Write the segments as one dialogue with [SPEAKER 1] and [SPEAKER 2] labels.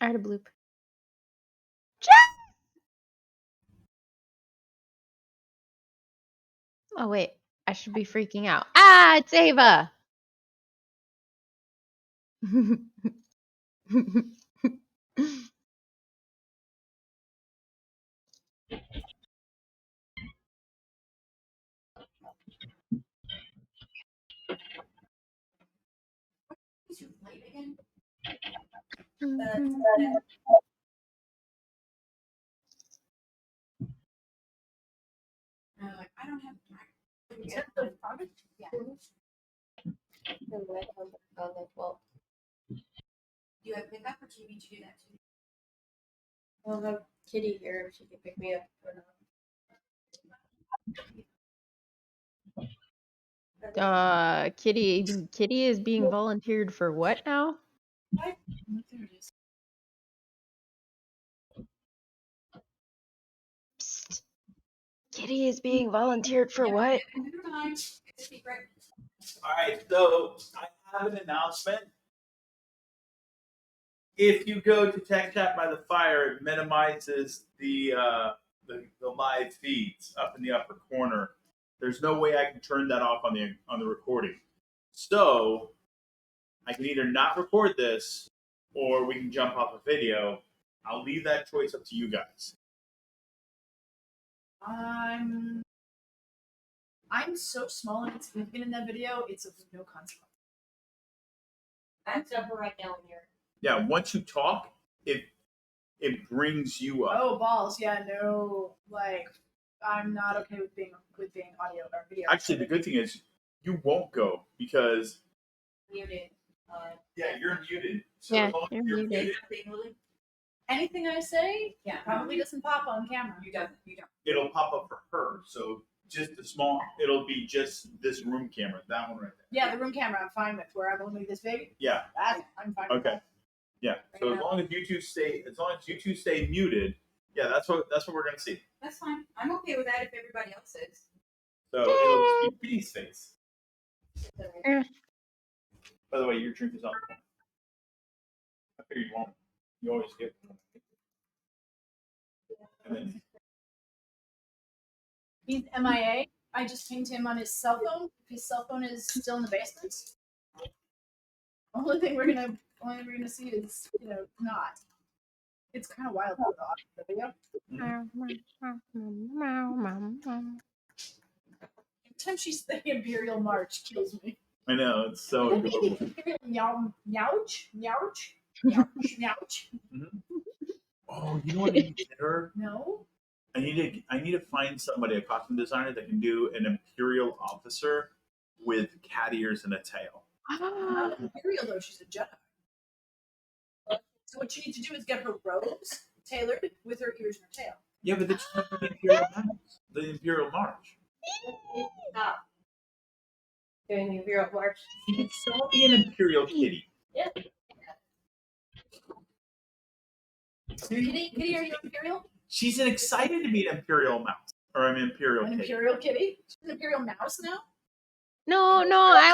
[SPEAKER 1] I heard a bloop. Oh, wait. I should be freaking out. Ah, it's Ava!
[SPEAKER 2] Is your plate again? I don't have time. Yeah. You have pickup or do you need to do that too?
[SPEAKER 3] I'll have Kitty here if she can pick me up or
[SPEAKER 1] not. Kitty is being volunteered for what now?
[SPEAKER 2] What? Oh, there it is.
[SPEAKER 1] Psst. Kitty is being volunteered for what?
[SPEAKER 2] It's a secret.
[SPEAKER 4] All right, so I have an announcement. If you go to Tech Chat by the Fire, it minimizes the live feeds up in the upper corner. There's no way I can turn that off on the recording. So I can either not record this, or we can jump off a video. I'll leave that choice up to you guys.
[SPEAKER 2] I'm so small and insignificant in that video, it's of no consequence.
[SPEAKER 3] I'm jumping right down here.
[SPEAKER 4] Yeah, once you talk, it brings you up.
[SPEAKER 2] Oh balls, yeah, no, like I'm not okay with being audio or video.
[SPEAKER 4] Actually, the good thing is you won't go because
[SPEAKER 3] Muted.
[SPEAKER 4] yeah, you're muted. So
[SPEAKER 1] Yeah,
[SPEAKER 4] as long as
[SPEAKER 1] you're muted.
[SPEAKER 2] Anything I say, probably doesn't pop on camera.
[SPEAKER 3] You don't.
[SPEAKER 4] it'll pop up for her. So just the small, it'll be just this room camera, that one right there.
[SPEAKER 2] Yeah, the room camera I'm fine with. Where I'm only this big,
[SPEAKER 4] Yeah.
[SPEAKER 2] I'm fine. With
[SPEAKER 4] Okay.
[SPEAKER 2] that.
[SPEAKER 4] Yeah. So as long as you two stay muted, yeah, that's what we're gonna see.
[SPEAKER 3] That's fine. I'm okay with that if everybody else is.
[SPEAKER 4] So it'll just be Kitty's face.
[SPEAKER 1] Eh.
[SPEAKER 4] By the way, your drink is on the corner. I figure you won't. You always get. And then
[SPEAKER 2] He's MIA. I just pinged him on his cell phone. His cell phone is still in the basement. Only thing we're gonna see is not. It's kind of wild though, the video. Every time she's the Imperial March kills me.
[SPEAKER 4] I know it's so.
[SPEAKER 2] Imperial Youch.
[SPEAKER 4] Oh, you know what I need to get her?
[SPEAKER 2] No.
[SPEAKER 4] I need to find somebody, a costume designer, that can do an Imperial officer with cat ears and a tail.
[SPEAKER 2] Not Imperial though. She's a Jedi. So what you need to do is get her robes tailored with her ears and her tail.
[SPEAKER 4] Yeah, but that's not the Imperial March. The Imperial March.
[SPEAKER 3] Stop. Doing the Imperial March.
[SPEAKER 4] You can still be an Imperial kitty.
[SPEAKER 3] Yeah.
[SPEAKER 2] Kitty, are you Imperial?
[SPEAKER 4] She's excited to be an Imperial mouse or an Imperial
[SPEAKER 2] An
[SPEAKER 4] kitty.
[SPEAKER 2] Imperial kitty? She's an Imperial mouse now?
[SPEAKER 1] No, I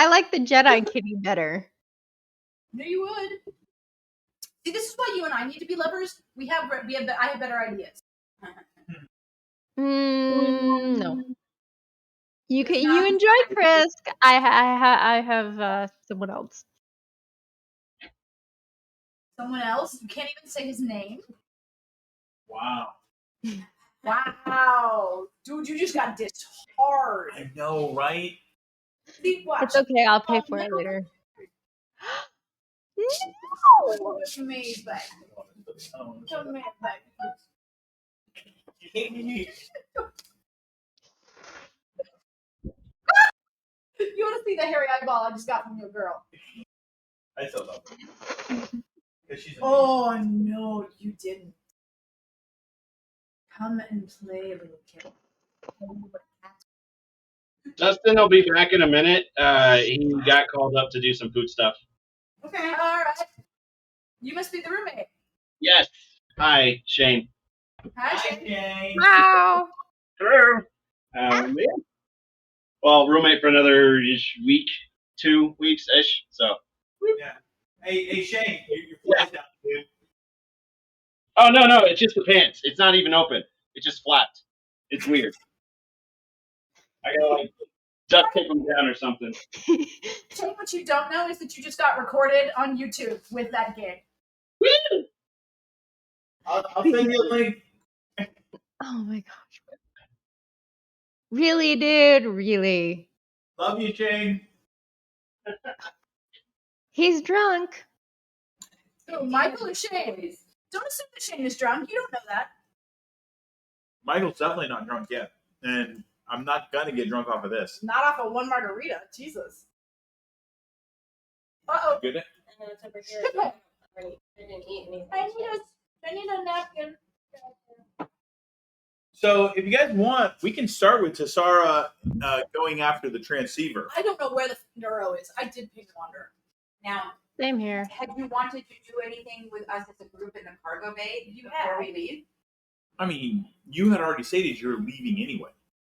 [SPEAKER 1] like the Jedi kitty better.
[SPEAKER 2] No, you would. See, this is why you and I need to be lovers. I have better ideas.
[SPEAKER 1] No. You enjoy Frisk. I have someone else.
[SPEAKER 2] Someone else? You can't even say his name?
[SPEAKER 4] Wow.
[SPEAKER 2] Wow. Dude, you just got dissed hard.
[SPEAKER 4] I know, right?
[SPEAKER 2] See, watch.
[SPEAKER 1] It's okay. I'll pay for it later.
[SPEAKER 2] No! Made back. Don't make back. You want to see the hairy eyeball I just got from your girl?
[SPEAKER 4] I still love her. 'Cause she's
[SPEAKER 2] Oh, no, you didn't. Come and play, little kid.
[SPEAKER 5] Dustin will be back in a minute. He got called up to do some food stuff.
[SPEAKER 2] Okay, all right. You must be the roommate.
[SPEAKER 5] Yes. Hi, Shane.
[SPEAKER 2] Hi,
[SPEAKER 4] Hi,
[SPEAKER 2] Shane.
[SPEAKER 4] Jane.
[SPEAKER 1] Wow.
[SPEAKER 5] Hello. Yeah. Well, roommate for another week, 2 weeks ish. So.
[SPEAKER 4] Yeah. Hey, Shane, your flight's down, dude.
[SPEAKER 5] Oh no, it's just the pants. It's not even open. It's just flat. It's weird. I gotta like duct tape them down or something.
[SPEAKER 2] Tell you what you don't know is that you just got recorded on YouTube with that gig.
[SPEAKER 4] I'll send you a link.
[SPEAKER 1] Oh my gosh. Really, dude? Really?
[SPEAKER 4] Love you, Shane.
[SPEAKER 1] He's drunk.
[SPEAKER 2] Oh, Michael or Shane? Don't assume that Shane is drunk. You don't know that.
[SPEAKER 4] Michael's definitely not drunk yet, and I'm not gonna get drunk off of this.
[SPEAKER 2] Not off of one margarita. Jesus. Uh-oh.
[SPEAKER 4] Good.
[SPEAKER 3] And then it's over here. I didn't eat anything.
[SPEAKER 2] I need a napkin.
[SPEAKER 4] So, if you guys want, we can start with Tassara going after the transceiver.
[SPEAKER 2] I don't know where the neuro is. I did ping wander.
[SPEAKER 6] Now,
[SPEAKER 1] Same here.
[SPEAKER 6] had you wanted to do anything with us as a group in the cargo bay
[SPEAKER 2] You
[SPEAKER 6] before
[SPEAKER 2] had.
[SPEAKER 6] we leave?
[SPEAKER 4] I mean, you had already stated you were leaving anyway.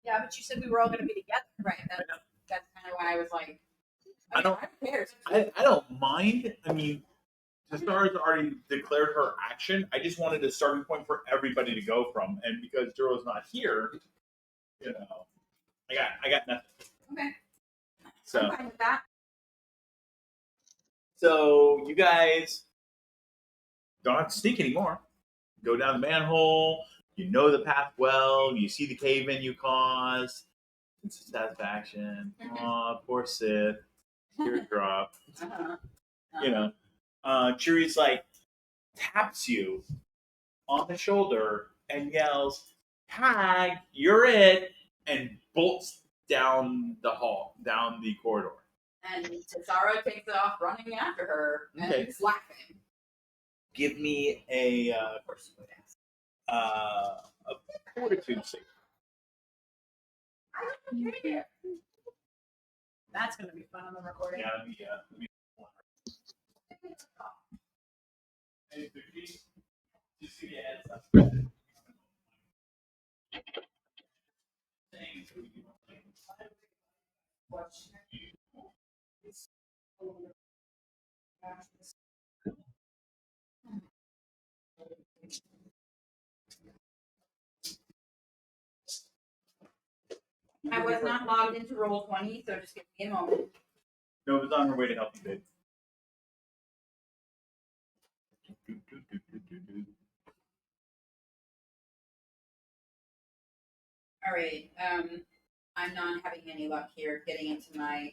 [SPEAKER 2] Yeah, but you said we were all going to be together.
[SPEAKER 6] Right. That's kind of why I was like,
[SPEAKER 4] I don't-
[SPEAKER 6] I don't care.
[SPEAKER 4] I don't mind. I mean, Tassara's already declared her action. I just wanted a starting point for everybody to go from, and because Duro's not here, you know, I got nothing.
[SPEAKER 6] Okay.
[SPEAKER 4] So.
[SPEAKER 6] I'm fine with that.
[SPEAKER 4] So you guys don't have to sneak anymore. Go down the manhole. You know the path well. You see the cave in you caused. It's a satisfaction. Aw, poor Sith. Teardrop.
[SPEAKER 6] Uh-huh.
[SPEAKER 4] You know. Chiri's like taps you on the shoulder and yells, "Tag, you're it!" and bolts down the hall, down the corridor.
[SPEAKER 6] And Tassara takes off running after her and
[SPEAKER 4] Okay.
[SPEAKER 6] is laughing.
[SPEAKER 4] Give me a
[SPEAKER 6] Of course you would ask.
[SPEAKER 4] a fortitude save.
[SPEAKER 2] That's going to be fun on the recording.
[SPEAKER 4] Yeah, let me Hey, Suki, just give me a heads up.
[SPEAKER 6] I was not logged into Roll20, so just give me a moment.
[SPEAKER 4] No, it was on her way to help you, babe.
[SPEAKER 6] All right. I'm not having any luck here getting into my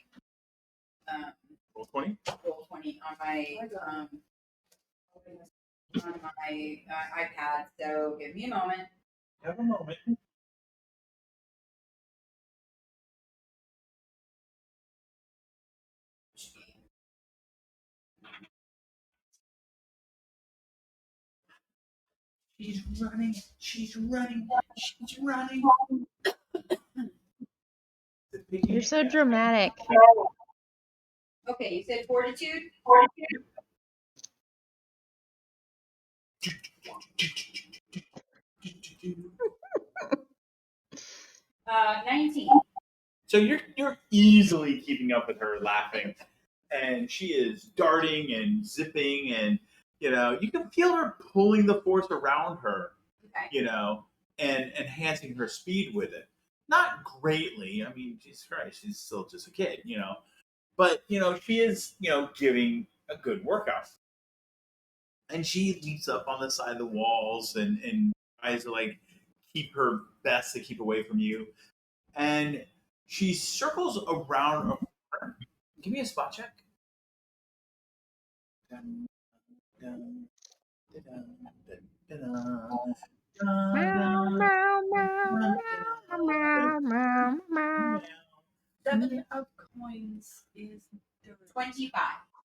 [SPEAKER 4] Roll 20.
[SPEAKER 6] Roll20 on my iPad. So give me a moment.
[SPEAKER 4] Have a moment. She's running. She's running. She's running.
[SPEAKER 1] You're so dramatic.
[SPEAKER 6] Okay, you said fortitude. 19.
[SPEAKER 4] So you're easily keeping up with her, laughing, and she is darting and zipping, and you know you can feel her pulling the force around her,
[SPEAKER 6] Okay.
[SPEAKER 4] you know, and enhancing her speed with it. Not greatly. I mean, Jesus Christ, she's still just a kid, you know, but you know she is, you know, giving a good workout, and she leaps up on the side of the walls and tries to like keep her best to keep away from you. And she circles around a corner. Give me a spot check.
[SPEAKER 1] Meow, meow, meow, meow, meow, meow.
[SPEAKER 2] 7 of coins is
[SPEAKER 6] 25.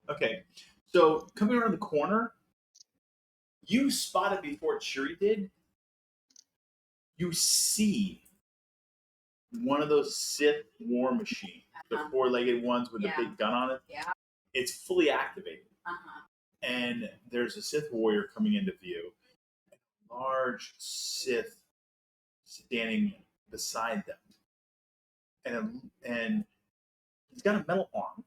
[SPEAKER 4] Okay, so coming around the corner, you spot it before Chiri did. You see one of those Sith war machines, the four-legged ones with the big gun on it.
[SPEAKER 6] Yeah.
[SPEAKER 4] It's fully activated.
[SPEAKER 6] Uh-huh.
[SPEAKER 4] And there's a Sith warrior coming into view. A large Sith standing beside them. And he's got a metal arm.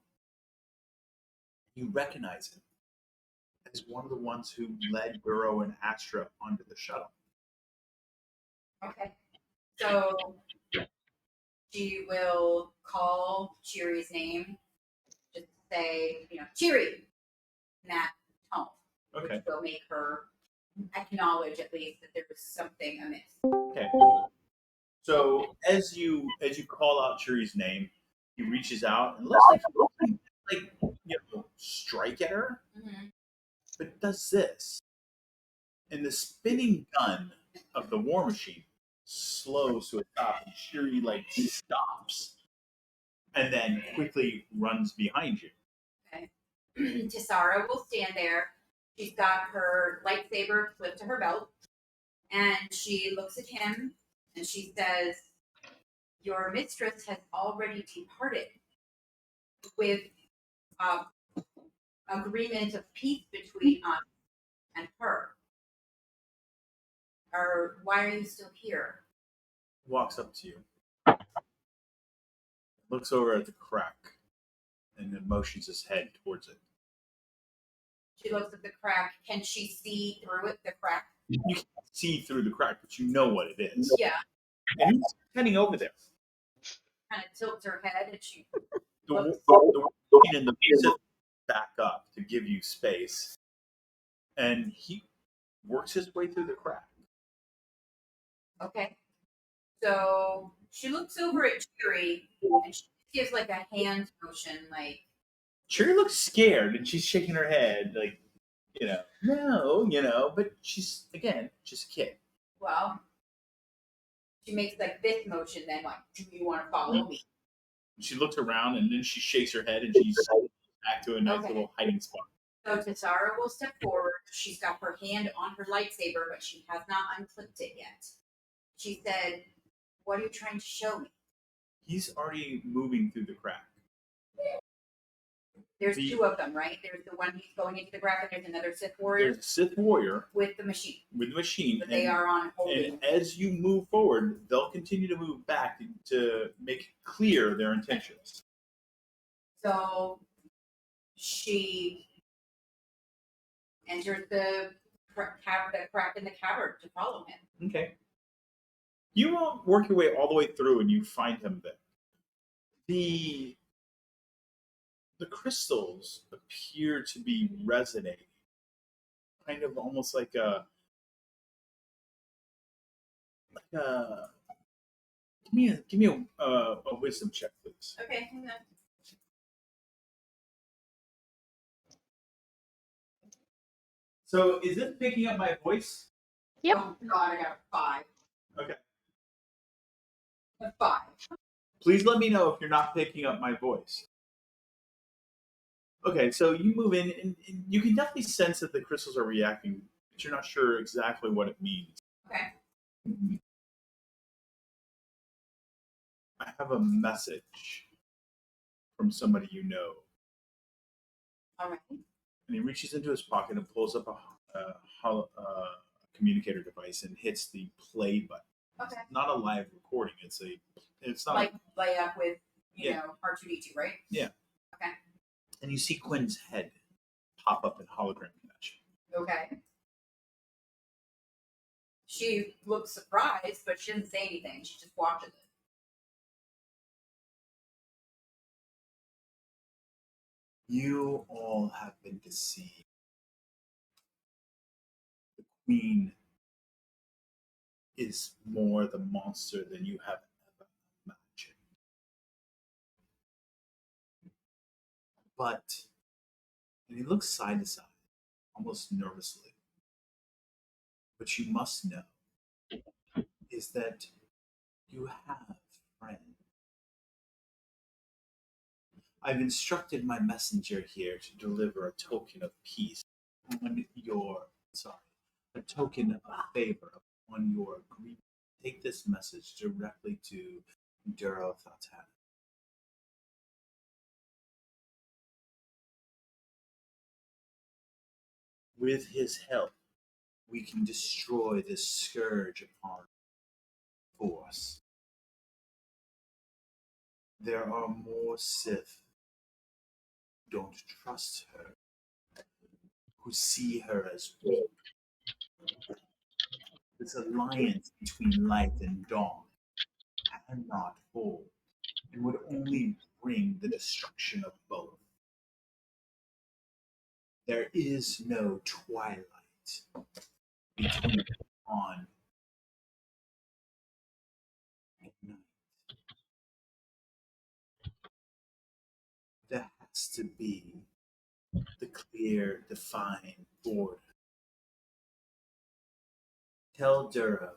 [SPEAKER 4] You recognize him is one of the ones who led Duro and Astra onto the shuttle.
[SPEAKER 6] Okay. So she will call Cheery's name. Just say, Cheery in that tone.
[SPEAKER 4] Okay.
[SPEAKER 6] Which will make her acknowledge at least that there was something amiss.
[SPEAKER 4] Okay. So as you call out Churi's name, he reaches out and looks like strike at her, but it does this, and the spinning gun of the war machine slows to a stop, and Shuri stops, and then quickly runs behind you.
[SPEAKER 6] Okay. Tisara will stand there. She's got her lightsaber clipped to her belt, and she looks at him and she says, "Your mistress has already departed with agreement of peace between us and her. Or why are you still here?"
[SPEAKER 4] Walks up to you, looks over at the crack, and then motions his head towards it.
[SPEAKER 6] She looks at the crack. Can she see through it, the crack?
[SPEAKER 4] You can't see through the crack, but you know what it is.
[SPEAKER 6] Yeah.
[SPEAKER 4] And he's heading over there.
[SPEAKER 6] Kind of tilts her head and she
[SPEAKER 4] The
[SPEAKER 6] looks.
[SPEAKER 4] and the pieces back up to give you space, and he works his way through the crack.
[SPEAKER 6] Okay. So she looks over at Cheery and she gives like a hand motion, like.
[SPEAKER 4] Cherry looks scared, and she's shaking her head, no, but she's again just a kid.
[SPEAKER 6] Well, she makes like this motion, then like, do you want to follow me?
[SPEAKER 4] She looks around, and then she shakes her head, and she's back to a nice little hiding spot.
[SPEAKER 6] So Tisara will step forward. She's got her hand on her lightsaber, but she has not unclipped it yet. She said, "What are you trying to show me?"
[SPEAKER 4] He's already moving through the crack.
[SPEAKER 6] There's two of them, right? There's the one who's going into the crack, and there's another Sith warrior.
[SPEAKER 4] There's a Sith warrior
[SPEAKER 6] with the machine.
[SPEAKER 4] But
[SPEAKER 6] they are on holding.
[SPEAKER 4] And as you move forward, they'll continue to move back to make clear their intentions.
[SPEAKER 6] So she enters the crack in the cavern to follow him.
[SPEAKER 4] Okay. You won't work your way all the way through, and you find him there. The crystals appear to be resonating, kind of almost like a. Give me a wisdom check, please.
[SPEAKER 6] Okay, hang on.
[SPEAKER 4] So, is this picking up my voice?
[SPEAKER 1] Yep.
[SPEAKER 6] Oh God, I got a 5.
[SPEAKER 4] Okay.
[SPEAKER 6] A 5.
[SPEAKER 4] Please let me know if you're not picking up my voice. Okay, so you move in, and you can definitely sense that the crystals are reacting, but you're not sure exactly what it means.
[SPEAKER 6] Okay.
[SPEAKER 4] I have a message from somebody you know.
[SPEAKER 6] All right.
[SPEAKER 4] And he reaches into his pocket and pulls up a communicator device and hits the play button.
[SPEAKER 6] Okay.
[SPEAKER 4] It's not a live recording. It's not
[SPEAKER 6] like lay up with
[SPEAKER 4] Yeah.
[SPEAKER 6] R2D2, right?
[SPEAKER 4] Yeah.
[SPEAKER 6] Okay.
[SPEAKER 4] And you see Quinn's head pop up in hologram connection.
[SPEAKER 6] Okay. She looks surprised, but she doesn't say anything. She just watches it.
[SPEAKER 4] You all have been deceived. The Queen is more the monster than you have ever imagined. But, and he looks side to side, almost nervously. What you must know is that you have friends. I've instructed my messenger here to deliver a token of peace a token of favor on your agreement. Take this message directly to Duro Thatan. With his help, we can destroy this scourge upon force. There are more Sith. Don't trust her. who see her as weak. This alliance between light and dawn cannot hold and would only bring the destruction of both. There is no twilight between dawn and night. There has to be the clear, defined border. Tell Dura,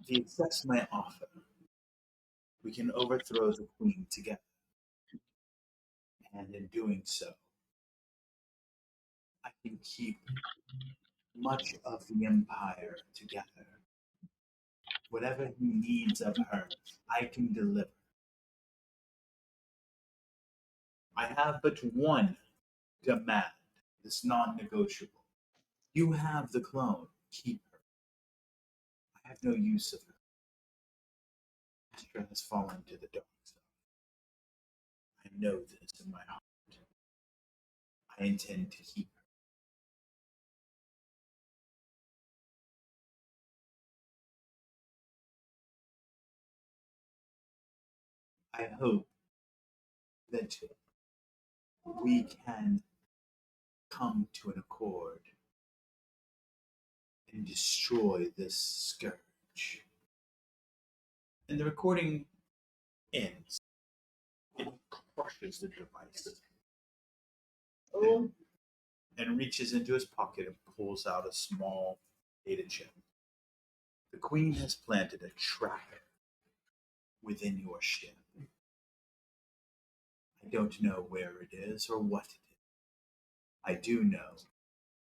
[SPEAKER 4] if he accepts my offer, we can overthrow the queen together. And in doing so, I can keep much of the empire together. Whatever he needs of her, I can deliver. I have but one demand that's non-negotiable. You have the clone. Keep her. I have no use of her. Astra has fallen to the dark side. I know this in my heart. I intend to keep her. I hope that we can come to an accord and destroy this scourge. And the recording ends. It crushes the device and reaches into his pocket and pulls out a small data chip. The Queen has planted a tracker within your ship. I don't know where it is or what it is. I do know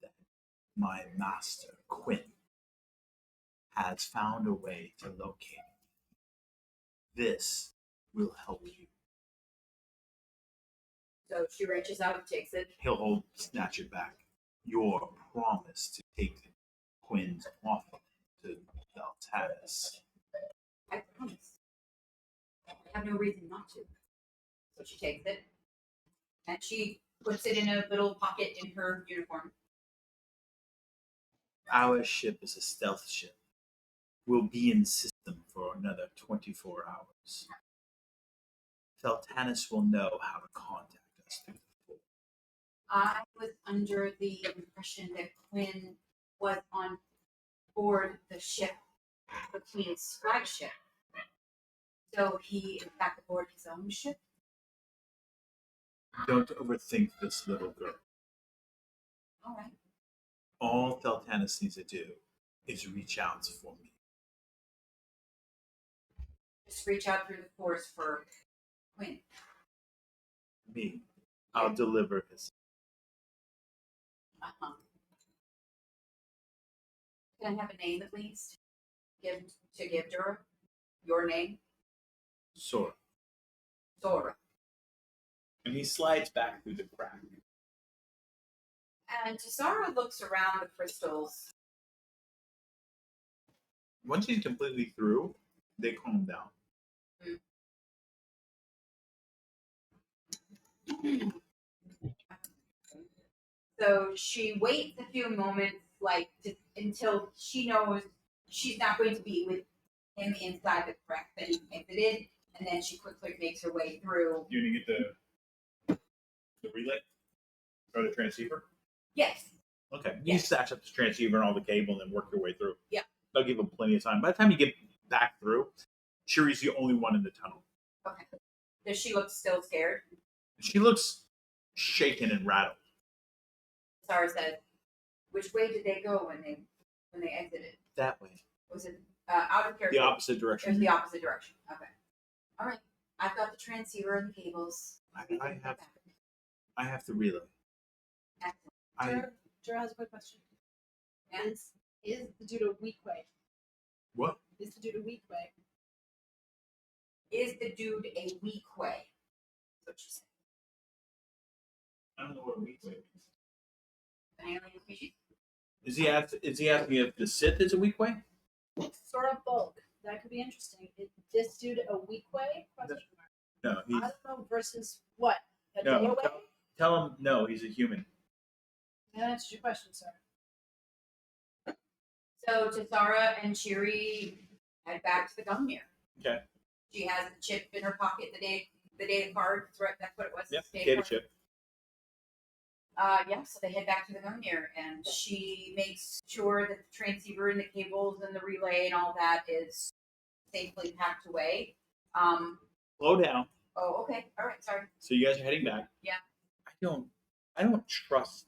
[SPEAKER 4] that my master, Quinn, has found a way to locate it. This will help you.
[SPEAKER 6] So she reaches out and takes it.
[SPEAKER 4] He'll snatch it back. Your promise to take Quinn's offer to Valtanis.
[SPEAKER 6] I promise. I have no reason not to. So she takes it and she puts it in a little pocket in her uniform.
[SPEAKER 4] Our ship is a stealth ship. We'll be in system for another 24 hours. Valtanis will know how to contact us through the floor.
[SPEAKER 6] I was under the impression that Quinn was on board the ship, the Queen's flagship. So he, in fact, aboard his own ship?
[SPEAKER 4] Don't overthink this little girl.
[SPEAKER 6] All right.
[SPEAKER 4] All Valtanis needs to do is reach out for me.
[SPEAKER 6] Just reach out through the force for Quinn.
[SPEAKER 4] Me. I'll deliver his.
[SPEAKER 6] Uh-huh. Can I have a name at least? Give Dura? Your name?
[SPEAKER 4] Sora.
[SPEAKER 6] Dora.
[SPEAKER 4] And he slides back through the crack.
[SPEAKER 6] And Tisara looks around the crystals.
[SPEAKER 4] Once he's completely through, they calm down.
[SPEAKER 6] So she waits a few moments, until she knows she's not going to be with him inside the crack that he exited, and then she quickly makes her way through.
[SPEAKER 4] You gonna get the relay or the transceiver?
[SPEAKER 6] Yes.
[SPEAKER 4] Okay. You
[SPEAKER 6] Yes.
[SPEAKER 4] snatch up the transceiver and all the cable, and then work your way through.
[SPEAKER 6] Yeah.
[SPEAKER 4] They'll give him plenty of time. By the time you get back through, Shuri's the only one in the tunnel.
[SPEAKER 6] Okay. Does she look still scared?
[SPEAKER 4] She looks shaken and rattled.
[SPEAKER 6] Tisara says, "Which way did they go when they exited?
[SPEAKER 4] That way.
[SPEAKER 6] Was it out of character?
[SPEAKER 4] The opposite
[SPEAKER 6] It was
[SPEAKER 4] direction.
[SPEAKER 6] the opposite direction. Okay. All right. I've got the transceiver and the cables.
[SPEAKER 4] I have the relay.
[SPEAKER 6] Excellent.
[SPEAKER 3] Jura has a quick question.
[SPEAKER 6] And
[SPEAKER 3] Is the dude a weak way?
[SPEAKER 4] What?
[SPEAKER 3] Is the dude a weak way?
[SPEAKER 6] is the dude a weak way? That's what she said.
[SPEAKER 4] I don't know what weak way means.
[SPEAKER 6] An alien species?
[SPEAKER 4] Is he asking if the Sith is a weak way?
[SPEAKER 3] Sort of bulk. That could be interesting. Is this dude a weak way? Question mark.
[SPEAKER 4] No,
[SPEAKER 3] I
[SPEAKER 4] he's
[SPEAKER 3] don't know. Versus what? A
[SPEAKER 4] No,
[SPEAKER 3] day away?
[SPEAKER 4] tell him no, he's a human.
[SPEAKER 3] That answers your question, sir.
[SPEAKER 6] So Tessara and Cheery head back to the Gungnir.
[SPEAKER 4] Okay.
[SPEAKER 6] She has the chip in her pocket, the data card. That's what it was.
[SPEAKER 4] Yep.
[SPEAKER 6] Data
[SPEAKER 4] Data
[SPEAKER 6] card.
[SPEAKER 4] chip.
[SPEAKER 6] Yeah, so they head back to the Gungnir, and she makes sure that the transceiver and the cables and the relay and all that is safely packed away.
[SPEAKER 4] Slow down.
[SPEAKER 6] Oh, okay. All right. Sorry.
[SPEAKER 4] So you guys are heading back.
[SPEAKER 6] Yeah.
[SPEAKER 4] I don't trust.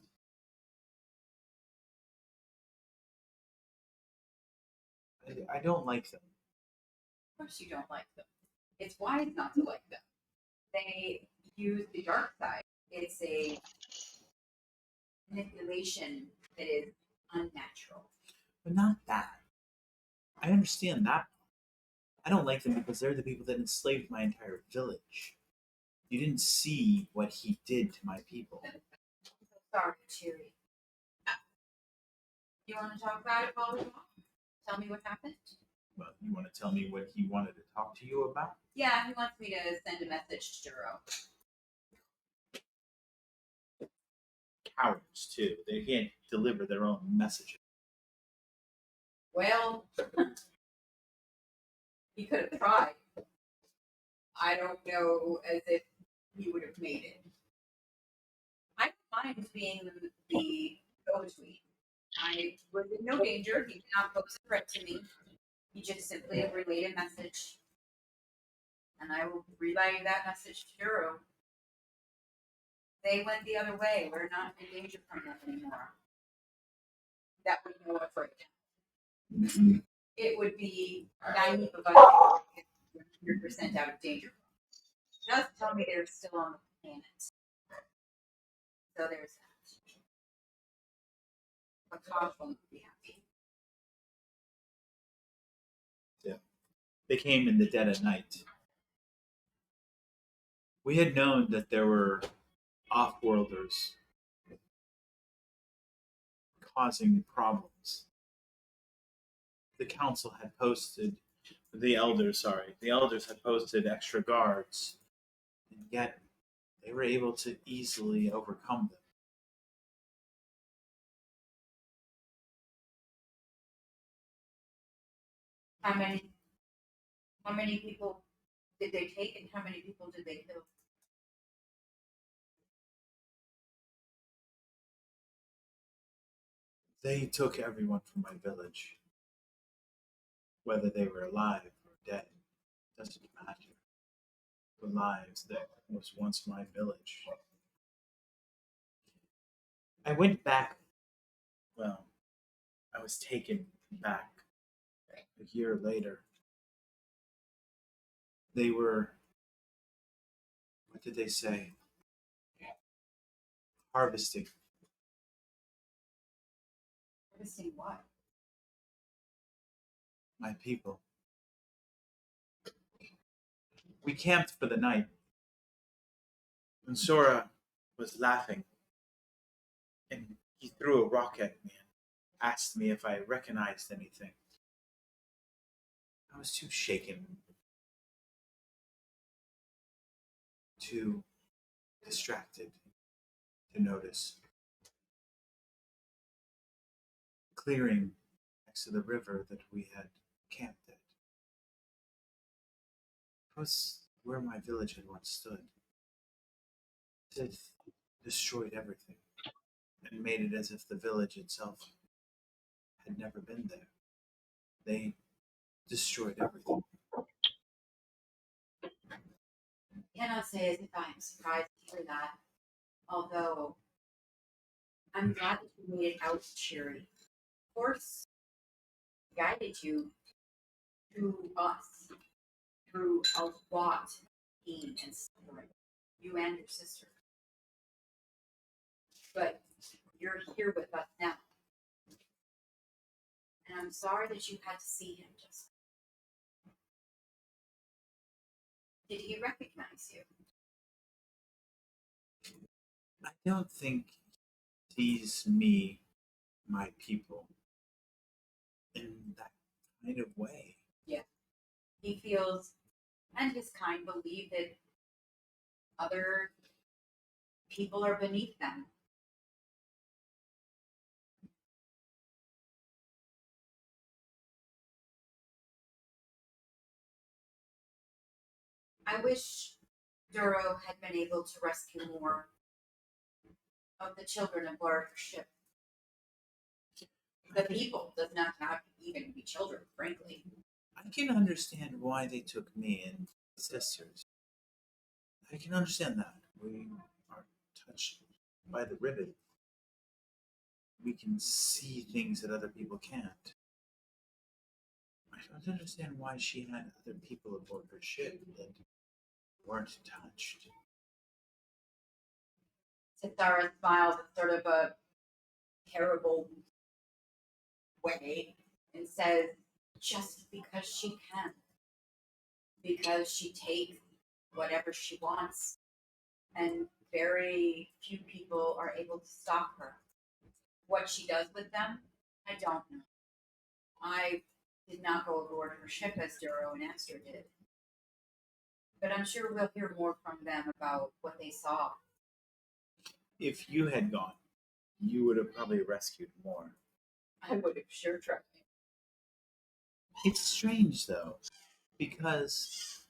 [SPEAKER 4] I don't like them.
[SPEAKER 6] Of course, you don't like them. It's wise not to like them. They use the dark side. It's a manipulation that is unnatural.
[SPEAKER 4] But not that. I understand that. I don't like them because they're the people that enslaved my entire village. You didn't see what he did to my people.
[SPEAKER 6] Sorry, Cheery. You want to talk about it while we talk? Tell me what happened.
[SPEAKER 4] Well, you want to tell me what he wanted to talk to you about?
[SPEAKER 6] Yeah, he wants me to send a message to Duro.
[SPEAKER 4] Cowards, too. They can't deliver their own messages.
[SPEAKER 6] Well, he could have tried. I don't know as if he would have made it. I don't mind being the go-between. I was in no danger. He did not pose a threat to me. He just simply relayed a message. And I will relay that message to Duro. They went the other way. We're not in danger from them anymore. That we know of right now. It would be naive of us if 100% out of danger. It does tell me they're still on the planet. So there's that. But Kosh won't be happy.
[SPEAKER 4] They came in the dead of night. We had known that there were off-worlders causing problems. The council had posted, the elders had posted extra guards, and yet they were able to easily overcome them.
[SPEAKER 6] How many people did they take and how many people did they kill?
[SPEAKER 4] They took everyone from my village. Whether they were alive or dead, doesn't matter. The lives that was once my village. I went back. Well, I was taken back a year later. They were, what did they say? Harvesting.
[SPEAKER 6] Harvesting what?
[SPEAKER 4] My people. We camped for the night. And Sora was laughing. And he threw a rock at me and asked me if I recognized anything. I was too shaken, too distracted to notice. Clearing next to the river that we had camped at. It was where my village had once stood. It had destroyed everything and made it as if the village itself had never been there. They destroyed everything.
[SPEAKER 6] I cannot say as if I am surprised to hear that. Although I'm glad that you made it out, Cheery. Of course, guided you to us through a lot of pain and suffering. You and your sister. But you're here with us now. And I'm sorry that you had to see him just. Did he recognize you?
[SPEAKER 4] I don't think he sees me, my people, in that kind of way.
[SPEAKER 6] Yeah. He feels, and his kind believe that other people are beneath them. I wish Duro had been able to rescue more of the children aboard her ship. The people does not have to even be children, frankly.
[SPEAKER 7] I can understand why they took me and sisters. I can understand that. We are touched by the ribbon. We can see things that other people can't. I don't understand why she had other people aboard her ship that weren't touched.
[SPEAKER 6] Cesara smiles in sort of a terrible way and says, just because she can. Because she takes whatever she wants. And very few people are able to stop her. What she does with them, I don't know. I did not go aboard her ship as Duro and Esther did. But I'm sure we'll hear more from them about what they saw.
[SPEAKER 7] If you had gone, you would have probably rescued more.
[SPEAKER 6] I would have sure tried.
[SPEAKER 7] It's strange, though, because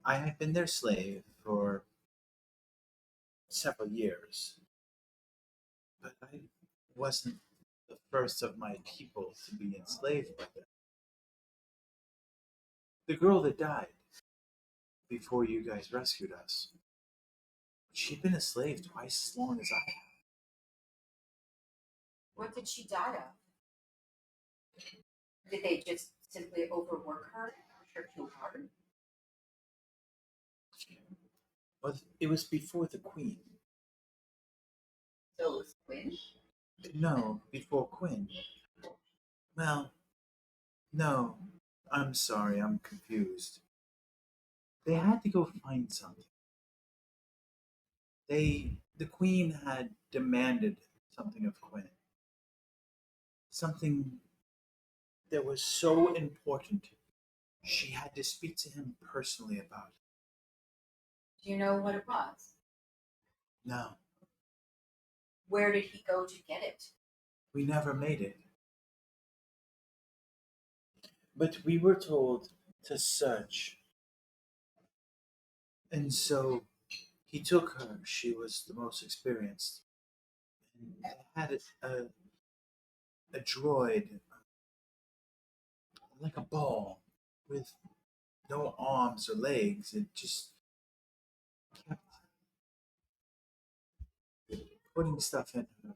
[SPEAKER 7] I had been their slave for several years, but I wasn't the first of my people to be enslaved by them. The girl that died before you guys rescued us, she'd been a slave twice as long as I have.
[SPEAKER 6] What did she die of? Did they just simply overwork her? Push her too hard?
[SPEAKER 7] But it was before the queen.
[SPEAKER 6] So it was Quinn?
[SPEAKER 7] No, before Quinn. Well, no, I'm sorry, I'm confused. They had to go find something. The queen had demanded something of Quinn. Something that was so important, she had to speak to him personally about it.
[SPEAKER 6] Do you know what it was?
[SPEAKER 7] No,
[SPEAKER 6] Where did he go to get it?
[SPEAKER 7] we never made it. But we were told to search. And so he took her. She was the most experienced. And had a droid, like a ball, with no arms or legs. It just kept putting stuff in her.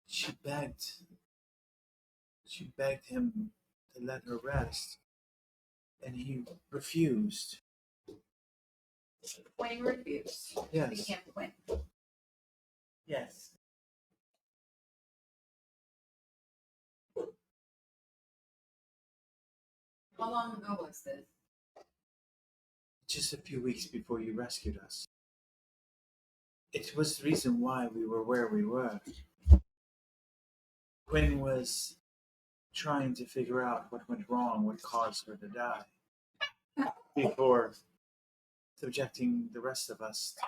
[SPEAKER 7] She begged. She begged him to let her rest. And he refused.
[SPEAKER 6] Quinn refused.
[SPEAKER 7] Yes.
[SPEAKER 6] Became Quinn.
[SPEAKER 7] Yes.
[SPEAKER 6] How long ago was this?
[SPEAKER 7] Just a few weeks before you rescued us. It was the reason why we were where we were. Quinn was trying to figure out what went wrong, what caused her to die, before subjecting the rest of us to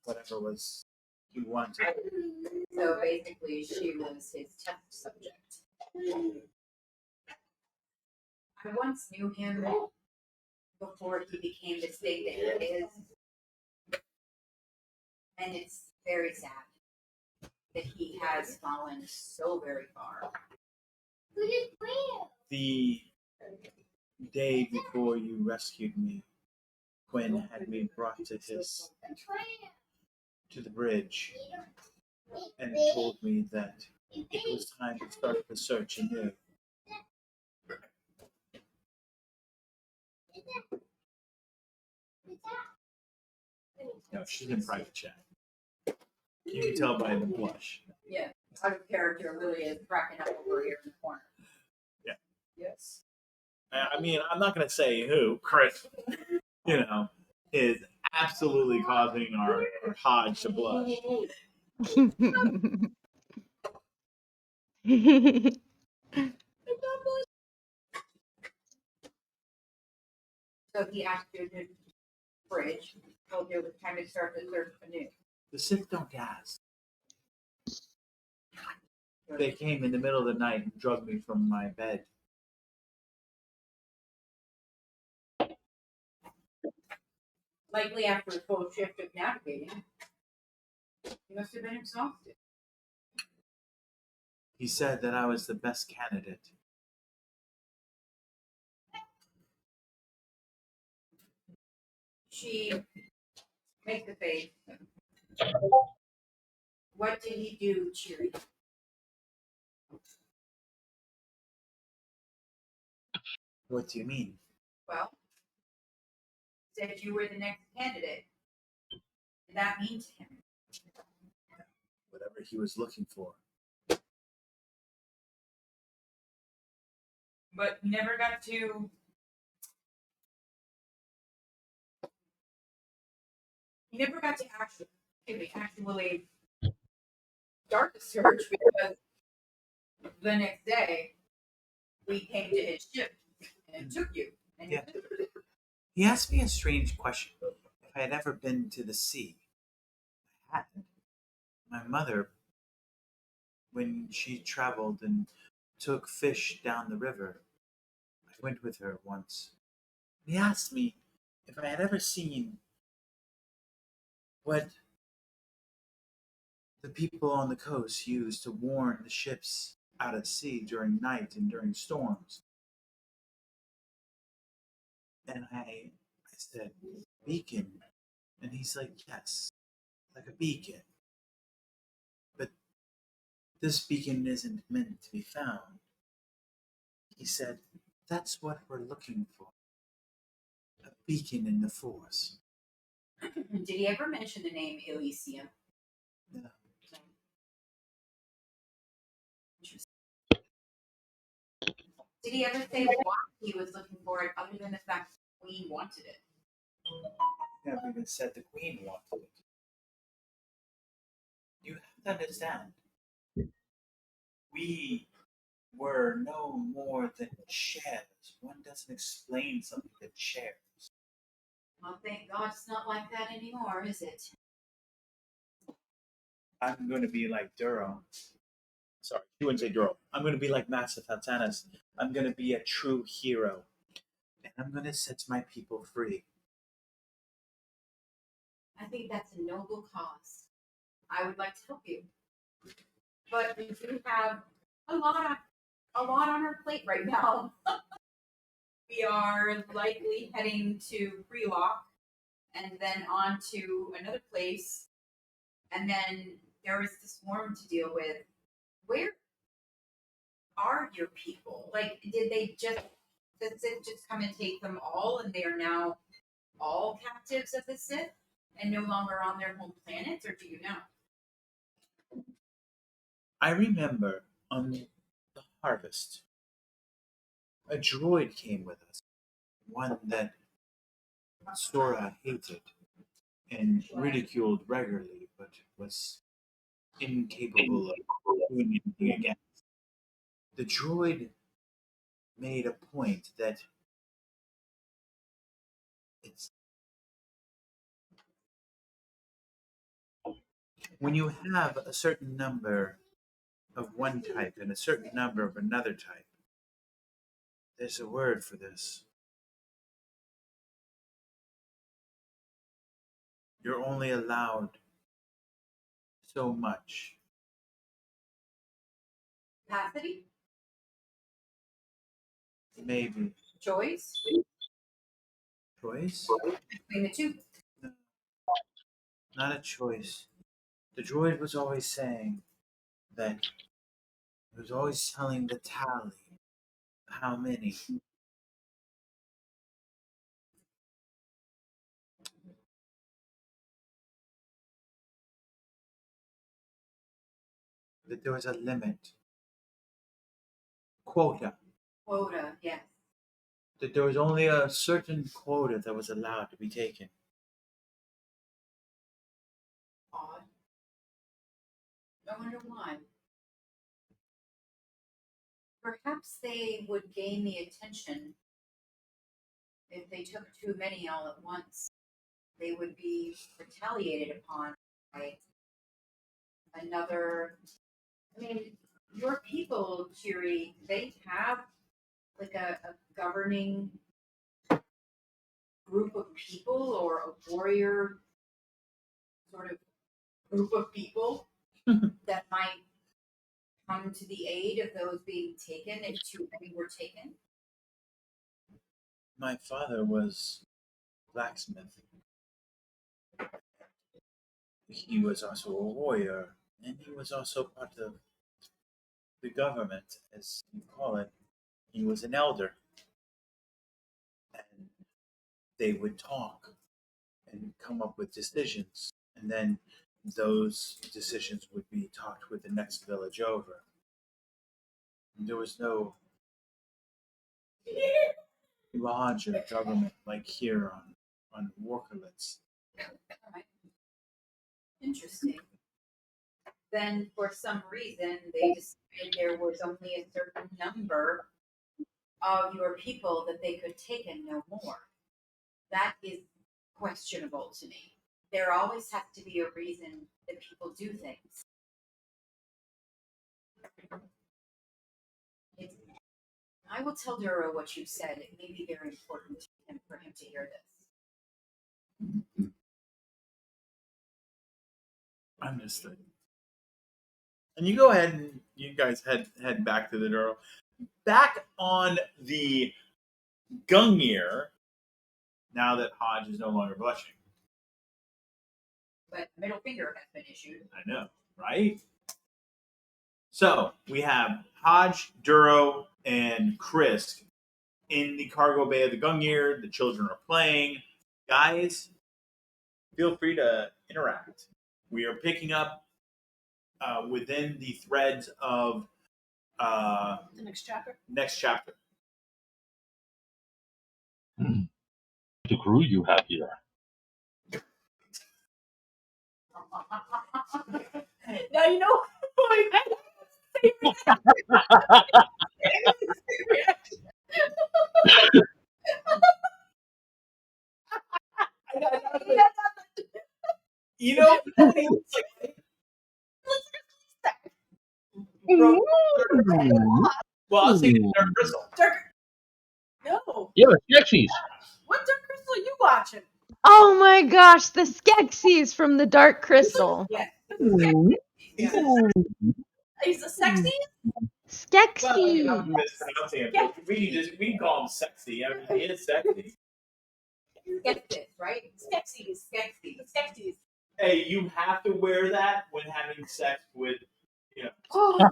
[SPEAKER 7] whatever was he wanted.
[SPEAKER 6] So basically, she was his test subject. I once knew him before he became this big that he is. And it's very sad that he has fallen so very far.
[SPEAKER 7] The day before you rescued me, Quinn had me brought to the bridge and told me that it was time to start the search anew. No, she's in private chat. You can tell by the blush.
[SPEAKER 6] Yeah, out of character really is cracking up over here in the corner.
[SPEAKER 7] Yeah.
[SPEAKER 6] Yes.
[SPEAKER 7] I mean, I'm not going to say who, Chris, is absolutely causing our Hodge to blush.
[SPEAKER 6] So he asked you to bridge, told you it was time to start the search anew.
[SPEAKER 7] The Sith don't gas. They came in the middle of the night and drugged me from my bed.
[SPEAKER 6] Likely after a full shift of navigating. You must have been exhausted.
[SPEAKER 7] He said that I was the best candidate.
[SPEAKER 6] She makes a face. What did he do, Cheery?
[SPEAKER 7] What do you mean?
[SPEAKER 6] Well, said you were the next candidate. Did that mean to him?
[SPEAKER 7] Whatever he was looking for.
[SPEAKER 6] But you never got to. You never got to actually start the search because the next day we came to his ship and took you. And
[SPEAKER 7] Yeah. He asked me a strange question. If I had ever been to the sea. I hadn't. My mother, when she traveled and took fish down the river, I went with her once. He asked me if I had ever seen what the people on the coast use to warn the ships out at sea during night and during storms. And I said, beacon. And he's like, yes, like a beacon. But this beacon isn't meant to be found. He said, that's what we're looking for. A beacon in the force.
[SPEAKER 6] Did he ever mention the name Elysium?
[SPEAKER 7] No.
[SPEAKER 6] Did he ever say why he was looking for it, other than the fact the Queen wanted it?
[SPEAKER 7] Never even said the Queen wanted it. You have to understand. We were no more than shares. One doesn't explain something that shares.
[SPEAKER 6] Well, thank God it's not like that anymore, is it?
[SPEAKER 7] I'm going to be like Duro. Sorry, you wouldn't say Duro. I'm going to be like Master Tantanus. I'm going to be a true hero. And I'm going to set my people free.
[SPEAKER 6] I think that's a noble cause. I would like to help you. But we do have a lot on our plate right now. We are likely heading to Prelock and then on to another place. And then there is the swarm to deal with. Where are your people? Like, did the Sith just come and take them all and they are now all captives of the Sith and no longer on their home planet, or do you know?
[SPEAKER 7] I remember on the harvest, a droid came with us. One that Sora hated and ridiculed regularly, but was incapable of doing anything against. The droid made a point that it's when you have a certain number of one type and a certain number of another type, there's a word for this. You're only allowed so much.
[SPEAKER 6] Capacity?
[SPEAKER 7] Maybe.
[SPEAKER 6] Choice?
[SPEAKER 7] Choice?
[SPEAKER 6] Between the two.
[SPEAKER 7] No, not a choice. The droid was always saying that he was always telling the tally of how many. That there was a limit. Quota.
[SPEAKER 6] Quota, yes.
[SPEAKER 7] That there was only a certain quota that was allowed to be taken.
[SPEAKER 6] Odd. I wonder why. Perhaps they would gain the attention if they took too many all at once. They would be retaliated upon by another. I mean, Your people, Cheery, they have like a governing group of people or a warrior sort of group of people that might come to the aid of those being taken if too many were taken?
[SPEAKER 7] My father was a blacksmith. He was also a warrior, and he was also part of the government, as you call it. He was an elder. And they would talk and come up with decisions. And then those decisions would be talked with the next village over. And there was no larger government like here on Walkerlets.
[SPEAKER 6] Alright. Interesting. Then, for some reason, they decided there was only a certain number of your people that they could take and no more. That is questionable to me. There always has to be a reason that people do things. It's, I will tell Duro what you said. It may be very important to him for him to hear this.
[SPEAKER 7] Understood.
[SPEAKER 4] And you go ahead and you guys head back to the Duro. Back on the Gungnir, now that Hodge is no longer blushing.
[SPEAKER 6] But middle finger has been issued.
[SPEAKER 4] I know, right? So we have Hodge, Duro, and Chris in the cargo bay of the Gungnir. The children are playing. Guys, feel free to interact. We are picking up within the threads of
[SPEAKER 2] The next chapter.
[SPEAKER 4] next chapter.
[SPEAKER 5] The crew you have here.
[SPEAKER 2] Now you know why
[SPEAKER 4] You know what he looks like? Bro, well, I'll say the Dark Crystal.
[SPEAKER 2] No.
[SPEAKER 5] Yeah, Skeksis.
[SPEAKER 2] What Dark Crystal are you watching?
[SPEAKER 1] Oh my gosh, the Skeksis from the Dark Crystal.
[SPEAKER 6] Yes.
[SPEAKER 2] He's a sexy?
[SPEAKER 4] Well, I mean, I'm
[SPEAKER 1] Skeksis.
[SPEAKER 4] mispronouncing it, but we can call him sexy. I mean, he is sexy.
[SPEAKER 6] Skeksis, right?
[SPEAKER 2] Skeksis.
[SPEAKER 6] Skeksis.
[SPEAKER 2] Skeksis.
[SPEAKER 4] Hey, you have to wear that when having sex with,
[SPEAKER 2] Oh,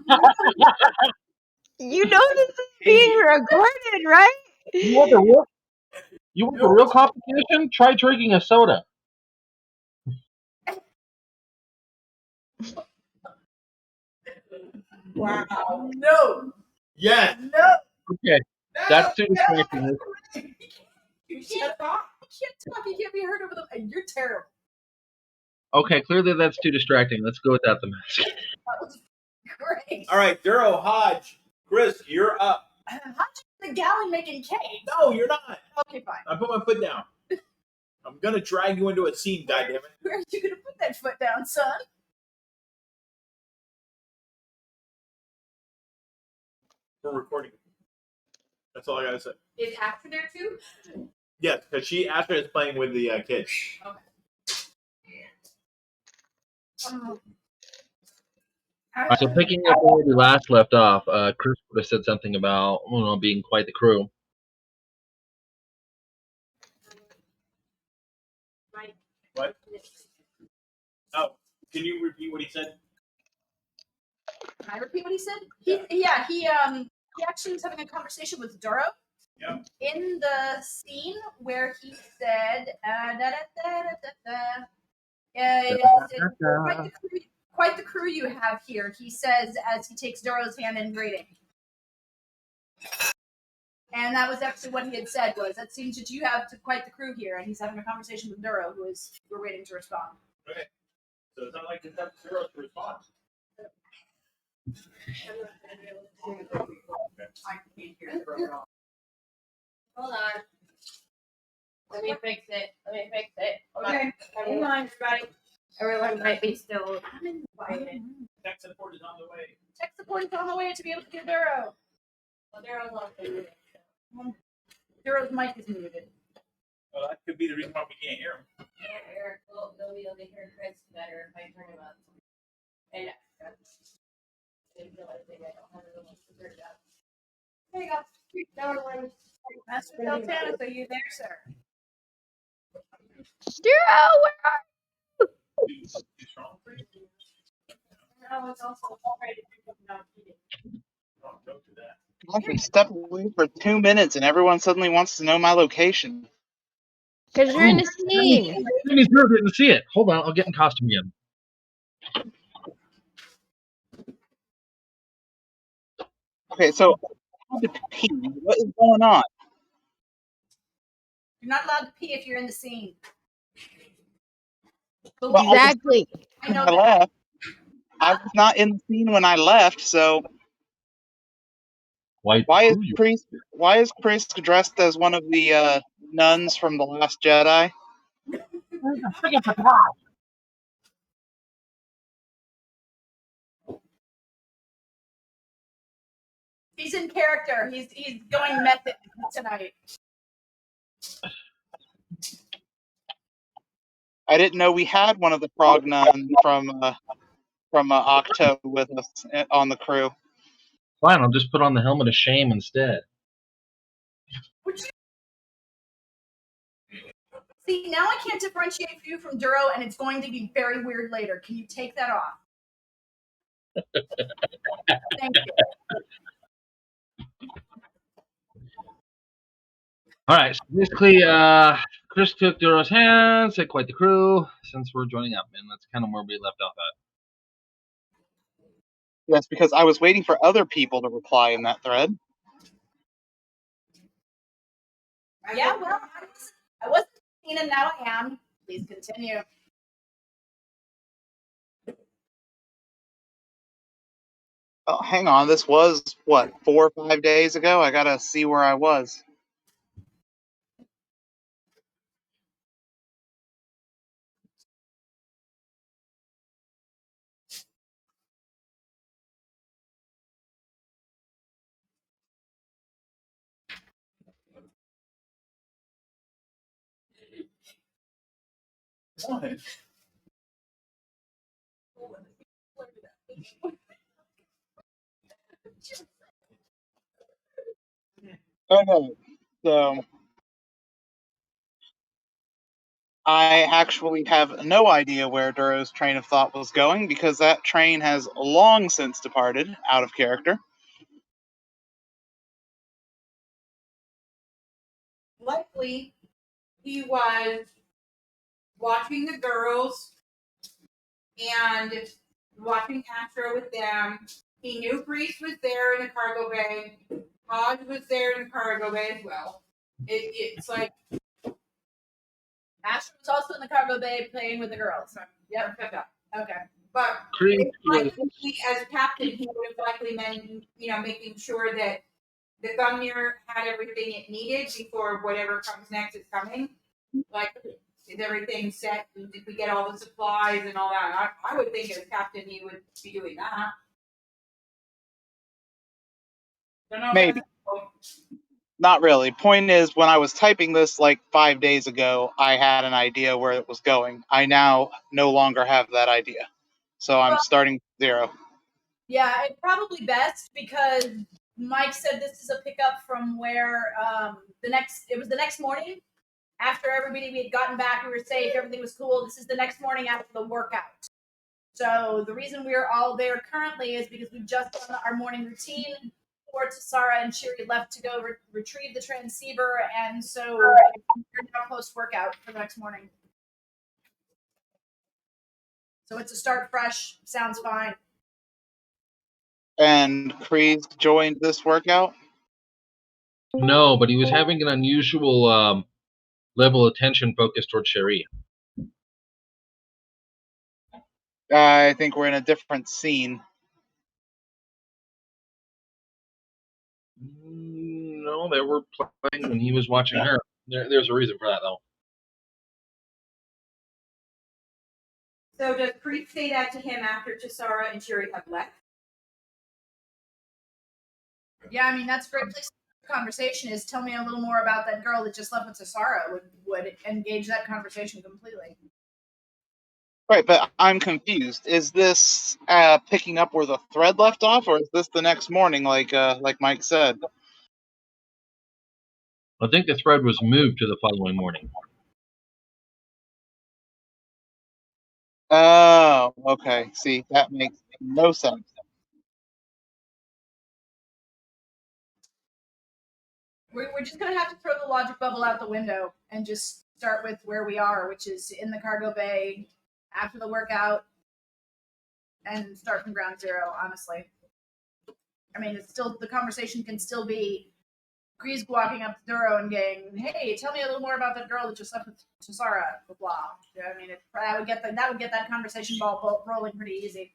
[SPEAKER 1] You know this is being recorded, right?
[SPEAKER 5] You want the real complication? Try drinking a soda.
[SPEAKER 2] wow. No.
[SPEAKER 4] yes.
[SPEAKER 2] No.
[SPEAKER 5] Okay, that's too distracting.
[SPEAKER 2] You can't talk. You can't talk. You can't be heard over the. You're terrible.
[SPEAKER 5] Okay, clearly that's too distracting. Let's go without the mask.
[SPEAKER 2] That was great.
[SPEAKER 4] All right, Duro, Hodge, Chris, you're up.
[SPEAKER 2] How'd you the gallon making cake?
[SPEAKER 4] No, you're not.
[SPEAKER 2] Okay, fine.
[SPEAKER 4] I put my foot down. I'm gonna drag you into a scene, goddammit.
[SPEAKER 2] Where are you gonna put that foot down, son?
[SPEAKER 4] We're recording. That's all I gotta say.
[SPEAKER 6] Is Asher there too?
[SPEAKER 4] Yes, because Asher is playing with the kids.
[SPEAKER 5] So picking up where we last left off, Chris would have said something about being quite the crew.
[SPEAKER 4] What? Oh, can you repeat what he said?
[SPEAKER 2] Can I repeat what he said? He actually was having a conversation with Duro.
[SPEAKER 4] Yeah.
[SPEAKER 2] In the scene where he said, quite the crew you have here, he says as he takes Duro's hand in greeting. And that was actually what he had said was, that seems that you have quite the crew here, and he's having a conversation with Duro, we're waiting to respond.
[SPEAKER 4] Okay. So it's not like it's up to Duro to respond.
[SPEAKER 6] I can't hear Duro at all. Hold on. Let me fix it.
[SPEAKER 2] Okay.
[SPEAKER 6] Hang on, everybody. Everyone might be still quiet.
[SPEAKER 4] Tech support is on the way.
[SPEAKER 2] Tech support is on the way to be able to get Duro.
[SPEAKER 3] Well, they're on lockdown.
[SPEAKER 2] Duro's mic is muted.
[SPEAKER 4] Well, that could be the reason why we can't hear him.
[SPEAKER 3] Eric, they'll be able to hear Chris better if I turn him up. And they realize they don't have anyone to turn it up. There you go. Now we're on.
[SPEAKER 2] Master Deltanis, are you there, sir?
[SPEAKER 1] Duro, where
[SPEAKER 3] Now it's also already not eating.
[SPEAKER 4] Oh, don't do that.
[SPEAKER 8] Gosh, we stepped away for 2 minutes and everyone suddenly wants to know my location.
[SPEAKER 1] Because you're in a scene.
[SPEAKER 9] Jimmy's here, didn't see it. Hold on, I'll get in costume again.
[SPEAKER 8] Okay, so I had to pee. What is going on?
[SPEAKER 2] You're not allowed to pee if you're in the scene.
[SPEAKER 8] Well,
[SPEAKER 2] Believe me,
[SPEAKER 1] Exactly.
[SPEAKER 2] I know
[SPEAKER 8] I
[SPEAKER 2] that.
[SPEAKER 8] left. I was not in the scene when I left, so why is Chris dressed as one of the nuns from The Last Jedi?
[SPEAKER 2] He's in character. He's going method tonight.
[SPEAKER 8] I didn't know we had one of the frog nuns from Octo with us on the crew.
[SPEAKER 9] Fine, I'll just put on the helmet of shame instead.
[SPEAKER 2] See, now I can't differentiate you from Duro, and it's going to be very weird later. Can you take that off? Thank you.
[SPEAKER 9] All right, so basically, Chris took Duro's hand, said quite the crew, since we're joining up, and that's kind of where we left off at.
[SPEAKER 8] Yes, because I was waiting for other people to reply in that thread.
[SPEAKER 2] Yeah, well, I wasn't seen, and now I am. Please continue.
[SPEAKER 8] Oh, hang on. This was, what, 4 or 5 days ago? I gotta see where I was.
[SPEAKER 4] What?
[SPEAKER 8] Okay, so I actually have no idea where Duro's train of thought was going because that train has long since departed out of character.
[SPEAKER 6] Likely, he was watching the girls and watching Astro with them. He knew Priest was there in the cargo bay. Hodge was there in the cargo bay as well. It's like,
[SPEAKER 2] Asher was also in the cargo bay playing with the girls. Yep. Okay.
[SPEAKER 6] but
[SPEAKER 9] Chris was,
[SPEAKER 6] as captain, he would have likely been, making sure that the Thumnir had everything it needed before whatever comes next is coming. Like, is everything set? Did we get all the supplies and all that? I would think as captain he would be doing that. Don't know if
[SPEAKER 8] Maybe.
[SPEAKER 6] that's-
[SPEAKER 8] Not really. Point is, when I was typing this like 5 days ago, I had an idea where it was going. I now no longer have that idea. So I'm starting 0.
[SPEAKER 2] Yeah, it's probably best because Mike said this is a pickup from where it was the next morning after everybody we had gotten back, we were safe, everything was cool. This is the next morning after the workout. So the reason we're all there currently is because we've just done our morning routine. Before Sarah and Shiri left to go retrieve the transceiver, and so we're now post workout for the next morning. So it's a start fresh. Sounds fine.
[SPEAKER 8] And Kreese joined this workout?
[SPEAKER 9] no, but he was having an unusual level of attention focused towards Sherry.
[SPEAKER 8] I think we're in a different scene.
[SPEAKER 9] No, they were playing when he was watching her. There's a reason for that, though.
[SPEAKER 6] So does Preet say that to him after Chisara and Shuri have left?
[SPEAKER 2] Yeah, I mean that's a great place to start the conversation. Is tell me a little more about that girl that just left with Tasara. Would engage that conversation completely.
[SPEAKER 8] Right, but I'm confused. Is this picking up where the thread left off, or is this the next morning, like Mike said?
[SPEAKER 9] I think the thread was moved to the following morning.
[SPEAKER 8] Oh, okay. See, that makes no sense.
[SPEAKER 2] We're just gonna have to throw the logic bubble out the window and just start with where we are, which is in the cargo bay after the workout, and start from ground zero. Honestly, I mean, it's still the conversation can still be Grease walking up to Duro and going, "Hey, tell me a little more about that girl that just left with Tasara." Blah blah. Yeah, I mean, that would get that conversation ball rolling pretty easy.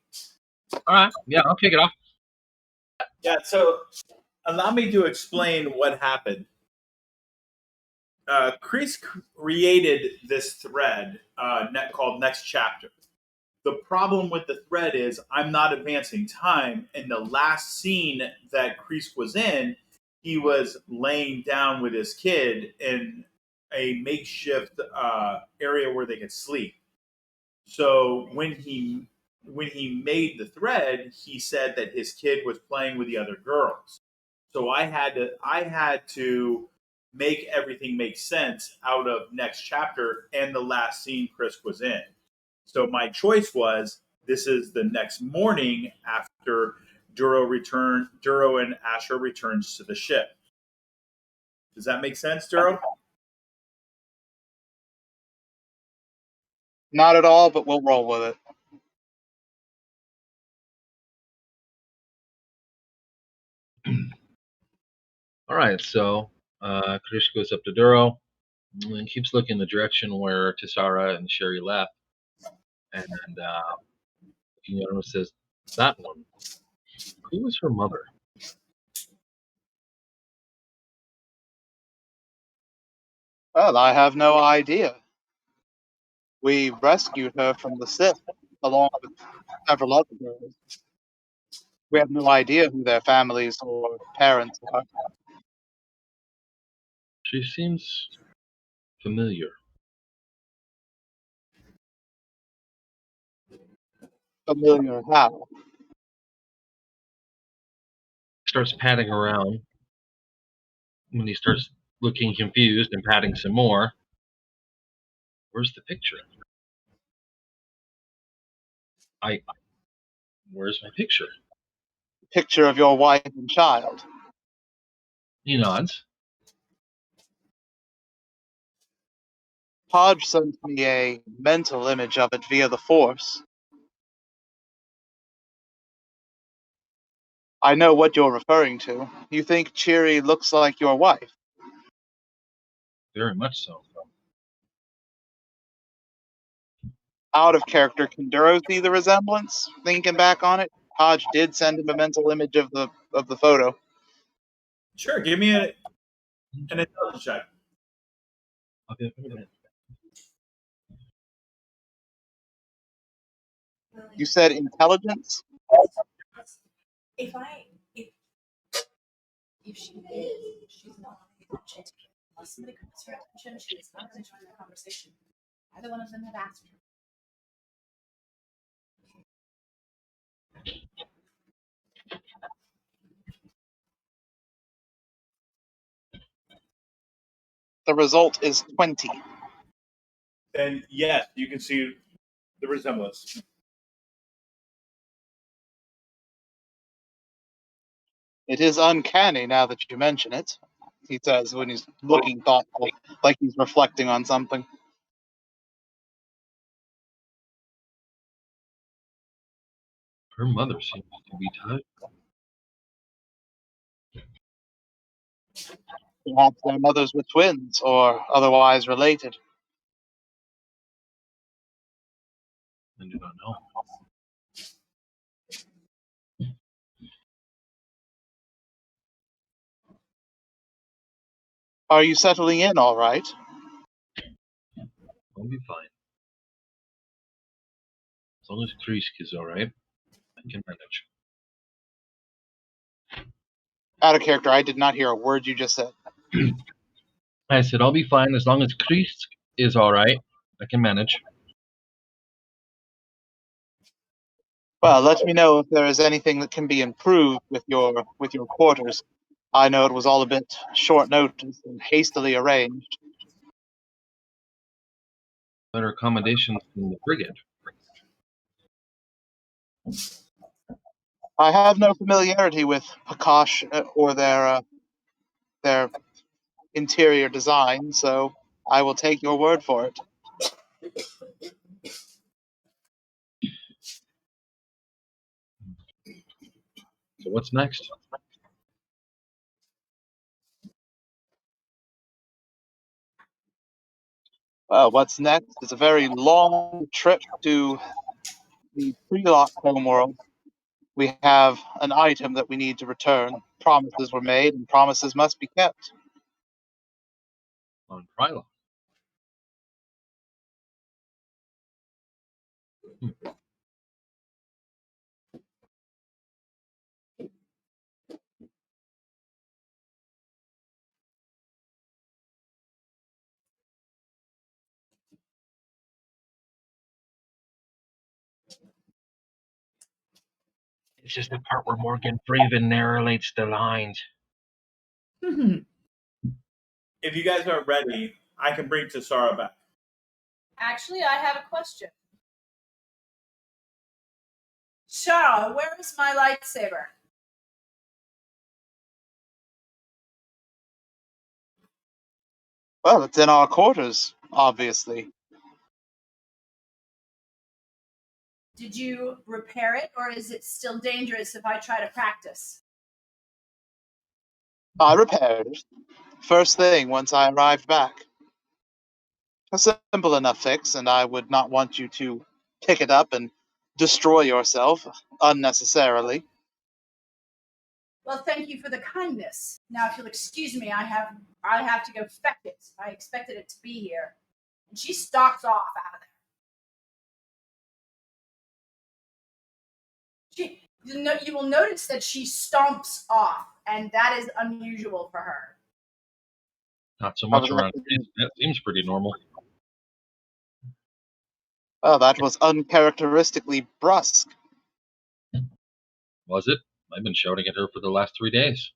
[SPEAKER 9] All right. Yeah, I'll kick it off.
[SPEAKER 4] Yeah, so allow me to explain what happened. Chris created this thread called Next Chapter. The problem with the thread is I'm not advancing time. In the last scene that Kreese was in, he was laying down with his kid in a makeshift area where they could sleep. So when he made the thread, he said that his kid was playing with the other girls. So I had to make everything make sense out of Next Chapter and the last scene Chris was in. So my choice was this is the next morning after Duro and Asher returns to the ship. Does that make sense, Duro?
[SPEAKER 8] Not at all, but we'll roll with it.
[SPEAKER 9] All right, so Krish goes up to Duro and keeps looking in the direction where Tisara and Sherry left. And Kiyono says, that one, who was her mother?
[SPEAKER 8] Well, I have no idea. We rescued her from the Sith, along with several other girls. We have no idea who their families or parents are.
[SPEAKER 9] She seems familiar.
[SPEAKER 8] Familiar how?
[SPEAKER 9] Starts patting around. When he starts looking confused and patting some more, where's the picture? Where's my picture?
[SPEAKER 8] Picture of your wife and child.
[SPEAKER 9] He nods.
[SPEAKER 8] Podge sent me a mental image of it via the Force. I know what you're referring to. You think Cheery looks like your wife?
[SPEAKER 9] Very much so.
[SPEAKER 8] Out of character, can Duro see the resemblance? Thinking back on it, Podge did send him a mental image of the photo.
[SPEAKER 4] Sure, give me an intelligence check.
[SPEAKER 9] Okay, wait a minute.
[SPEAKER 8] You said intelligence?
[SPEAKER 2] If she is, she's not paying attention. Unless somebody calls her attention, she is not going to join the conversation. Either one of them have asked her.
[SPEAKER 8] The result is 20.
[SPEAKER 4] Then yes, you can see the resemblance.
[SPEAKER 8] It is uncanny now that you mention it, he says when he's looking thoughtful, like he's reflecting on something.
[SPEAKER 9] Her mother seems to be tied.
[SPEAKER 8] Perhaps their mothers were twins or otherwise related.
[SPEAKER 9] I do not know.
[SPEAKER 8] Are you settling in all right?
[SPEAKER 9] I'll be fine. long as Krisk is alright, I can manage.
[SPEAKER 8] Out of character, I did not hear a word you just said.
[SPEAKER 9] I said I'll be fine as long as Krisk is alright. I can manage.
[SPEAKER 8] Well, let me know if there is anything that can be improved with your quarters. I know it was all a bit short notice and hastily arranged.
[SPEAKER 9] Better accommodations than the frigate.
[SPEAKER 8] I have no familiarity with Prakash or their interior design, so I will take your word for it.
[SPEAKER 9] So what's next?
[SPEAKER 8] Well, what's next is a very long trip to the pre-lock homeworld. We have an item that we need to return. Promises were made, and promises must be kept.
[SPEAKER 9] On Prylock. It's just the part where Morgan Freeman narrates the lines.
[SPEAKER 4] If you guys are ready, I can bring Tasara back.
[SPEAKER 2] Actually, I have a question. Shara, where is my lightsaber?
[SPEAKER 8] Well, it's in our quarters, obviously.
[SPEAKER 2] Did you repair it, or is it still dangerous if I try to practice?
[SPEAKER 8] I repaired it. First thing once I arrived back. A simple enough fix, and I would not want you to pick it up and destroy yourself unnecessarily.
[SPEAKER 2] Well, thank you for the kindness. Now, if you'll excuse me, I have to go fetch it. I expected it to be here. And she stalks off out of there. You will notice that she stomps off, and that is unusual for her.
[SPEAKER 9] Not so much around Krisk. That seems pretty normal.
[SPEAKER 8] Well, that was uncharacteristically brusque.
[SPEAKER 9] Was it? I've been shouting at her for the last 3 days.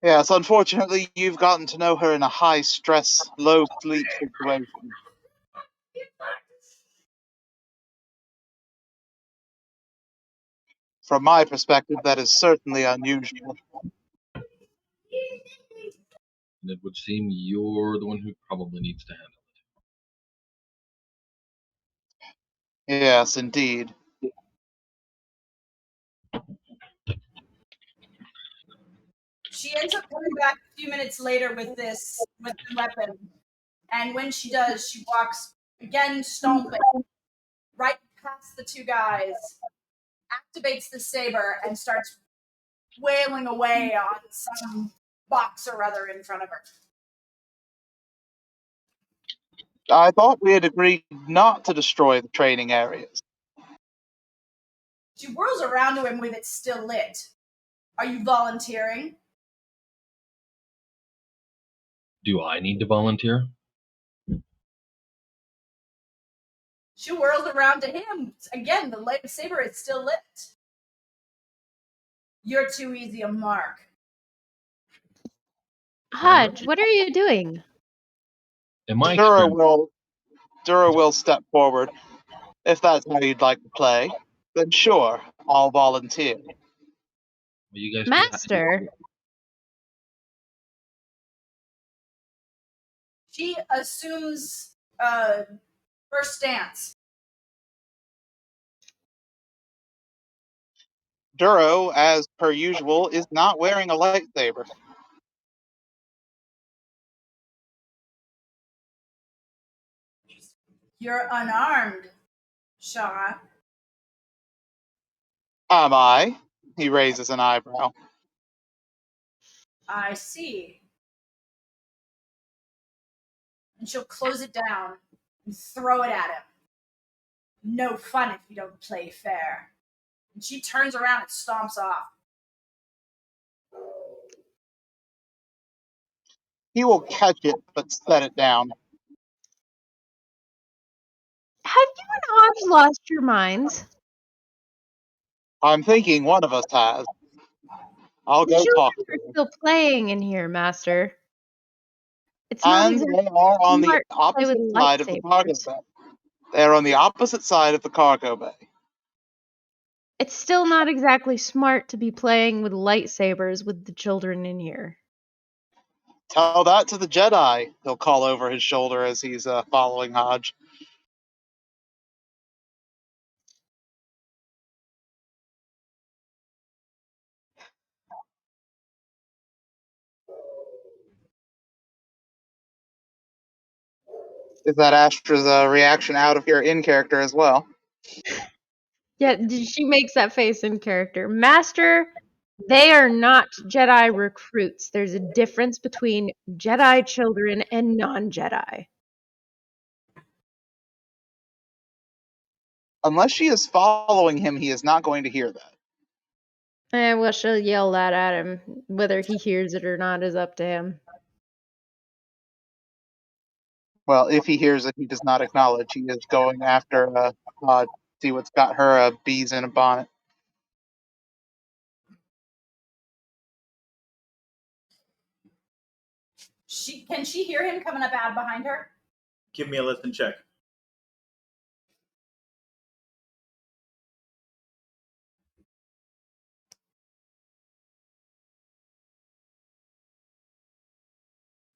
[SPEAKER 8] Yes, unfortunately, you've gotten to know her in a high-stress, low-sleep situation. From my perspective, that is certainly unusual.
[SPEAKER 9] And it would seem you're the one who probably needs to handle it.
[SPEAKER 8] Yes, indeed.
[SPEAKER 2] She ends up coming back a few minutes later with the weapon. And when she does, she walks again stomping right past the two guys, activates the saber, and starts wailing away on some box or other in front of her.
[SPEAKER 8] I thought we had agreed not to destroy the training areas.
[SPEAKER 2] She whirls around to him with it still lit. Are you volunteering?
[SPEAKER 9] Do I need to volunteer?
[SPEAKER 2] She whirls around to him. Again, the lightsaber is still lit. You're too easy a mark.
[SPEAKER 1] Hodge, what are you doing?
[SPEAKER 9] In my
[SPEAKER 8] Dura
[SPEAKER 9] experience,
[SPEAKER 8] will step forward. If that's how you'd like to play, then sure, I'll volunteer.
[SPEAKER 9] you guys
[SPEAKER 1] Master.
[SPEAKER 2] She assumes first stance.
[SPEAKER 8] Duro, as per usual, is not wearing a lightsaber.
[SPEAKER 2] You're unarmed, Shaw.
[SPEAKER 8] Am I? He raises an eyebrow.
[SPEAKER 2] I see. And she'll close it down and throw it at him. No fun if you don't play fair. And she turns around and stomps off.
[SPEAKER 8] He will catch it, but set it down.
[SPEAKER 1] Have you and Hodge lost your minds?
[SPEAKER 8] I'm thinking one of us has. I'll
[SPEAKER 1] The
[SPEAKER 8] go talk
[SPEAKER 1] children
[SPEAKER 8] to
[SPEAKER 1] are
[SPEAKER 8] her.
[SPEAKER 1] still playing in here, Master. It's not
[SPEAKER 8] And
[SPEAKER 1] exactly
[SPEAKER 8] they are on the
[SPEAKER 1] smart to play with
[SPEAKER 8] opposite side of the cargo
[SPEAKER 1] lightsabers.
[SPEAKER 8] bay. They are on the opposite side of the cargo bay.
[SPEAKER 1] It's still not exactly smart to be playing with lightsabers with the children in here.
[SPEAKER 8] Tell that to the Jedi, he'll call over his shoulder as he's following Hodge. Is that Astra's reaction out of here in character as well?
[SPEAKER 1] Yeah, she makes that face in character. Master, they are not Jedi recruits. There's a difference between Jedi children and non-Jedi.
[SPEAKER 8] Unless she is following him, he is not going to hear that.
[SPEAKER 1] Well, she'll yell that at him. Whether he hears it or not is up to him.
[SPEAKER 8] Well, if he hears it, he does not acknowledge. He is going after Hodge. See what's got her bees in a bonnet.
[SPEAKER 2] Can she hear him coming up out behind her?
[SPEAKER 4] Give me a listen check.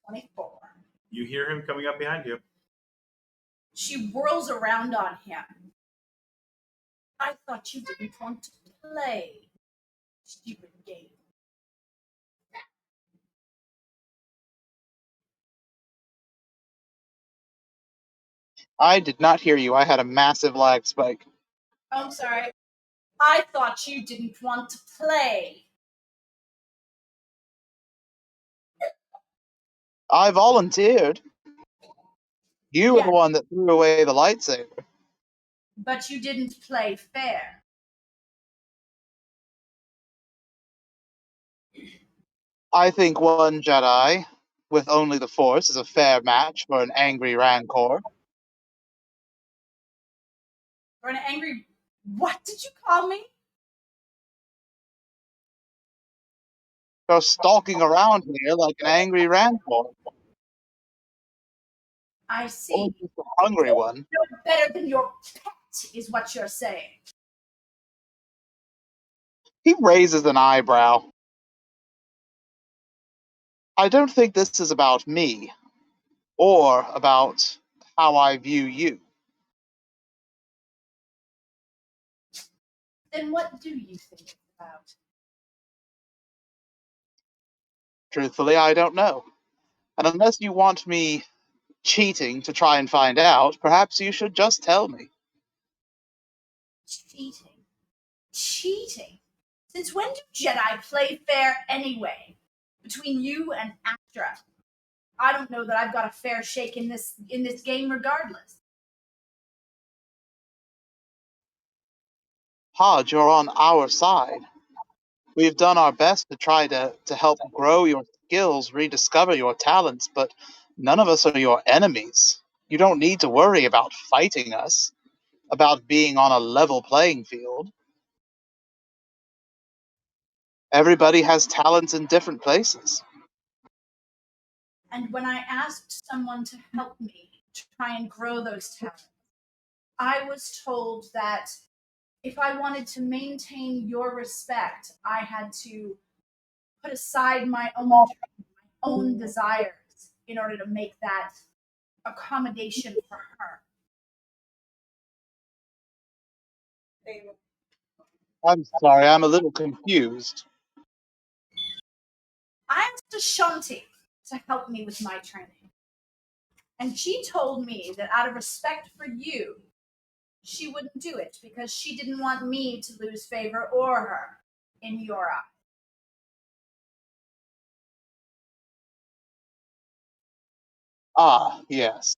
[SPEAKER 2] "24."
[SPEAKER 4] You hear him coming up behind you.
[SPEAKER 2] She whirls around on him. "I thought you didn't want to play. Stupid game."
[SPEAKER 8] I did not hear you. I had a massive lag spike.
[SPEAKER 2] "Oh, I'm sorry. I thought you didn't want to play."
[SPEAKER 8] I volunteered. You were
[SPEAKER 2] "Yes,
[SPEAKER 8] the one that threw away the lightsaber.
[SPEAKER 2] but you didn't play fair."
[SPEAKER 8] I think one Jedi with only the Force is a fair match for an angry Rancor.
[SPEAKER 2] For an angry, what did you call me?
[SPEAKER 8] You're stalking around here like an angry Rancor,
[SPEAKER 2] I
[SPEAKER 8] or
[SPEAKER 2] see.
[SPEAKER 8] just a hungry one.
[SPEAKER 2] No better than your pet, is what you're saying.
[SPEAKER 8] He raises an eyebrow. I don't think this is about me, or about how I view you.
[SPEAKER 2] Then what do you think it's about?
[SPEAKER 8] Truthfully, I don't know. And unless you want me cheating to try and find out, perhaps you should just tell me.
[SPEAKER 2] Cheating. Cheating? Since when do Jedi play fair anyway? Between you and Astra. I don't know that I've got a fair shake in this game regardless.
[SPEAKER 8] Hodge, you're on our side. We've done our best to try to help grow your skills, rediscover your talents, but none of us are your enemies. You don't need to worry about fighting us, about being on a level playing field. Everybody has talents in different places.
[SPEAKER 2] And when I asked someone to help me to try and grow those talents, I was told that if I wanted to maintain your respect, I had to put aside my own desires in order to make that accommodation for her.
[SPEAKER 8] I'm sorry, I'm a little confused.
[SPEAKER 2] I asked Ashanti to help me with my training. And she told me that out of respect for you, she wouldn't do it because she didn't want me to lose favor or her in your eyes.
[SPEAKER 8] Ah, yes.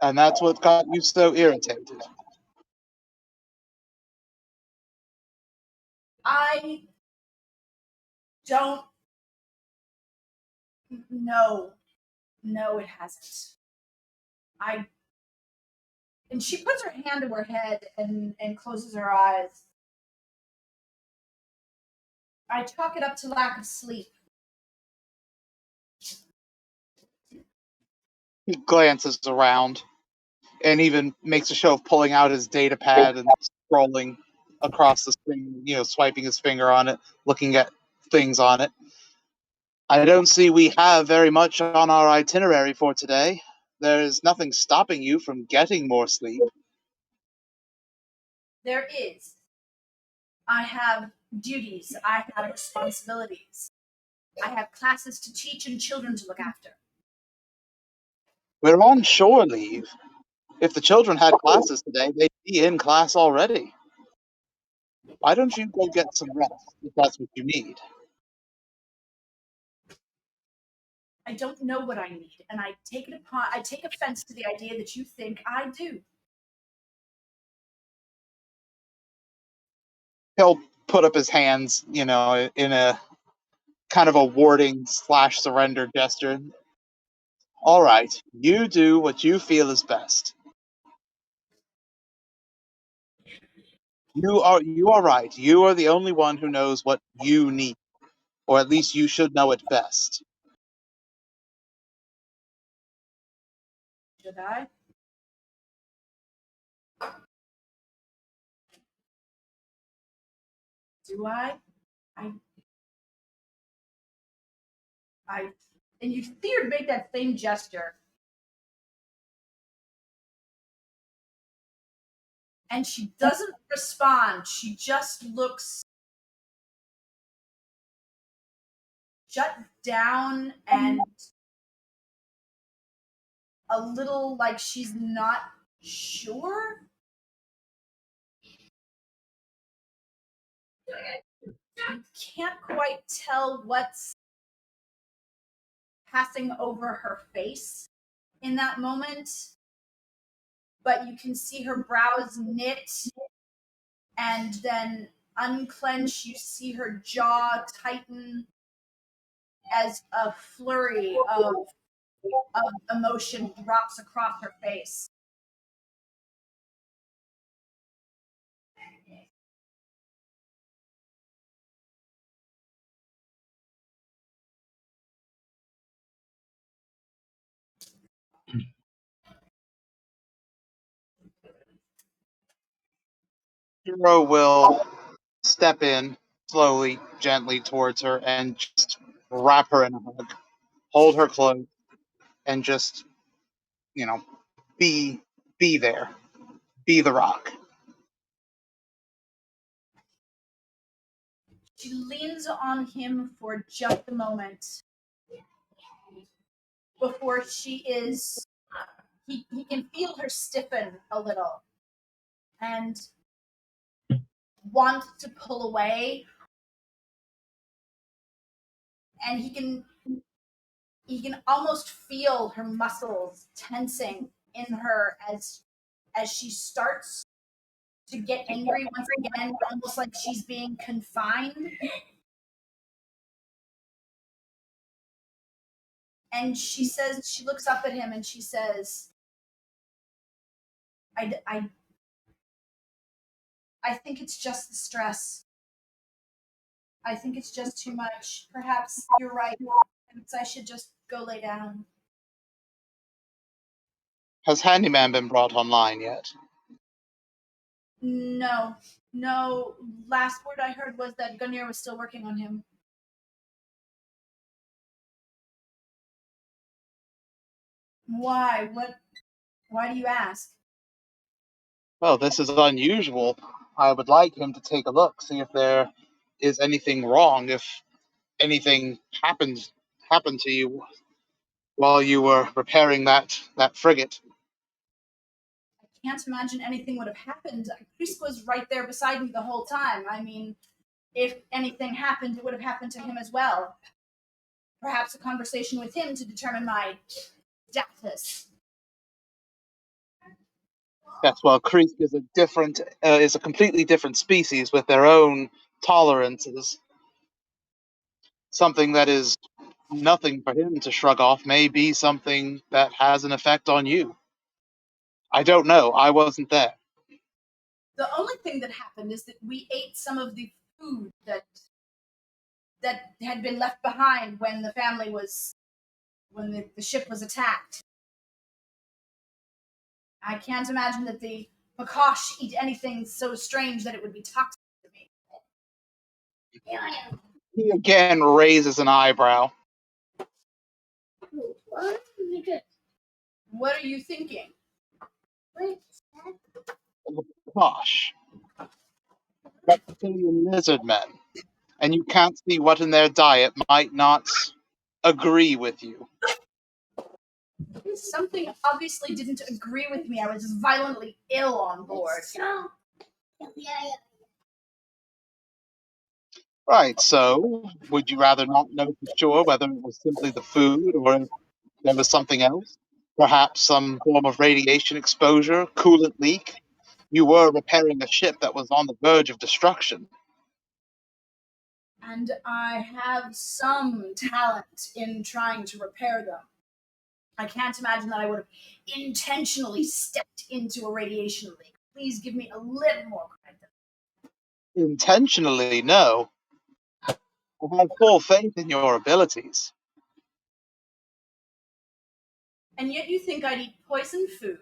[SPEAKER 8] And that's what got you so irritated.
[SPEAKER 2] I don't. No, it hasn't. And she puts her hand to her head and closes her eyes. I chalk it up to lack of sleep.
[SPEAKER 8] He glances around and even makes a show of pulling out his data pad and scrolling across the screen, swiping his finger on it, looking at things on it. I don't see we have very much on our itinerary for today. There's nothing stopping you from getting more sleep.
[SPEAKER 2] There is. I have duties. I have responsibilities. I have classes to teach and children to look after.
[SPEAKER 8] We're on shore leave. If the children had classes today, they'd be in class already. Why don't you go get some rest, if that's what you need?
[SPEAKER 2] I don't know what I need, and I take offense to the idea that you think I do.
[SPEAKER 8] He'll put up his hands, in a kind of a warding / surrender gesture. All right, you do what you feel is best. You are right. You are the only one who knows what you need, or at least you should know it best.
[SPEAKER 2] Should I? Do I? And you see her make that same gesture. And she doesn't respond. She just looks shut down and a little like she's not sure. You can't quite tell what's passing over her face in that moment, but you can see her brows knit and then unclench. You see her jaw tighten as a flurry of emotion drops across her face.
[SPEAKER 8] Hero will step in slowly, gently towards her and just wrap her in a hug, hold her close, and just, be there, be the rock.
[SPEAKER 2] She leans on him for just a moment before he can feel her stiffen a little and wants to pull away, and he can almost feel her muscles tensing in her as she starts to get angry once again, almost like she's being confined. And she looks up at him and she says, I think it's just the stress. I think it's just too much. Perhaps you're right. Perhaps I should just go lay down.
[SPEAKER 8] Has Handyman been brought online yet?
[SPEAKER 2] No. Last word I heard was that Gunnar was still working on him. Why? Why do you ask?
[SPEAKER 8] Well, this is unusual. I would like him to take a look, see if there is anything wrong, if anything happened to you while you were repairing that frigate.
[SPEAKER 2] I can't imagine anything would have happened. Chris was right there beside me the whole time. I mean, if anything happened, it would have happened to him as well. Perhaps a conversation with him to determine my status.
[SPEAKER 8] Yes, well, Creek is is a completely different species with their own tolerances. Something that is nothing for him to shrug off may be something that has an effect on you. I don't know. I wasn't there.
[SPEAKER 2] The only thing that happened is that we ate some of the food that had been left behind when the ship was attacked. I can't imagine that the Pakash eat anything so strange that it would be toxic to me.
[SPEAKER 8] He again raises an eyebrow.
[SPEAKER 2] What are you thinking?
[SPEAKER 8] Gosh. Reptilian lizard men. And you can't see what in their diet might not agree with you.
[SPEAKER 2] Something obviously didn't agree with me. I was just violently ill on board.
[SPEAKER 8] Right, so would you rather not know for sure whether it was simply the food or if there was something else? Perhaps some form of radiation exposure, coolant leak? You were repairing a ship that was on the verge of destruction.
[SPEAKER 2] And I have some talent in trying to repair them. I can't imagine that I would have intentionally stepped into a radiation leak. Please give me a little more credit.
[SPEAKER 8] Intentionally, no. I have full faith in your abilities.
[SPEAKER 2] And yet you think I'd eat poisoned food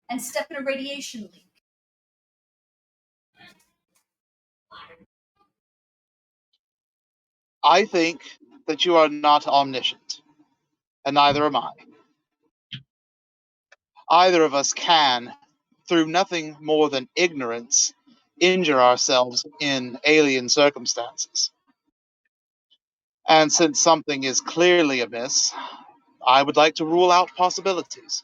[SPEAKER 2] and step in a radiation leak.
[SPEAKER 8] I think that you are not omniscient, and neither am I. Either of us can, through nothing more than ignorance, injure ourselves in alien circumstances. And since something is clearly amiss, I would like to rule out possibilities.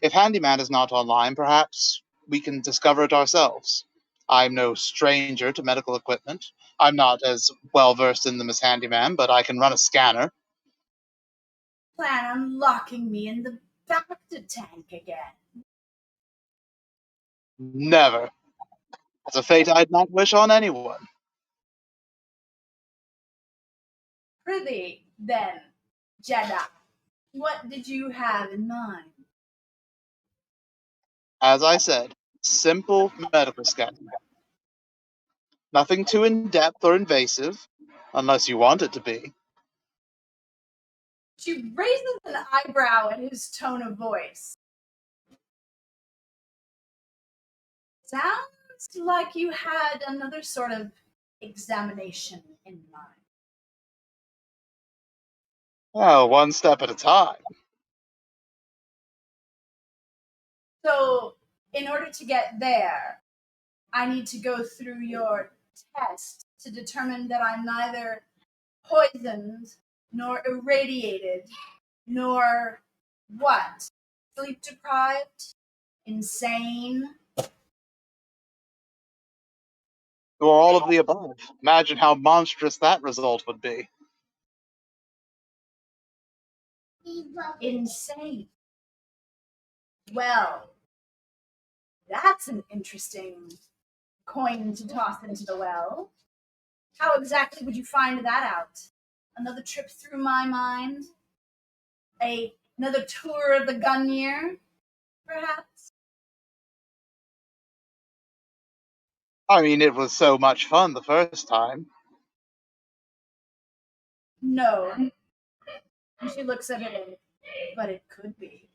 [SPEAKER 8] If Handyman is not online, perhaps we can discover it ourselves. I'm no stranger to medical equipment. I'm not as well versed in them as Handyman, but I can run a scanner.
[SPEAKER 2] Plan on locking me in the Bacta tank again.
[SPEAKER 8] Never. It's a fate I'd not wish on anyone.
[SPEAKER 2] Prithee, then, Jedi, what did you have in mind?
[SPEAKER 8] As I said, simple medical scanning. Nothing too in-depth or invasive, unless you want it to be.
[SPEAKER 2] She raises an eyebrow at his tone of voice. Sounds like you had another sort of examination in mind.
[SPEAKER 8] Oh, one step at a time.
[SPEAKER 2] So, in order to get there, I need to go through your test to determine that I'm neither poisoned, nor irradiated, nor what? Sleep deprived? Insane?
[SPEAKER 8] Or all of the above. Imagine how monstrous that result would be.
[SPEAKER 2] Insane. Well, that's an interesting coin to toss into the well. How exactly would you find that out? Another trip through my mind? Another tour of the Gunyear, perhaps?
[SPEAKER 8] I mean, it was so much fun the first time.
[SPEAKER 2] No. And she looks at it, but it could be.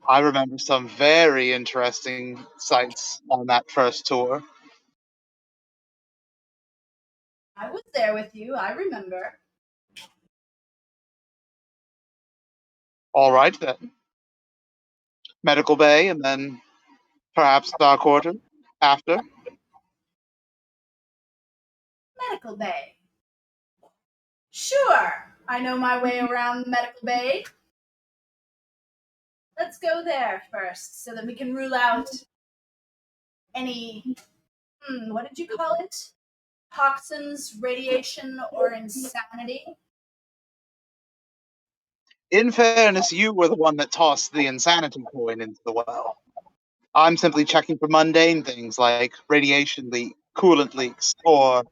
[SPEAKER 8] I remember some very interesting sights on that first tour.
[SPEAKER 2] I was there with you, I remember.
[SPEAKER 8] All right then. Medical bay and then perhaps Star Quarter after.
[SPEAKER 2] Medical Bay. Sure, I know my way around Medical Bay. Let's go there first so that we can rule out any, what did you call it? Toxins, radiation, or insanity?
[SPEAKER 8] In fairness, you were the one that tossed the insanity coin into the well. I'm simply checking for mundane things like radiation leak, coolant leaks, or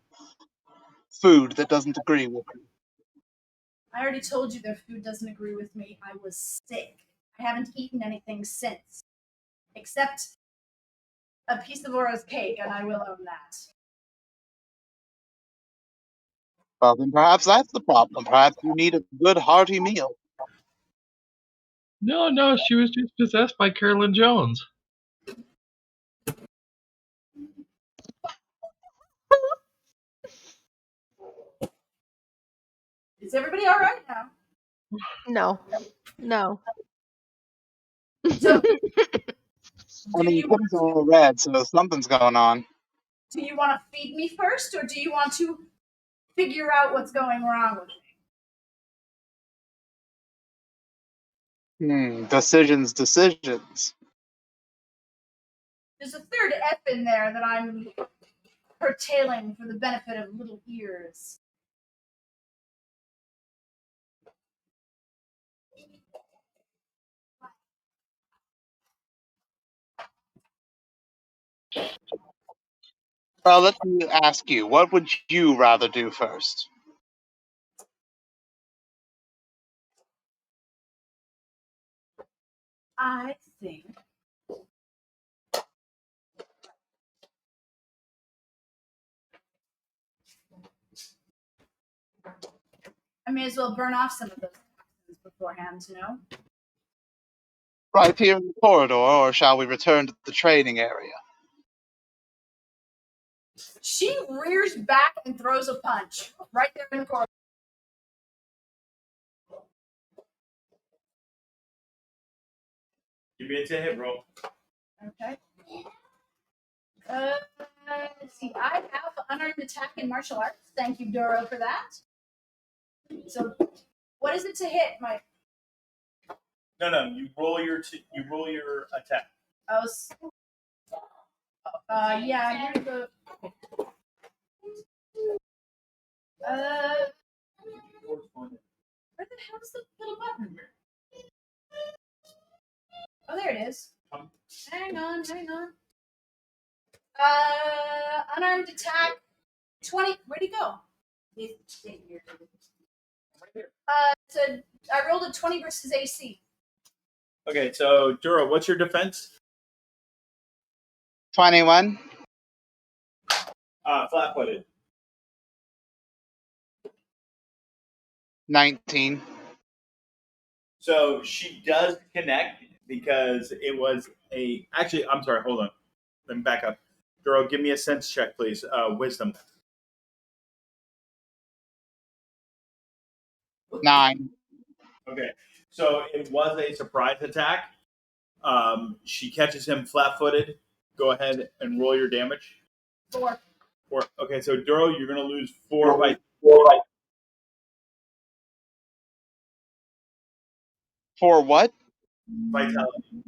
[SPEAKER 8] food that doesn't agree with me.
[SPEAKER 2] I already told you their food doesn't agree with me. I was sick. I haven't eaten anything since, except a piece of Oro's cake, and I will own that.
[SPEAKER 8] Well, then perhaps that's the problem. Perhaps you need a good hearty meal.
[SPEAKER 9] No, she was just possessed by Carolyn Jones.
[SPEAKER 2] Is everybody all right now?
[SPEAKER 1] No.
[SPEAKER 2] So,
[SPEAKER 8] I mean, things are red, so something's going on.
[SPEAKER 2] do you want to feed me first, or do you want to figure out what's going wrong with me?
[SPEAKER 8] Decisions.
[SPEAKER 2] There's a third F in there that I'm curtailing for the benefit of little ears.
[SPEAKER 8] Well, let me ask you, what would you rather do first?
[SPEAKER 2] I think I may as well burn off some of those toxins beforehand,
[SPEAKER 8] Right here in the corridor, or shall we return to the training area?
[SPEAKER 2] She rears back and throws a punch right there in the corner.
[SPEAKER 4] Give me a 10 hit roll.
[SPEAKER 2] Okay. Let's see. I have unarmed attack in martial arts. Thank you, Doro, for that. So, what is it to hit, Mike?
[SPEAKER 4] No. You roll your attack.
[SPEAKER 2] Yeah. Here's the. Where the hell is the little button? Oh, there it is. Hang on. Unarmed attack. 20. Where'd he go? I rolled a 20 versus AC.
[SPEAKER 4] Okay, so Duro, what's your defense?
[SPEAKER 8] 21.
[SPEAKER 4] Flat-footed.
[SPEAKER 8] 19.
[SPEAKER 4] So she does connect because it was a. Actually, I'm sorry. Hold on. Let me back up. Duro, give me a sense check, please. Wisdom.
[SPEAKER 8] 9.
[SPEAKER 4] Okay, so it was a surprise attack. She catches him flat-footed. Go ahead and roll your damage.
[SPEAKER 2] 4.
[SPEAKER 4] Okay, so Duro, you're going to lose 4 by
[SPEAKER 8] 4 what?
[SPEAKER 4] vitality.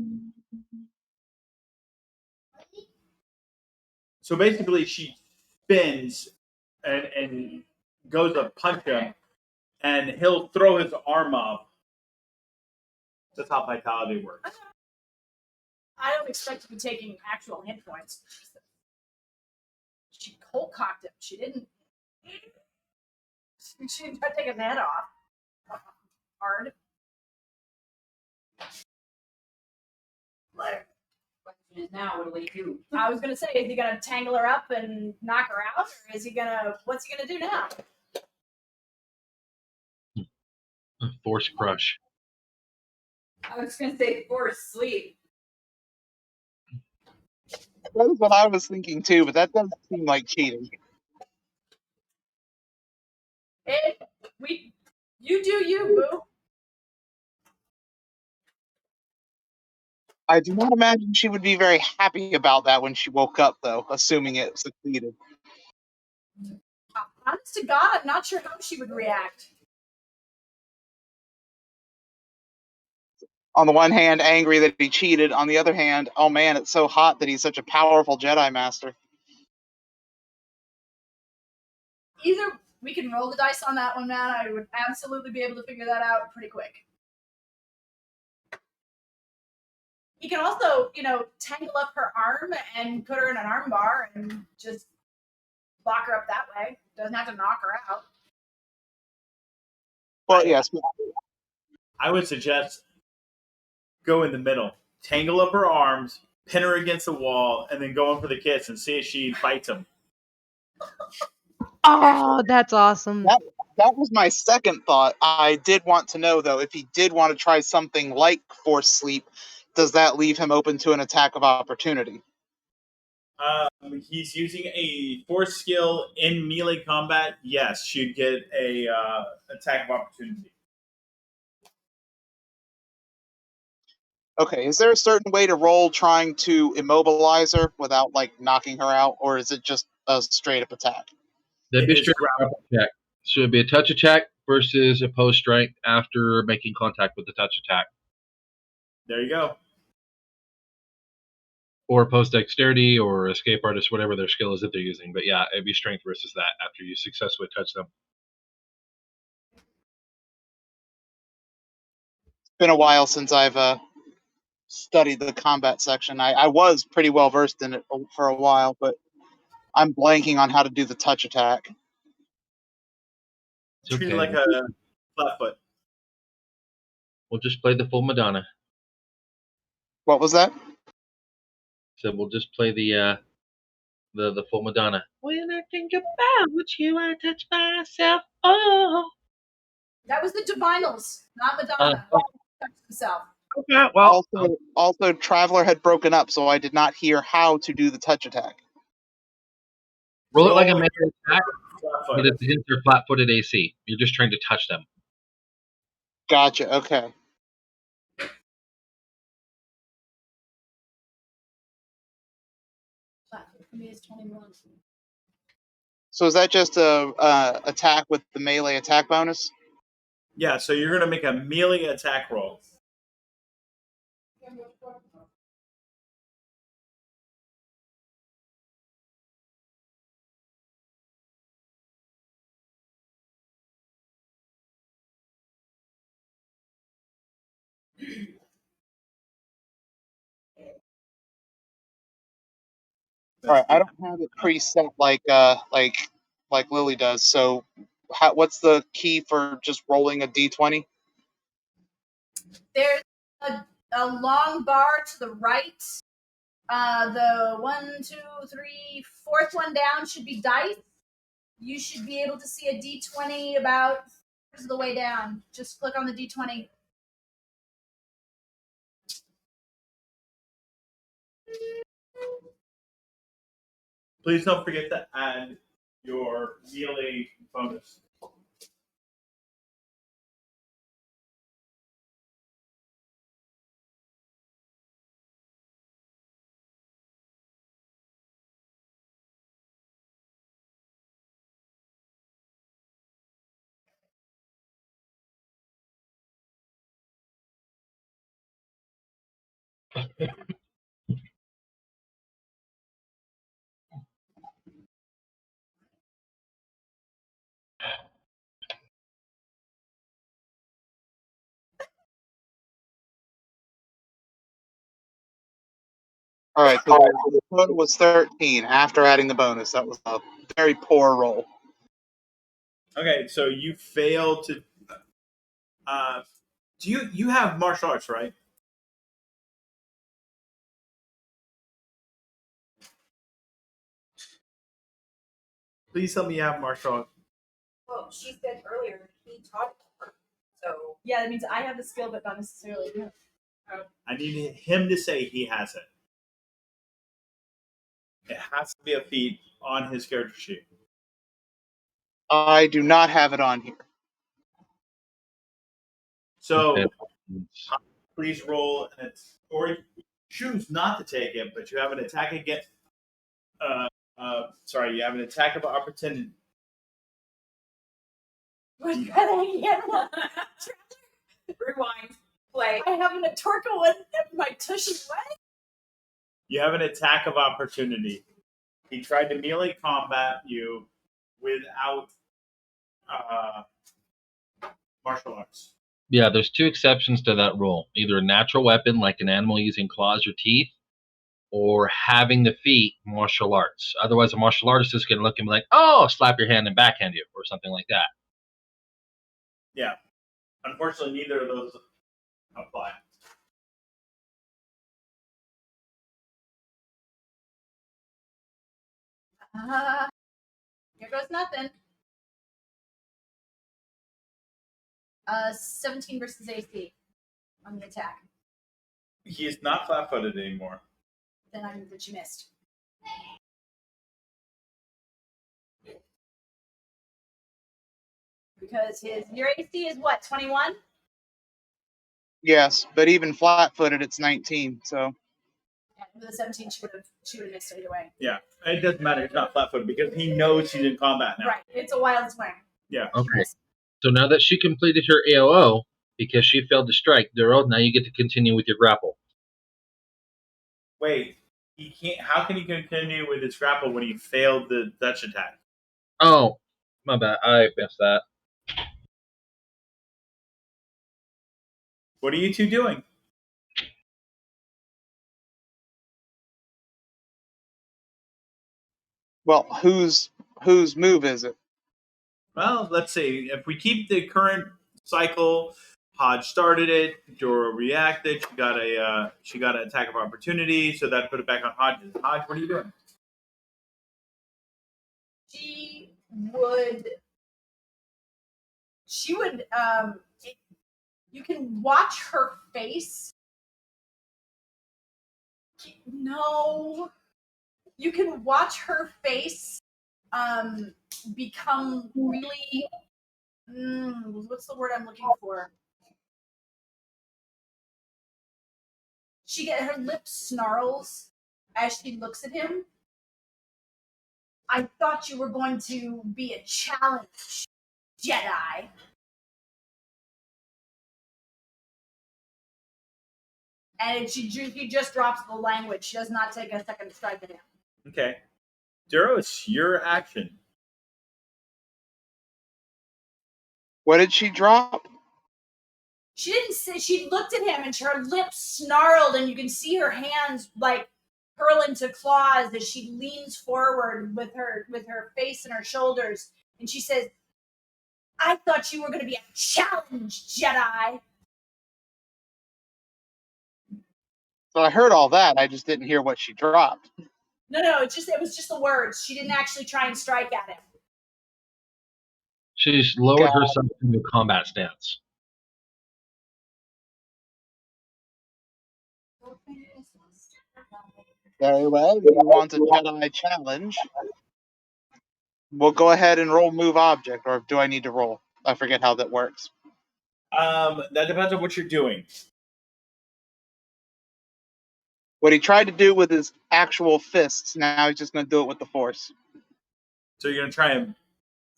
[SPEAKER 4] So basically, she spins and goes to punch him, and he'll throw his arm up. That's how vitality works.
[SPEAKER 2] I don't expect to be taking actual hit points. She cold cocked him. She didn't try to take his head off. Hard.
[SPEAKER 6] Question is now, what do we do?
[SPEAKER 2] I was gonna say, is he gonna tangle her up and knock her out, or is he gonna? What's he gonna do now?
[SPEAKER 9] Force crush.
[SPEAKER 6] I was gonna say force sleep.
[SPEAKER 8] That is what I was thinking too, but that doesn't seem like cheating.
[SPEAKER 2] You do you, boo.
[SPEAKER 8] I do not imagine she would be very happy about that when she woke up, though, assuming it succeeded.
[SPEAKER 2] Honest to God, I'm not sure how she would react.
[SPEAKER 8] On the one hand, angry that he cheated. On the other hand, oh man, it's so hot that he's such a powerful Jedi Master.
[SPEAKER 2] Either we can roll the dice on that one, man. I would absolutely be able to figure that out pretty quick. He can also, tangle up her arm and put her in an arm bar and just lock her up that way. Doesn't have to knock her out.
[SPEAKER 8] Well, yes.
[SPEAKER 4] I would suggest go in the middle, tangle up her arms, pin her against the wall, and then go in for the kiss and see if she bites him.
[SPEAKER 1] Oh, that's awesome.
[SPEAKER 8] That was my second thought. I did want to know, though, if he did want to try something like force sleep, does that leave him open to an attack of opportunity?
[SPEAKER 4] He's using a force skill in melee combat. Yes, she'd get a attack of opportunity.
[SPEAKER 8] Okay, is there a certain way to roll trying to immobilize her without, like, knocking her out, or is it just a straight-up attack?
[SPEAKER 9] That'd be
[SPEAKER 4] It
[SPEAKER 9] a
[SPEAKER 4] is
[SPEAKER 9] straight
[SPEAKER 4] grapple.
[SPEAKER 9] attack. So it'd be a touch attack versus opposed strength after making contact with the touch attack.
[SPEAKER 4] There you go.
[SPEAKER 9] Or opposed dexterity or escape artist, whatever their skill is that they're using. But yeah, it'd be strength versus that after you successfully touch them.
[SPEAKER 8] It's been a while since I've studied the combat section. I was pretty well versed in it for a while, but I'm blanking on how to do the touch attack.
[SPEAKER 9] It's
[SPEAKER 4] Treat it
[SPEAKER 9] okay.
[SPEAKER 4] like a flatfoot.
[SPEAKER 9] We'll just play the full Madonna.
[SPEAKER 8] What was that?
[SPEAKER 9] So we'll just play the full Madonna. When I think about you, I touch myself. Oh.
[SPEAKER 2] That was the Divinals, not Madonna. Touched himself.
[SPEAKER 9] Okay, well,
[SPEAKER 8] Also, Traveler had broken up, so I did not hear how to do the touch attack.
[SPEAKER 9] roll it like a
[SPEAKER 4] Roll
[SPEAKER 9] melee attack, but
[SPEAKER 4] flatfoot.
[SPEAKER 9] it's against their flat-footed AC. You're just trying to touch them.
[SPEAKER 8] Gotcha, okay.
[SPEAKER 2] For me, it's 21.
[SPEAKER 8] So is that just a attack with the melee attack bonus?
[SPEAKER 4] Yeah, so you're going to make a melee attack roll.
[SPEAKER 8] All right, I don't have it preset like Lily does. So, what's the key for just rolling a d20?
[SPEAKER 2] There's a long bar to the right. The 1, 2, 3, fourth one down should be dice. You should be able to see a d20 about the way down. Just click on the d20.
[SPEAKER 4] Please don't forget to add your melee bonus.
[SPEAKER 8] All right, so the total was 13 after adding the bonus. That was a very poor roll.
[SPEAKER 4] Okay, so you failed to. Do you have martial arts, right? Please tell me you have martial arts.
[SPEAKER 6] Well, she said earlier he taught her. So
[SPEAKER 2] Yeah, that means I have the skill, but not necessarily you.
[SPEAKER 4] I need him to say he has it. It has to be a feat on his character sheet.
[SPEAKER 8] I do not have it on here.
[SPEAKER 4] So
[SPEAKER 9] Okay.
[SPEAKER 4] please roll an or choose not to take it, but you have an attack against. You have an attack of opportunity.
[SPEAKER 2] What's that again?
[SPEAKER 6] rewind, play.
[SPEAKER 2] I have an Atorka one at my tushy way.
[SPEAKER 4] You have an attack of opportunity. He tried to melee combat you without martial arts.
[SPEAKER 9] Yeah, there's two exceptions to that rule. Either a natural weapon, like an animal using claws or teeth, or having the feat martial arts. Otherwise, a martial artist is going to look and be like, oh, slap your hand and backhand you, or something like that.
[SPEAKER 4] Yeah. Unfortunately, neither of those apply.
[SPEAKER 2] Here goes nothing. 17 versus AC on the attack.
[SPEAKER 4] He is not flat-footed anymore.
[SPEAKER 2] Then I knew that you missed. Because your AC is what, 21?
[SPEAKER 8] Yes, but even flat-footed, it's 19. So
[SPEAKER 2] With a 17, she would have missed either way.
[SPEAKER 4] Yeah, it doesn't matter. He's not flat-footed because he knows she's in combat now.
[SPEAKER 2] Right. It's a wild swing.
[SPEAKER 4] Yeah.
[SPEAKER 9] Okay. So now that she completed her AOO, because she failed to strike, Duro, now you get to continue with your grapple.
[SPEAKER 4] Wait, he can't. How can he continue with his grapple when he failed the Dutch attack?
[SPEAKER 9] Oh, my bad. I missed that.
[SPEAKER 4] What are you two doing?
[SPEAKER 8] well, whose move is it?
[SPEAKER 4] Well, let's see. If we keep the current cycle, Hodge started it. Doro reacted. She got an attack of opportunity, so that put it back on Hodge. Hodge, what are you doing?
[SPEAKER 2] She would. You can watch her face. No. You can watch her face become really. What's the word I'm looking for? Her lip snarls as she looks at him. I thought you were going to be a challenge, Jedi. And she just drops the language. She does not take a second to strike at him.
[SPEAKER 4] Okay. Duro, it's your action.
[SPEAKER 8] What did she drop?
[SPEAKER 2] She didn't say. She looked at him and her lips snarled, and you can see her hands like curl into claws as she leans forward with her face and her shoulders, and she says, "I thought you were going to be a challenge, Jedi."
[SPEAKER 8] So I heard all that. I just didn't hear what she dropped.
[SPEAKER 2] No, it was just the words. She didn't actually try and strike at him.
[SPEAKER 9] She's lowered herself into a combat stance.
[SPEAKER 8] Very well. You want a Jedi challenge? We'll go ahead and roll move object, or do I need to roll? I forget how that works.
[SPEAKER 4] That depends on what you're doing.
[SPEAKER 8] What he tried to do with his actual fists, now he's just going to do it with the Force.
[SPEAKER 4] So you're gonna try and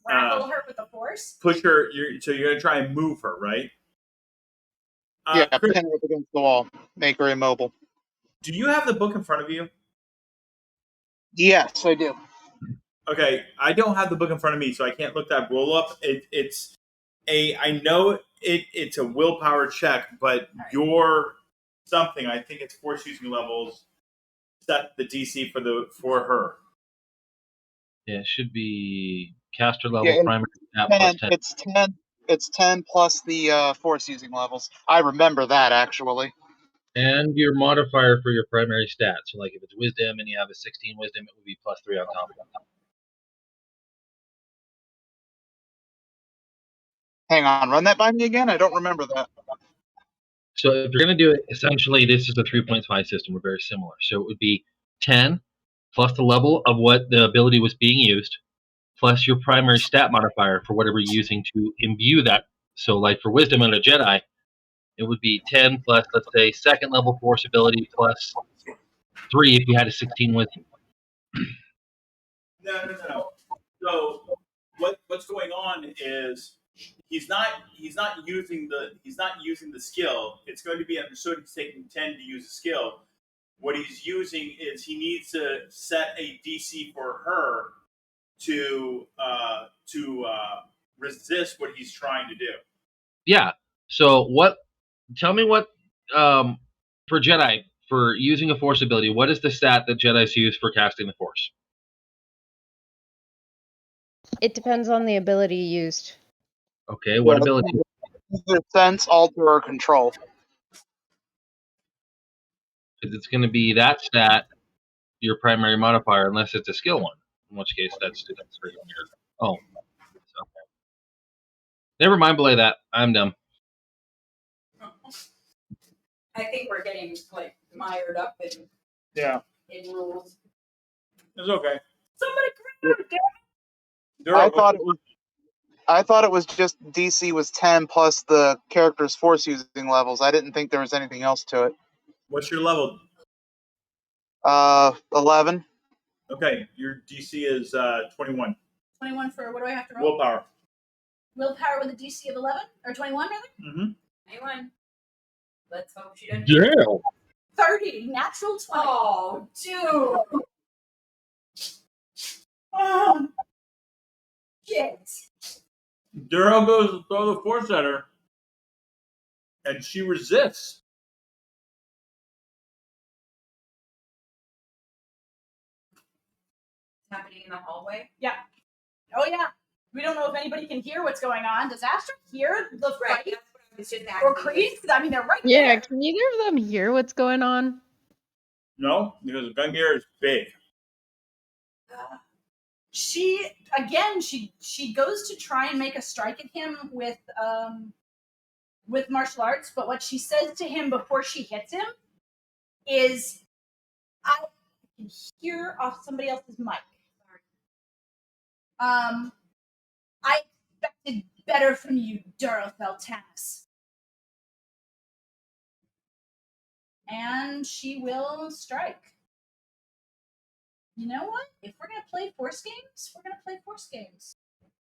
[SPEAKER 2] Grapple her with the Force.
[SPEAKER 4] push her. So you're gonna try and move her, right?
[SPEAKER 8] Yeah,
[SPEAKER 4] Chris,
[SPEAKER 8] pin her up against the wall, make her immobile.
[SPEAKER 4] do you have the book in front of you?
[SPEAKER 8] Yes, I do.
[SPEAKER 4] Okay, I don't have the book in front of me, so I can't look that roll up. I know it's a willpower check, but your something, I think it's force using levels, set the DC for her.
[SPEAKER 9] Yeah, it should be caster level,
[SPEAKER 8] Yeah,
[SPEAKER 9] primary stat plus 10.
[SPEAKER 8] It's 10. It's 10 plus the Force using levels. I remember that actually.
[SPEAKER 9] And your modifier for your primary stat. So, like if it's wisdom and you have a 16 wisdom, it would be plus 3 on top of that.
[SPEAKER 8] Hang on, run that by me again. I don't remember that.
[SPEAKER 9] So if you're going to do it, essentially, this is the 3.5 system. We're very similar. So it would be 10 plus the level of what the ability was being used, plus your primary stat modifier for whatever you're using to imbue that. So, like for wisdom and a Jedi, it would be 10 plus, let's say, second level force ability plus 3 if you had a 16 wisdom.
[SPEAKER 4] No. So what's going on is he's not using the skill. It's going to be understood he's taking 10 to use a skill. What he's using is he needs to set a DC for her to resist what he's trying to do.
[SPEAKER 9] Yeah. So what? Tell me what for Jedi for using a Force ability. What is the stat that Jedi's use for casting the Force?
[SPEAKER 1] It depends on the ability used.
[SPEAKER 9] Okay, what
[SPEAKER 8] Yeah,
[SPEAKER 9] ability?
[SPEAKER 8] either sense, alter, or control.
[SPEAKER 9] Because it's going to be that stat, your primary modifier, unless it's a skill one. In which case, that's pretty weird. Oh, so. Never mind. Belay that. I'm dumb.
[SPEAKER 2] I think we're getting like mired up in rules.
[SPEAKER 4] It's okay.
[SPEAKER 2] Somebody correct me.
[SPEAKER 8] I thought it was just DC was 10 plus the character's force using levels. I didn't think there was anything else to it.
[SPEAKER 4] What's your level?
[SPEAKER 8] 11.
[SPEAKER 4] Okay, your DC is 21.
[SPEAKER 2] 21 for what do I have to roll?
[SPEAKER 4] Willpower.
[SPEAKER 2] Willpower with a DC of 11 or 21 rather?
[SPEAKER 4] Mm-hmm.
[SPEAKER 6] 21. Let's hope she doesn't.
[SPEAKER 9] Yeah.
[SPEAKER 2] 30, natural 20.
[SPEAKER 6] Oh, dude.
[SPEAKER 2] Oh, shit.
[SPEAKER 4] Duro goes to throw the force at her, and she resists.
[SPEAKER 6] Happening in the hallway.
[SPEAKER 2] Oh yeah. We don't know if anybody can hear what's going on. Does Astra hear the
[SPEAKER 6] Right.
[SPEAKER 2] fight?
[SPEAKER 6] That's what I was just
[SPEAKER 2] Or
[SPEAKER 6] asking.
[SPEAKER 2] Creed? I mean, they're right
[SPEAKER 1] Yeah,
[SPEAKER 2] there.
[SPEAKER 1] can either of them hear what's going on?
[SPEAKER 4] No, because the gun gear is big.
[SPEAKER 2] She goes to try and make a strike at him with martial arts, but what she says to him before she hits him is, "I can hear off somebody else's mic. I expected better from you, Durotheltanis." And she will strike. You know what? If we're gonna play force games, we're gonna play force games.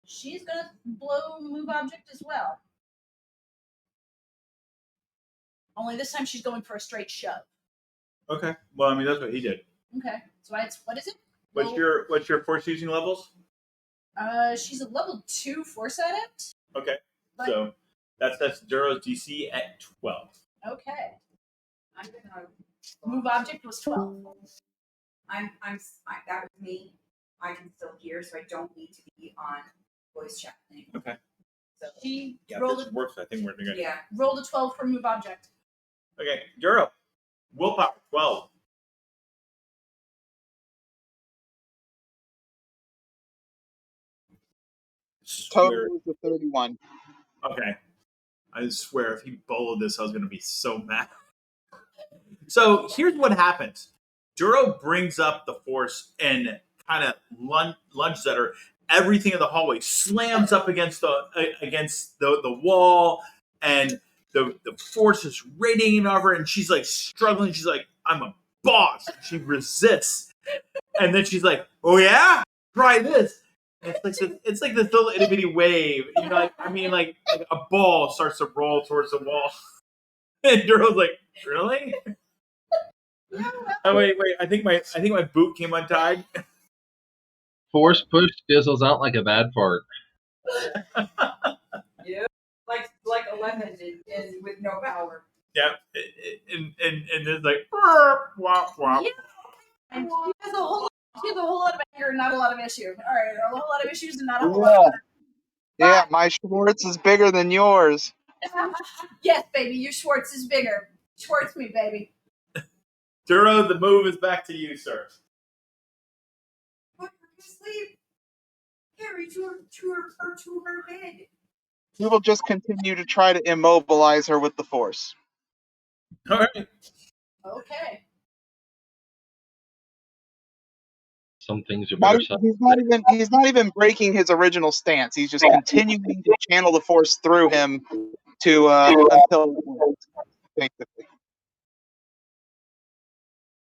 [SPEAKER 2] She's gonna blow move object as well. Only this time she's going for a straight shove.
[SPEAKER 4] Okay. Well, I mean that's what he did.
[SPEAKER 2] Okay. So what is it?
[SPEAKER 4] What's your force using levels?
[SPEAKER 2] She's a level 2 force adept.
[SPEAKER 4] Okay.
[SPEAKER 2] But-
[SPEAKER 4] So that's Duro's DC at 12.
[SPEAKER 2] Okay.
[SPEAKER 6] I'm gonna
[SPEAKER 2] Move object was 12.
[SPEAKER 6] that was me. I can still hear, so I don't need to be on voice chat anymore.
[SPEAKER 4] Okay.
[SPEAKER 6] So
[SPEAKER 2] She
[SPEAKER 4] Yeah,
[SPEAKER 2] rolled
[SPEAKER 4] this works. I think we're doing it.
[SPEAKER 6] yeah.
[SPEAKER 2] rolled a 12 for move object.
[SPEAKER 4] Okay, Duro. Willpower 12. Swear.
[SPEAKER 8] Total is 31.
[SPEAKER 4] Okay. I swear, if he bowled this, I was going to be so mad. So here's what happens. Duro brings up the force and kind of lunges at her. Everything in the hallway slams up against the wall, and the force is radiating off her, and she's like struggling. She's like, "I'm a boss." She resists, and then she's like, "Oh yeah, try this." And it's like this little itty bitty wave. You know, like a ball starts to roll towards the wall, and Duro's like, "Really?" Oh wait! I think my boot came untied.
[SPEAKER 9] Force push fizzles out like a bad fart.
[SPEAKER 6] Yeah. Like a lemon and with no power.
[SPEAKER 4] Yeah, and it's like wop wop.
[SPEAKER 2] Yeah. And she has a whole lot of anger and not a lot of issue. All right, a whole lot of issues and not a whole lot of
[SPEAKER 8] Yeah, my Schwartz is bigger than yours.
[SPEAKER 2] Yes, baby, your Schwartz is bigger. Schwartz me, baby.
[SPEAKER 4] Duro, the move is back to you, sir.
[SPEAKER 6] Put her to sleep. Carry to her bed.
[SPEAKER 8] We will just continue to try to immobilize her with the force.
[SPEAKER 4] All right.
[SPEAKER 2] Okay.
[SPEAKER 9] Some things are better.
[SPEAKER 8] He's not even breaking his original stance. He's just continuing to channel the force through him to until basically.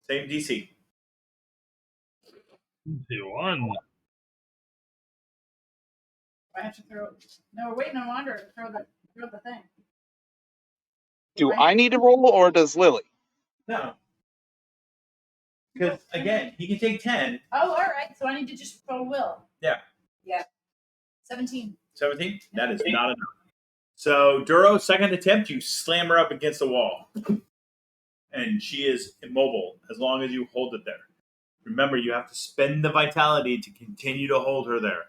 [SPEAKER 4] Same DC.
[SPEAKER 9] 1.
[SPEAKER 2] I have to throw. No, we're waiting on Wander to throw the thing.
[SPEAKER 8] Do I need to roll or does Lily?
[SPEAKER 4] No. Because again, he can take 10.
[SPEAKER 2] Oh, all right. So I need to just roll will.
[SPEAKER 4] Yeah.
[SPEAKER 2] 17.
[SPEAKER 4] 17. That is not enough. So Duro, second attempt, you slam her up against the wall, and she is immobile as long as you hold it there. Remember, you have to spend the vitality to continue to hold her there.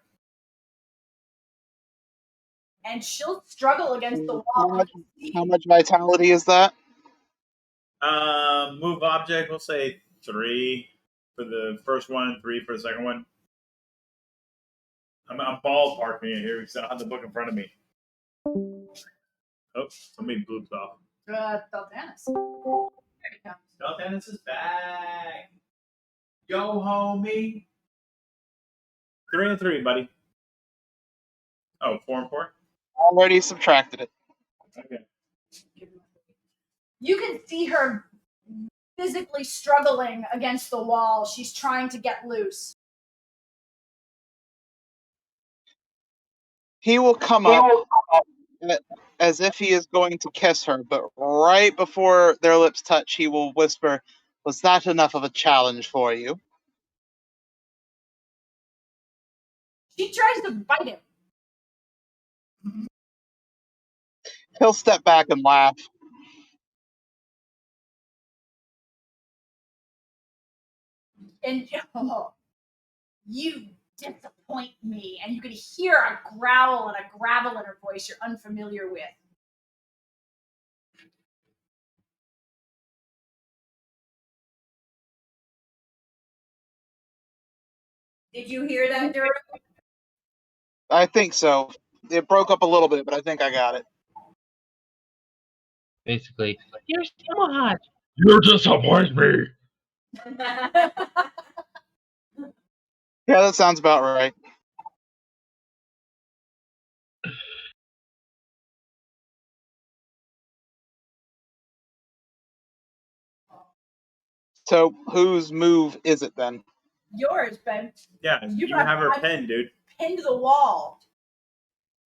[SPEAKER 2] And she'll struggle against the
[SPEAKER 8] How
[SPEAKER 2] wall.
[SPEAKER 8] much, how much vitality is that?
[SPEAKER 4] Move object, we'll say 3 for the first one, 3 for the second one. I'm ballparking it here because I don't have the book in front of me. Oh, somebody blew it off.
[SPEAKER 2] Daltanis. There he comes.
[SPEAKER 4] Daltanis is back. Yo, homie. 3 and 3, buddy. Oh, 4 and 4?
[SPEAKER 8] Already subtracted it.
[SPEAKER 4] Okay.
[SPEAKER 2] You can see her physically struggling against the wall. She's trying to get loose.
[SPEAKER 8] He will come up as if he is going to kiss her, but right before their lips touch, he will whisper, "Was that enough of a challenge for you?"
[SPEAKER 2] She tries to bite him.
[SPEAKER 8] He'll step back and laugh.
[SPEAKER 2] And you disappoint me. And you can hear a growl and a gravel in her voice you're unfamiliar with.
[SPEAKER 6] Did you hear that, Duro?
[SPEAKER 8] I think so. It broke up a little bit, but I think I got it.
[SPEAKER 9] Basically, you're smart. You disappoint me.
[SPEAKER 8] Yeah, that sounds about right. So, whose move is it then?
[SPEAKER 2] Yours, Ben.
[SPEAKER 4] Yeah, you have her pinned, dude.
[SPEAKER 2] Pinned to the wall.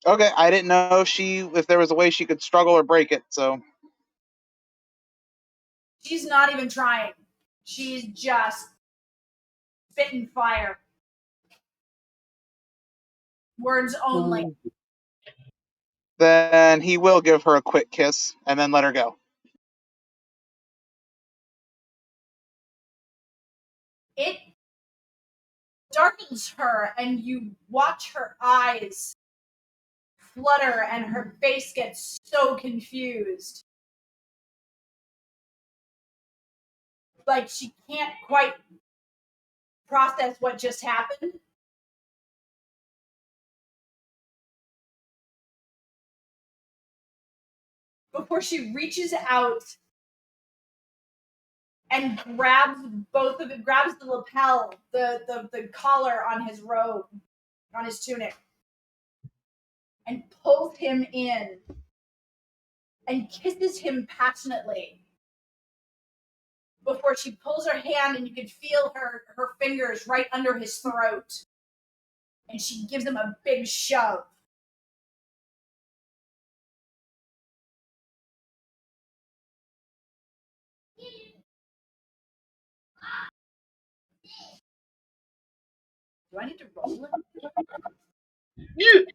[SPEAKER 8] Okay, I didn't know if there was a way she could struggle or break it, so.
[SPEAKER 2] She's not even trying. She's just spitting fire. Words only.
[SPEAKER 8] Then he will give her a quick kiss and then let her go.
[SPEAKER 2] It darkens her, and you watch her eyes flutter, and her face gets so confused. Like she can't quite process what just happened. Before she reaches out and grabs grabs the lapel, the collar on his robe, on his tunic, and pulls him in and kisses him passionately. Before she pulls her hand, and you can feel her fingers right under his throat. And she gives him a big shove. Do I need to roll it?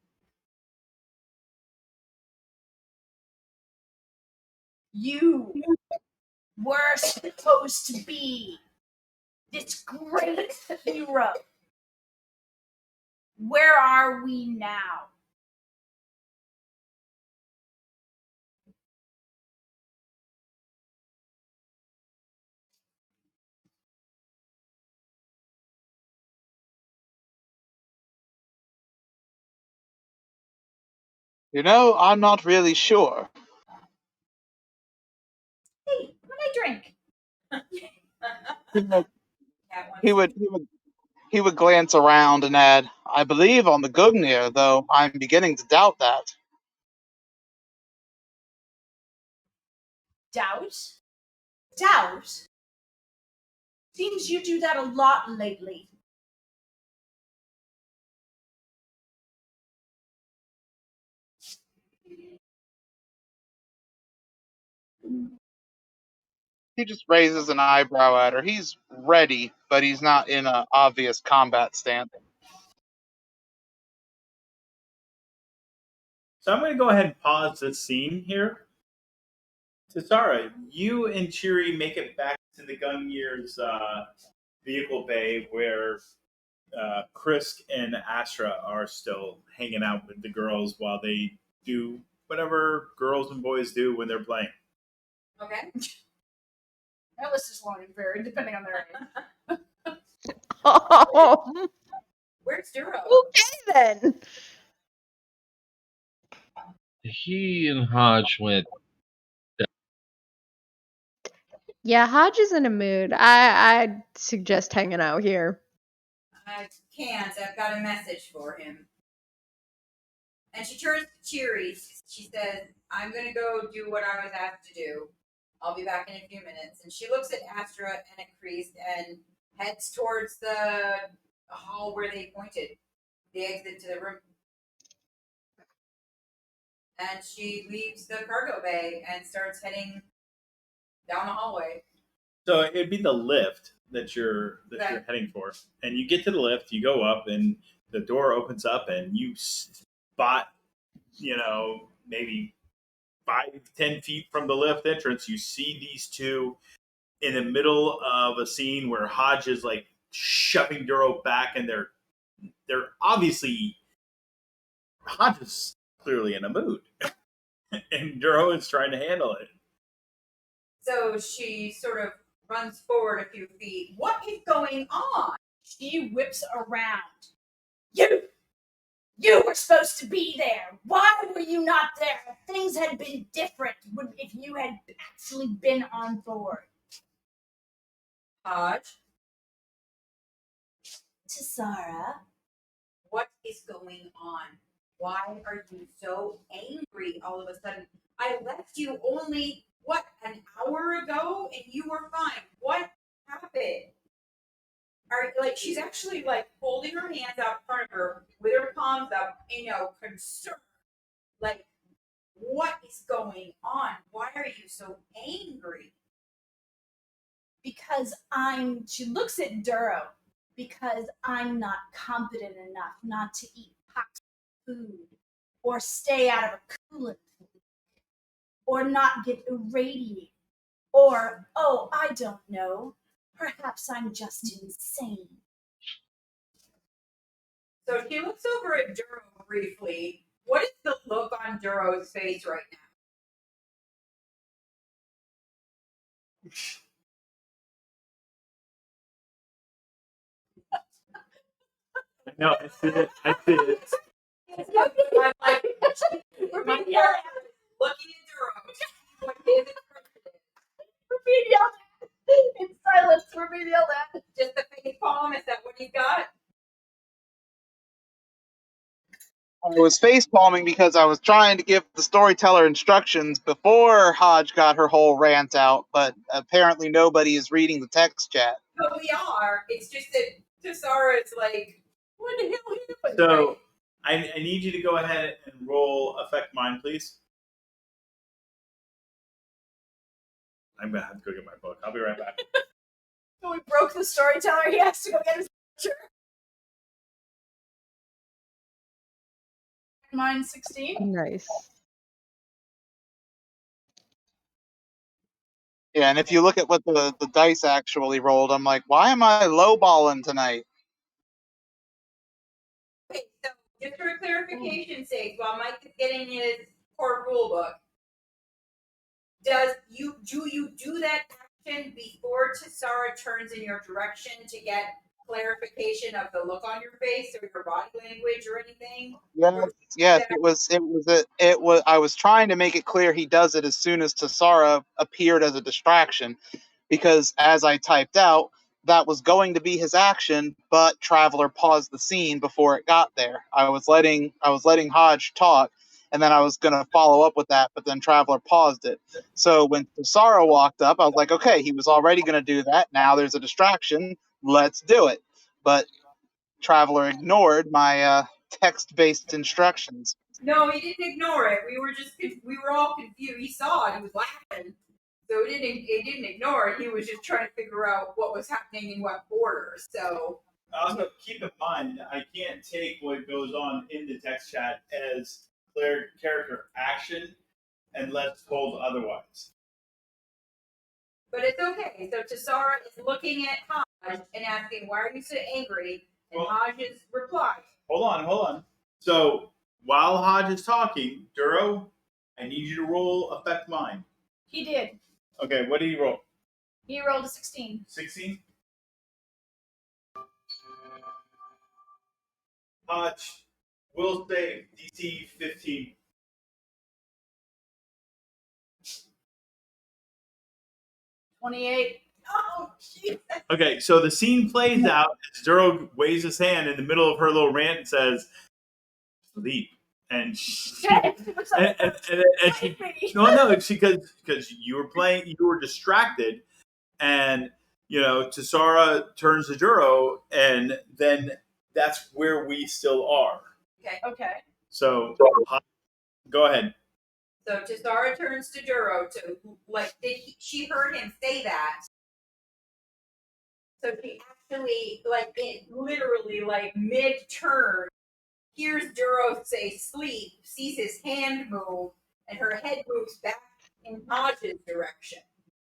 [SPEAKER 2] You were supposed to be this great hero. Where are we now?
[SPEAKER 8] I'm not really sure.
[SPEAKER 2] Hey, what I drink?
[SPEAKER 8] He would glance around and add, "I believe on the Gungnir, though I'm beginning to doubt that."
[SPEAKER 2] Doubt? Doubt? Seems you do that a lot lately.
[SPEAKER 8] He just raises an eyebrow at her. He's ready, but he's not in an obvious combat stance.
[SPEAKER 4] So I'm going to go ahead and pause this scene here. Tasara, you and Chiri make it back to the Gungnir's vehicle bay where Krisk and Astra are still hanging out with the girls while they do whatever girls and boys do when they're playing.
[SPEAKER 6] Okay.
[SPEAKER 2] That list is long and varied, depending on their age.
[SPEAKER 1] Oh,
[SPEAKER 6] Where's Duro?
[SPEAKER 1] okay then.
[SPEAKER 9] He and Hodge went.
[SPEAKER 1] Yeah, Hodge is in a mood. I'd suggest hanging out here.
[SPEAKER 6] I can't. I've got a message for him. And she turns to Cheery. She says, I'm going to go do what I was asked to do. I'll be back in a few minutes. And she looks at Astra and Akreese and heads towards the hall where they pointed, the exit to the room. And she leaves the cargo bay and starts heading down the hallway.
[SPEAKER 4] So it'd be the lift that you're heading for, and you get to the lift, you go up, and the door opens up, and you spot, maybe 5-10 feet from the lift entrance, you see these two in the middle of a scene where Hodge is like shoving Duro back, and they're obviously Hodge is clearly in a mood, and Duro is trying to handle it.
[SPEAKER 6] So she sort of runs forward a few feet. What is going on?
[SPEAKER 2] She whips around. You were supposed to be there. Why were you not there? Things had been different if you had actually been on board.
[SPEAKER 6] Hodge,
[SPEAKER 2] Tasara,
[SPEAKER 6] what is going on? Why are you so angry all of a sudden? I left you only, an hour ago and you were fine. What happened? She's actually holding her hands out in front of her with her palms up, concerned. What is going on? Why are you so angry?
[SPEAKER 2] She looks at Duro, because I'm not competent enough not to eat toxic food, or stay out of a coolant, or not get irradiated, or, I don't know, perhaps I'm just insane.
[SPEAKER 6] So she looks over at Duro briefly. What is the look on Duro's face right now?
[SPEAKER 4] No, I see it. I'm
[SPEAKER 6] like, my yelling, looking at Duro. What is it?
[SPEAKER 2] We're being yelled at. In silence, we're being yelled at.
[SPEAKER 6] Just the face palm? Is that what you got?
[SPEAKER 8] I was face palming because I was trying to give the storyteller instructions before Hodge got her whole rant out, but apparently nobody is reading the text chat.
[SPEAKER 6] No, we are. It's just that Tasara is like, what the hell are you doing?
[SPEAKER 4] So I need you to go ahead and roll affect mind, please. I'm gonna have to go get my book. I'll be right back.
[SPEAKER 2] So we broke the storyteller. He has to go get his picture. Mine 16.
[SPEAKER 1] Nice.
[SPEAKER 8] Yeah, and if you look at what the dice actually rolled, I'm like, why am I lowballing tonight?
[SPEAKER 6] Okay, so just for clarification's sake, while Mike is getting his core rule book, do you do that action before Tasara turns in your direction to get clarification of the look on your face or your body language or anything?
[SPEAKER 8] Yes, it was I was trying to make it clear he does it as soon as Tasara appeared as a distraction, because as I typed out, that was going to be his action, but Traveler paused the scene before it got there. I was letting Hodge talk, and then I was going to follow up with that, but then Traveler paused it. So when Tasara walked up, I was like, okay, he was already going to do that. Now there's a distraction. Let's do it. But Traveler ignored my text-based instructions.
[SPEAKER 6] No, he didn't ignore it. We were all confused. He saw it. He was laughing. So he didn't ignore it. He was just trying to figure out what was happening in what order. So
[SPEAKER 4] Also, keep in mind, I can't take what goes on in the text chat as character action unless told otherwise.
[SPEAKER 6] But it's okay. So Tisara is looking at Hodge and asking, "Why are you so angry?" And
[SPEAKER 4] Well-
[SPEAKER 6] Hodge's reply.
[SPEAKER 4] Hold on. So while Hodge is talking, Duro, I need you to roll affect mind.
[SPEAKER 2] He did.
[SPEAKER 4] Okay, what did he roll?
[SPEAKER 2] He rolled a 16.
[SPEAKER 4] 16? Hodge will save DC 15.
[SPEAKER 2] $28. Oh, Jesus.
[SPEAKER 4] Okay, so the scene plays out as Duro waves his hand in the middle of her little rant and says, "Sleep." And she, and she no, because you were distracted, and Tisara turns to Duro, and then that's where we still are.
[SPEAKER 2] Okay.
[SPEAKER 4] So go ahead.
[SPEAKER 6] So Tisara turns to Duro to she heard him say that. So she actually literally mid-turn hears Duro say sleep, sees his hand move, and her head moves back in Hodge's direction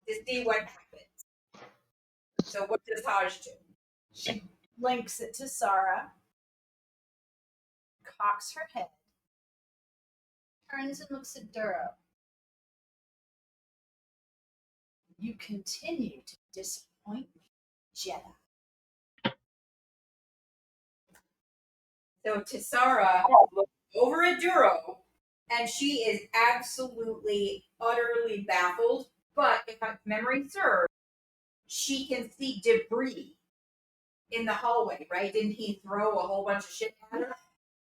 [SPEAKER 6] to see what happens. So what does Hodge do?
[SPEAKER 2] She blinks it to Sarah, cocks her head, turns and looks at Duro. You continue to disappoint me, Jedi.
[SPEAKER 6] So Tisara looks over at Duro, and she is absolutely, utterly baffled. But if my memory serves, she can see debris in the hallway, right? Didn't he throw a whole bunch of shit at her?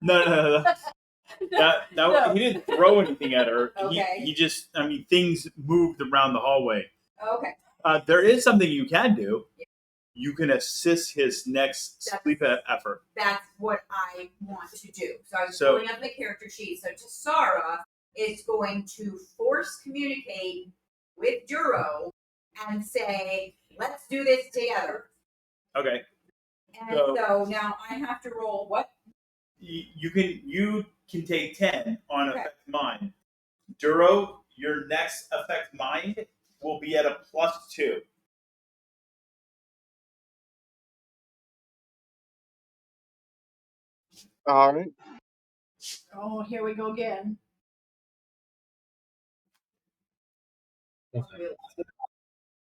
[SPEAKER 4] No. He didn't throw anything at her.
[SPEAKER 6] Okay.
[SPEAKER 4] He just, things moved around the hallway.
[SPEAKER 6] Okay.
[SPEAKER 4] There is something you can do. You can assist his next sleep effort.
[SPEAKER 6] That's what I want to do. So I was pulling up the character sheet. So Tisara is going to force communicate with Duro and say, "Let's do this together."
[SPEAKER 4] Okay.
[SPEAKER 6] And so now I have to roll what?
[SPEAKER 4] You can take 10 on affect mind. Duro, your next affect mind will be at a +2.
[SPEAKER 8] All right.
[SPEAKER 2] Oh, here we go again.
[SPEAKER 9] Okay.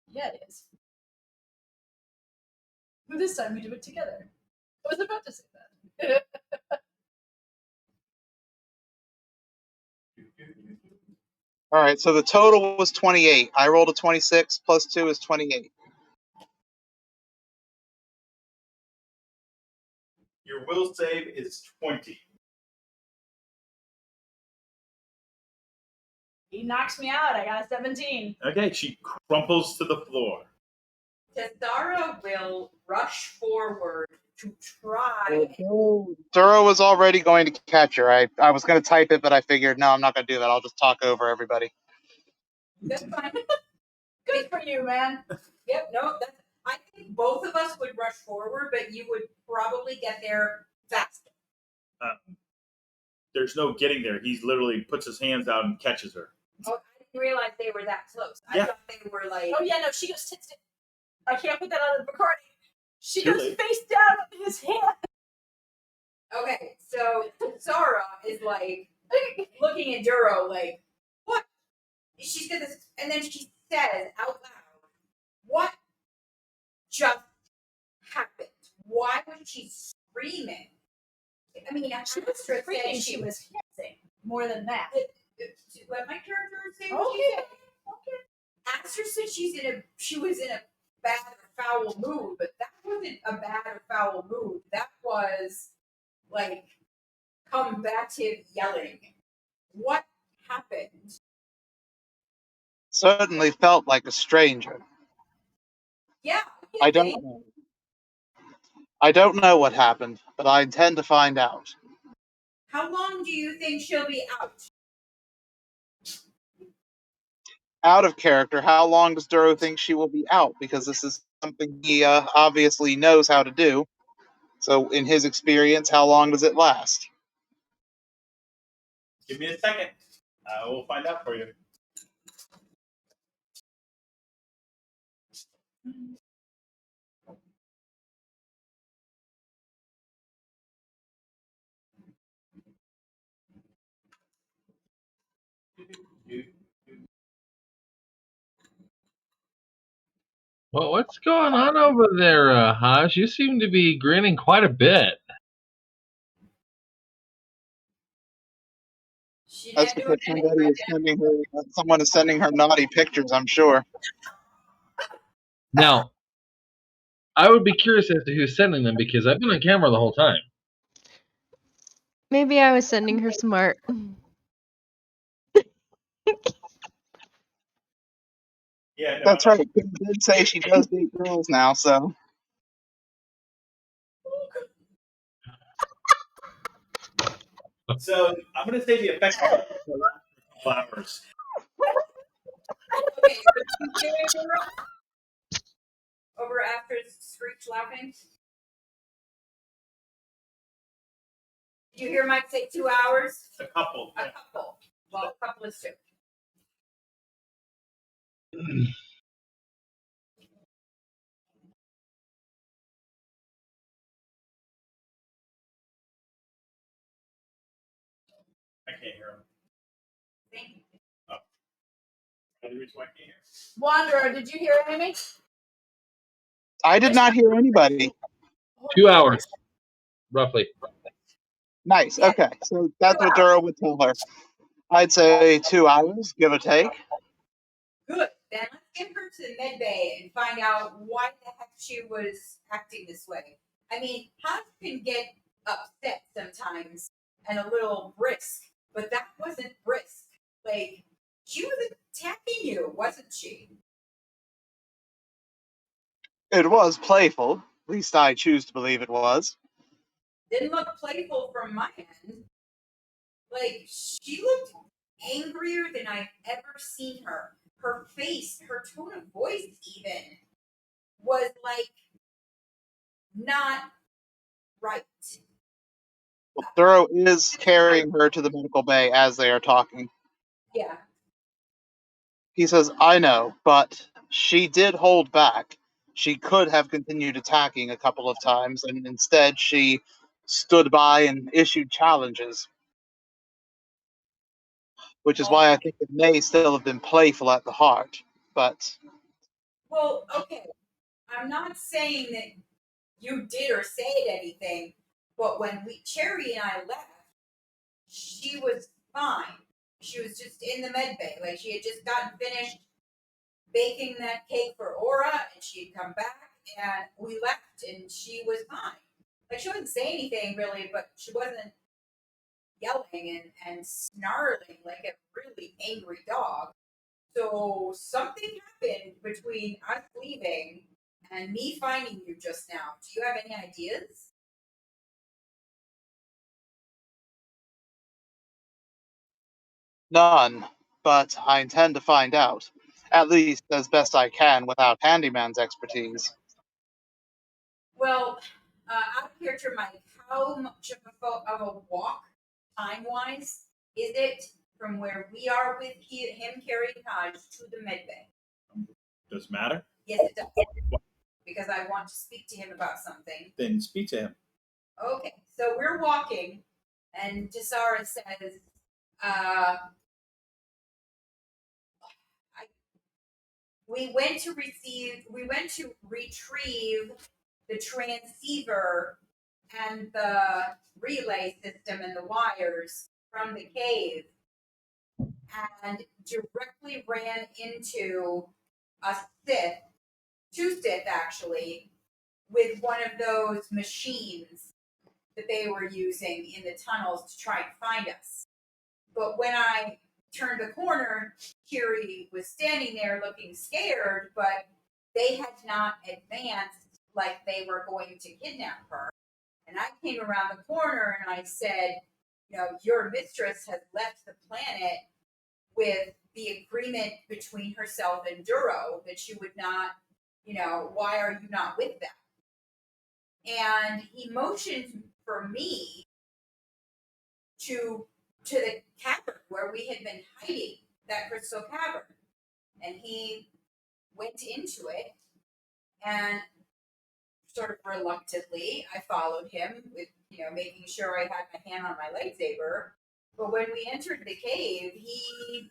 [SPEAKER 2] Yeah, it is. But this time we do it together. I was about to say that.
[SPEAKER 8] All right. So the total was 28. I rolled a 26. Plus 2 is 28.
[SPEAKER 4] Your will save is 20.
[SPEAKER 2] He knocks me out. I got a 17.
[SPEAKER 4] Okay, she crumples to the floor.
[SPEAKER 6] Tisara will rush forward to try.
[SPEAKER 8] Duro was already going to catch her. I was going to type it, but I figured, no, I'm not going to do that. I'll just talk over everybody.
[SPEAKER 6] That's fine.
[SPEAKER 2] Good for you, man.
[SPEAKER 6] Yep, no, I think both of us would rush forward, but you would probably get there faster.
[SPEAKER 4] There's no getting there. He literally puts his hands out and catches her.
[SPEAKER 6] Oh, I didn't realize they were that close. I thought they were like.
[SPEAKER 2] Oh, yeah, no, she goes tits. I can't put that on the recording. She
[SPEAKER 4] Too
[SPEAKER 2] goes
[SPEAKER 4] late.
[SPEAKER 2] face down with his hand.
[SPEAKER 6] Okay, so Sarah is like looking at Duro like, what? She's got this, and then she says out loud, "What just happened? Why was she screaming?" I mean,
[SPEAKER 2] She was
[SPEAKER 6] Astra
[SPEAKER 2] screaming.
[SPEAKER 6] said
[SPEAKER 2] She was hissing. More than that.
[SPEAKER 6] Let my character say what she said. Okay. Astra said she was in a bad or foul mood, but that wasn't a bad or foul mood. That was like combative yelling. What happened?
[SPEAKER 8] Certainly felt like a stranger.
[SPEAKER 6] Yeah.
[SPEAKER 8] I don't know. I don't know what happened, but I intend to find out.
[SPEAKER 6] How long do you think she'll be out?
[SPEAKER 8] Out of character, how long does Duro think she will be out? Because this is something he obviously knows how to do. So, in his experience, how long does it last?
[SPEAKER 4] Give me a second. I will find out for you.
[SPEAKER 9] Well, what's going on over there, Haj? You seem to be grinning quite a bit.
[SPEAKER 6] She
[SPEAKER 8] That's
[SPEAKER 6] didn't do
[SPEAKER 8] because
[SPEAKER 6] anything.
[SPEAKER 8] someone is sending her naughty pictures, I'm sure.
[SPEAKER 9] Now, I would be curious as to who's sending them because I've been on camera the whole time.
[SPEAKER 1] Maybe I was sending her some art.
[SPEAKER 4] Yeah, no,
[SPEAKER 8] That's right. Kim did say she does date girls now, so.
[SPEAKER 4] So I'm going to say the effect for the last couple hours.
[SPEAKER 6] Okay, so you do it over after Screech laughing. Did you hear Mike say 2 hours?
[SPEAKER 4] A couple.
[SPEAKER 6] A couple. Well, a couple is 2.
[SPEAKER 4] I can't hear him.
[SPEAKER 6] Thank you.
[SPEAKER 4] The reason why I can't hear.
[SPEAKER 2] Wanderer, did you hear Amy?
[SPEAKER 8] I did not hear anybody.
[SPEAKER 9] 2 hours, roughly.
[SPEAKER 8] Nice.
[SPEAKER 6] Yeah.
[SPEAKER 8] Okay. So that's what Duro would tell her. I'd say 2 hours, give or take.
[SPEAKER 6] Good. Then let's get her to the med bay and find out why the heck she was acting this way. I mean, Hans can get upset sometimes and a little brisk, but that wasn't brisk. Like, she was attacking you, wasn't she?
[SPEAKER 8] It was playful. At least I choose to believe it was.
[SPEAKER 6] Didn't look playful from my end. Like, she looked angrier than I've ever seen her. Her face, her tone of voice, even, was like not right.
[SPEAKER 8] Well, Duro is carrying her to the medical bay as they are talking.
[SPEAKER 6] Yeah.
[SPEAKER 8] He says, I know, but she did hold back. She could have continued attacking a couple of times, and instead she stood by and issued challenges. Which is why I think it may still have been playful at the heart. But
[SPEAKER 6] Well, okay. I'm not saying that you did or said anything, but when Cherry and I left, she was fine. She was just in the med bay. Like, she had just gotten finished baking that cake for Aura, and she had come back, and we left, and she was fine. Like, she wouldn't say anything really, but she wasn't yelling and snarling like a really angry dog. So something happened between us leaving and me finding you just now. Do you have any ideas?
[SPEAKER 8] none. But I intend to find out. At least as best I can without Handyman's expertise.
[SPEAKER 6] Well, out of character, Mike, how much of a walk, time-wise, is it from where we are with him carrying Hodge to the med bay?
[SPEAKER 4] Does it matter?
[SPEAKER 6] Yes, it does. Because I want to speak to him about something.
[SPEAKER 4] Then speak to him.
[SPEAKER 6] Okay, so we're walking, and Tisara says, we went to retrieve the transceiver and the relay system and the wires from the cave, and directly ran into a Sith, 2 Sith actually, with one of those machines that they were using in the tunnels to try and find us. But when I turned the corner, Kiri was standing there looking scared, but they had not advanced like they were going to kidnap her. And I came around the corner and I said, your mistress has left the planet with the agreement between herself and Duro that she would not, why are you not with them? And he motioned for me to to the cavern where we had been hiding, that crystal cavern. And he went into it, and sort of reluctantly, I followed him with, making sure I had my hand on my lightsaber. But when we entered the cave, he.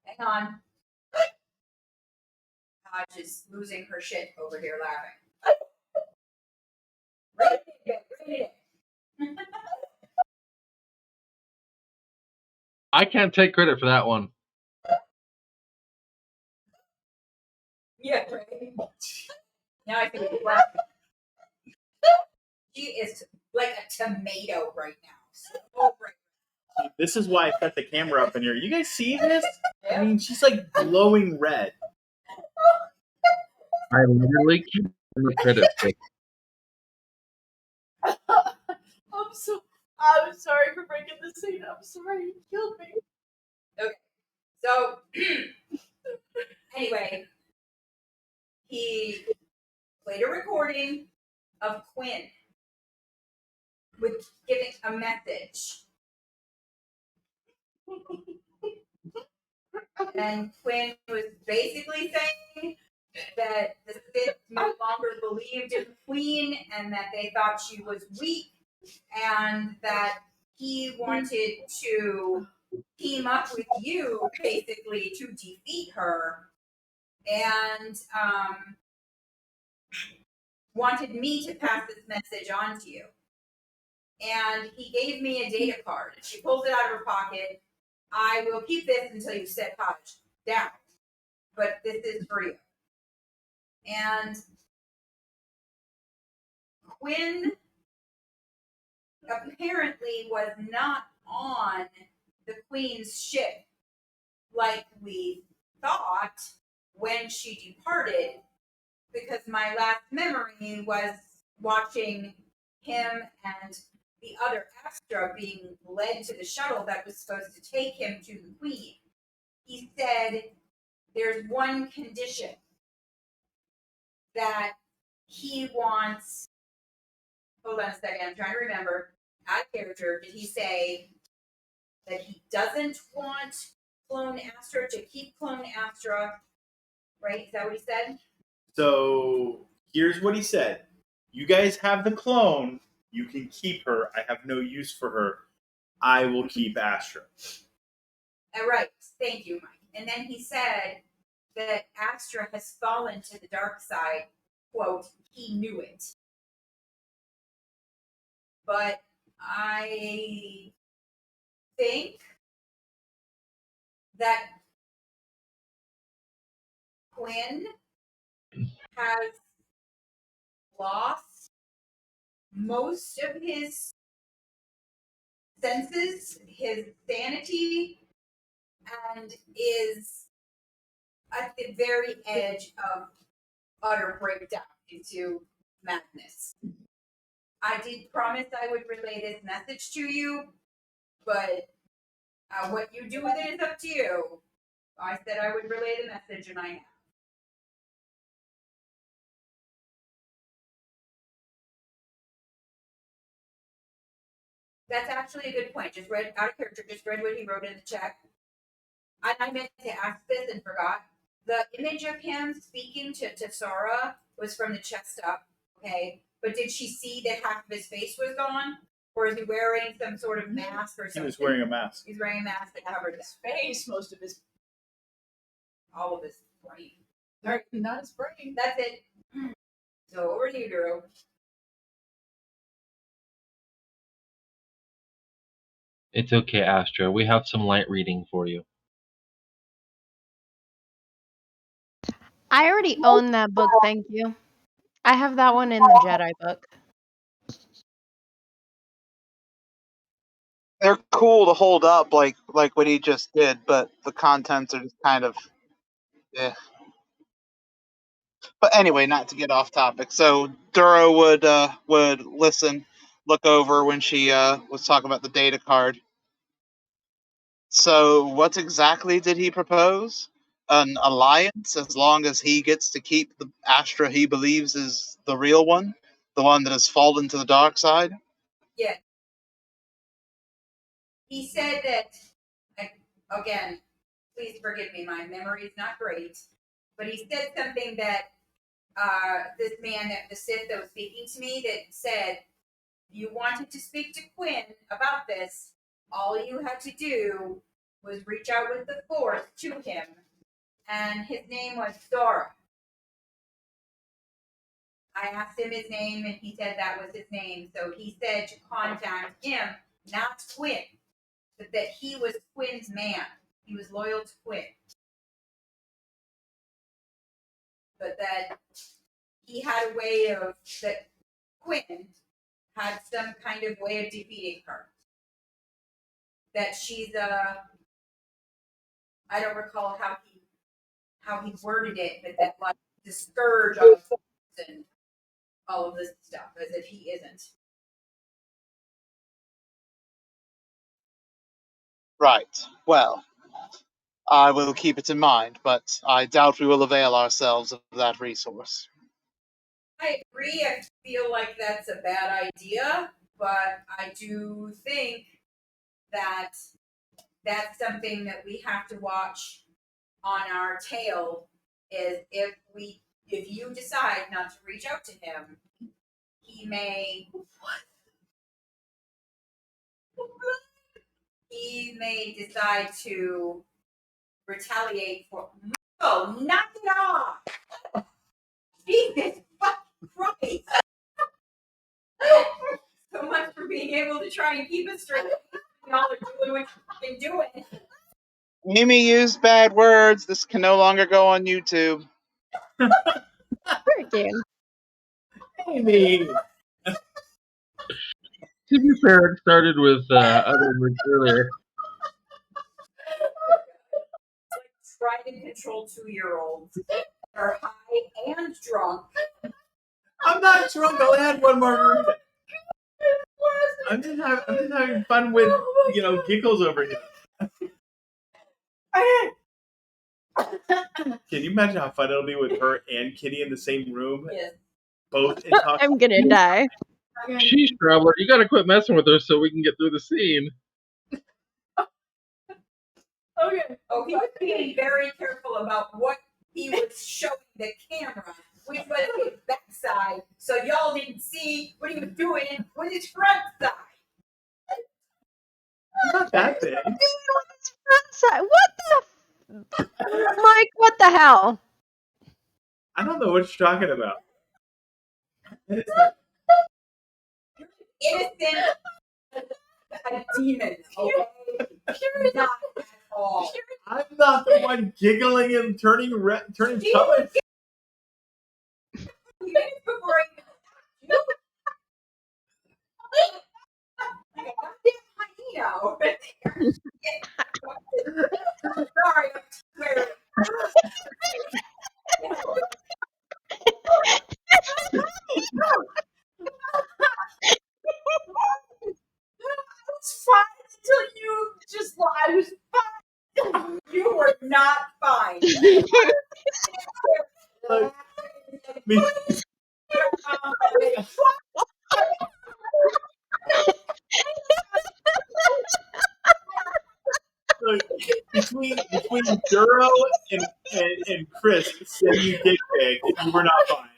[SPEAKER 6] Hang on. Hodge is losing her shit over here laughing. Read it.
[SPEAKER 9] I can't take credit for that one.
[SPEAKER 6] Yeah, right. Now I think she's laughing. She is like a tomato right now. So right.
[SPEAKER 4] This is why I set the camera up in here. You guys see this? I mean, she's like glowing red.
[SPEAKER 9] I literally can't take credit for it.
[SPEAKER 2] I'm sorry for breaking the scene. I'm sorry, you killed me.
[SPEAKER 6] Okay. So anyway, he played a recording of Quinn with giving a message. And Quinn was basically saying that the Sith no longer believed in the Queen and that they thought she was weak and that he wanted to team up with you basically to defeat her and wanted me to pass this message on to you. And he gave me a data card. She pulls it out of her pocket. I will keep this until you set Hodge down. But this is for you. And Quinn apparently was not on the Queen's ship like we thought when she departed, because my last memory was watching him and the other Astra being led to the shuttle that was supposed to take him to the Queen. He said there's one condition that he wants. Hold on a second, I'm trying to remember. Out of character, did he say that he doesn't want Clone Astra to keep Clone Astra? Right? Is that what he said?
[SPEAKER 4] So here's what he said. You guys have the clone. You can keep her. I have no use for her. I will keep Astra.
[SPEAKER 6] Right. Thank you, Mike. And then he said that Astra has fallen to the dark side. Quote, he knew it. But I think that Quinn has lost most of his senses, his sanity, and is at the very edge of utter breakdown into madness. I did promise I would relay this message to you, but what you do with it is up to you. I said I would relay the message, and I have. That's actually a good point. Just read out of character. Just read what he wrote in the chat. I meant to ask this and forgot. The image of him speaking to Sara was from the chest up. Okay, but did she see that half of his face was gone, or is he wearing some sort of mask or something?
[SPEAKER 4] He was wearing a mask.
[SPEAKER 6] He's wearing a mask that covered
[SPEAKER 2] his face, most of his,
[SPEAKER 6] all of his brain.
[SPEAKER 2] Not his brain.
[SPEAKER 6] That's it. So over to you, Drew.
[SPEAKER 9] It's okay, Astra. We have some light reading for you.
[SPEAKER 1] I already own that book, thank you. I have that one in the Jedi book.
[SPEAKER 8] They're cool to hold up like what he just did, but the contents are just kind of But anyway, not to get off topic. So Duro would listen, look over when she was talking about the data card. So what exactly did he propose? An alliance, as long as he gets to keep the Astra he believes is the real one, the one that has fallen to the dark side?
[SPEAKER 6] Yeah. He said that, again, please forgive me, my memory is not great, but he said something that this man, that the Sith that was speaking to me, that said, you wanted to speak to Quinn about this, all you had to do was reach out with the Force to him, and his name was Dora. I asked him his name, and he said that was his name, so he said to contact him, not Quinn, but that he was Quinn's man. He was loyal to Quinn. But that he had a way of, that Quinn had some kind of way of defeating her. That she's I don't recall how he worded it, but that like the scourge of and all of this stuff, as if he isn't.
[SPEAKER 8] Right. Well, I will keep it in mind, but I doubt we will avail ourselves of that resource.
[SPEAKER 6] I agree. I feel like that's a bad idea, but I do think that that's something that we have to watch on our tail. Is if you decide not to reach out to him, he may decide to retaliate for. Oh, knock it off! Jesus fucking Christ! So much for being able to try and keep it straight. Y'all are doing what you're fucking doing.
[SPEAKER 8] Mimi used bad words. This can no longer go on YouTube.
[SPEAKER 1] Sure it can.
[SPEAKER 4] Amy.
[SPEAKER 9] To be fair, it started with other words earlier.
[SPEAKER 6] Try to control 2-year-olds. They're high and drunk.
[SPEAKER 4] I'm not drunk. I only had one margarita. I'm just having fun with giggles over here. Can you imagine how fun it'll be with her and Kitty in the same room?
[SPEAKER 6] Yes.
[SPEAKER 4] Both intoxicated.
[SPEAKER 1] I'm gonna die.
[SPEAKER 9] Sheesh, Traveler, you gotta quit messing with her so we can get through the scene.
[SPEAKER 6] Okay. Oh, he was being very careful about what he was showing the camera, which was his backside, so y'all didn't see what he was doing with his front side.
[SPEAKER 4] Not that big.
[SPEAKER 1] What the Mike, what the hell?
[SPEAKER 4] I don't know what you're talking about.
[SPEAKER 6] Innocent a demon, okay? Not at all.
[SPEAKER 4] I'm not the one giggling and turning colors.
[SPEAKER 6] Minutes before like a goddamn hyena over there. Sorry, I'm swearing. I was fine until you just. I was fine. You were not fine.
[SPEAKER 4] Between Duro and Chris sending you dick pics, you were not fine.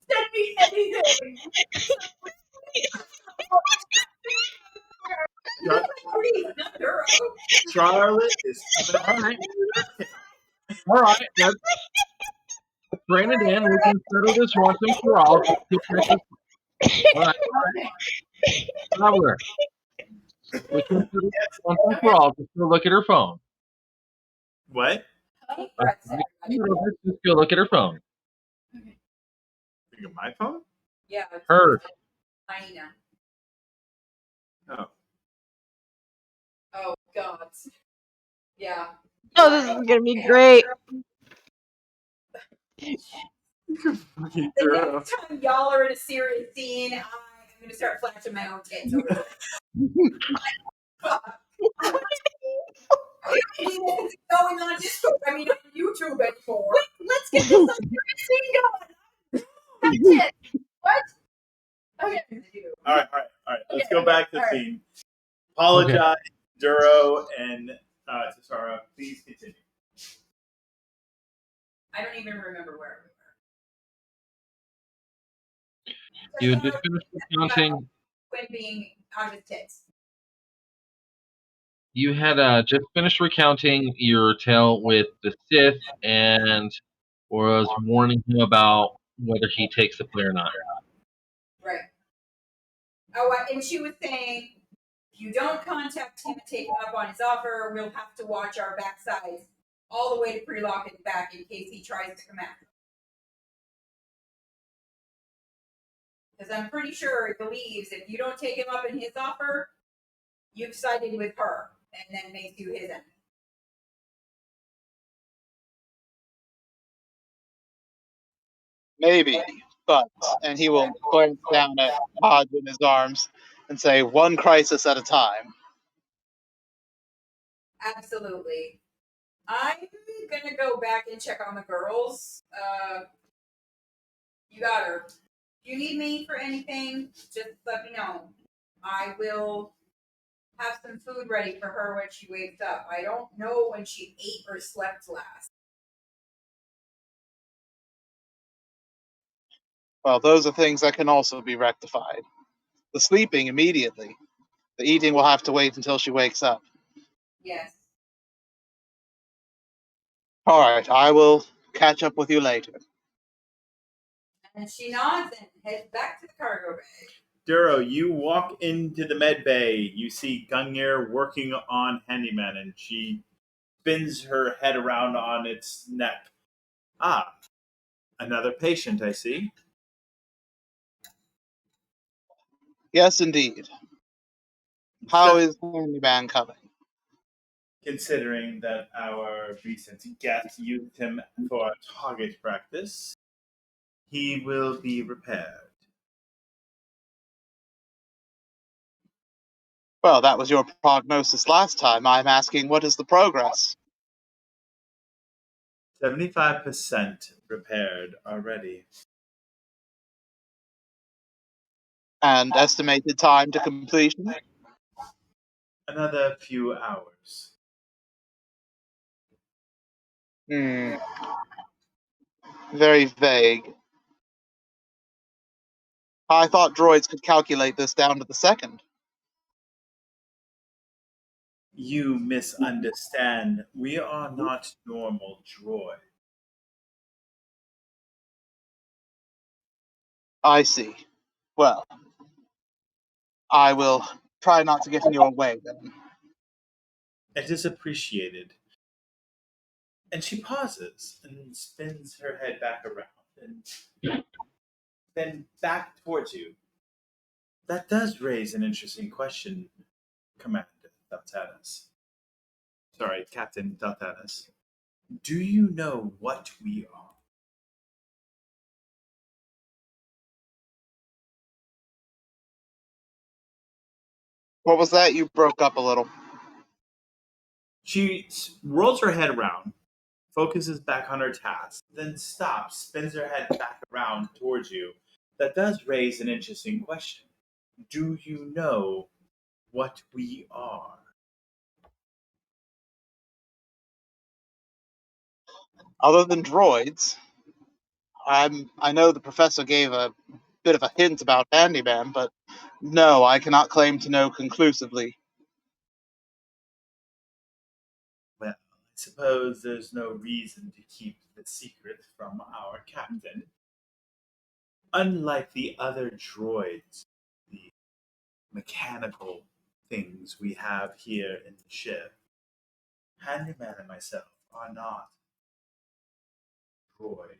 [SPEAKER 6] Send me anything.
[SPEAKER 4] Charlotte is coming.
[SPEAKER 9] All right, let's bring it in. We can settle this once and for all. All right. Traveler, we can settle this once and for all. Just go look at her phone.
[SPEAKER 4] What?
[SPEAKER 9] Just go look at her phone.
[SPEAKER 4] Think of my phone?
[SPEAKER 6] Yeah.
[SPEAKER 9] Hers.
[SPEAKER 6] Hyena.
[SPEAKER 4] Oh.
[SPEAKER 6] Oh God. Yeah.
[SPEAKER 1] Oh, this is gonna be great.
[SPEAKER 6] The next time y'all are in a serious scene, I'm gonna start flashing my own tits. It's going on Discord. I mean, on YouTube anymore.
[SPEAKER 2] Let's get this serious scene going. That's it. What? Okay.
[SPEAKER 4] All right. Let's
[SPEAKER 2] Okay,
[SPEAKER 4] go back to
[SPEAKER 2] all right.
[SPEAKER 4] scene. Apologize, Duro and Tasara. Please continue.
[SPEAKER 6] I don't even remember where
[SPEAKER 9] You
[SPEAKER 6] we
[SPEAKER 9] had just finished recounting.
[SPEAKER 6] Quinn being out of his tits.
[SPEAKER 9] You had just finished recounting your tale with the Sith and was warning him about whether he takes the play or not.
[SPEAKER 6] Right. Oh, and she was saying, if you don't contact him and take him up on his offer, we'll have to watch our backsides all the way to Prelock and back in case he tries to come after. Because I'm pretty sure he believes if you don't take him up in his offer, you've sided with her and then makes you his enemy.
[SPEAKER 8] Maybe, but, and he will glance down at Hodge in his arms and say, one crisis at a time.
[SPEAKER 6] Absolutely. I'm gonna go back and check on the girls. You got her. If you need me for anything, just let me know. I will have some food ready for her when she wakes up. I don't know when she ate or slept last.
[SPEAKER 8] Well, those are things that can also be rectified. The sleeping immediately. The eating will have to wait until she wakes up.
[SPEAKER 6] Yes.
[SPEAKER 8] All right, I will catch up with you later.
[SPEAKER 6] And she nods and heads back to the cargo bay.
[SPEAKER 4] Duro, you walk into the med bay. You see Gungnir working on Handyman, and she spins her head around on its neck. Ah, another patient, I see.
[SPEAKER 8] Yes, indeed. How is Handyman coming?
[SPEAKER 4] Considering that our recent guest used him for target practice, he will be repaired.
[SPEAKER 8] Well, that was your prognosis last time. I'm asking, what is the progress?
[SPEAKER 4] 75% repaired already.
[SPEAKER 8] And estimated time to completion?
[SPEAKER 4] Another few hours.
[SPEAKER 8] Very vague. I thought droids could calculate this down to the second.
[SPEAKER 4] You misunderstand. We are not normal droid.
[SPEAKER 8] I see. Well, I will try not to get in your way then.
[SPEAKER 4] It is appreciated. And she pauses and spins her head back around and then back towards you. That does raise an interesting question, Commander Daltanis. Sorry, Captain Daltanis. Do you know what we are?
[SPEAKER 8] What was that? You broke up a little.
[SPEAKER 4] She rolls her head around, focuses back on her task, then stops, spins her head back around towards you. That does raise an interesting question. Do you know what we are?
[SPEAKER 8] Other than droids, I know the professor gave a bit of a hint about Handyman, but no, I cannot claim to know conclusively.
[SPEAKER 4] Well, I suppose there's no reason to keep the secret from our captain. Unlike the other droids, the mechanical things we have here in the ship, Handyman and myself are not droid.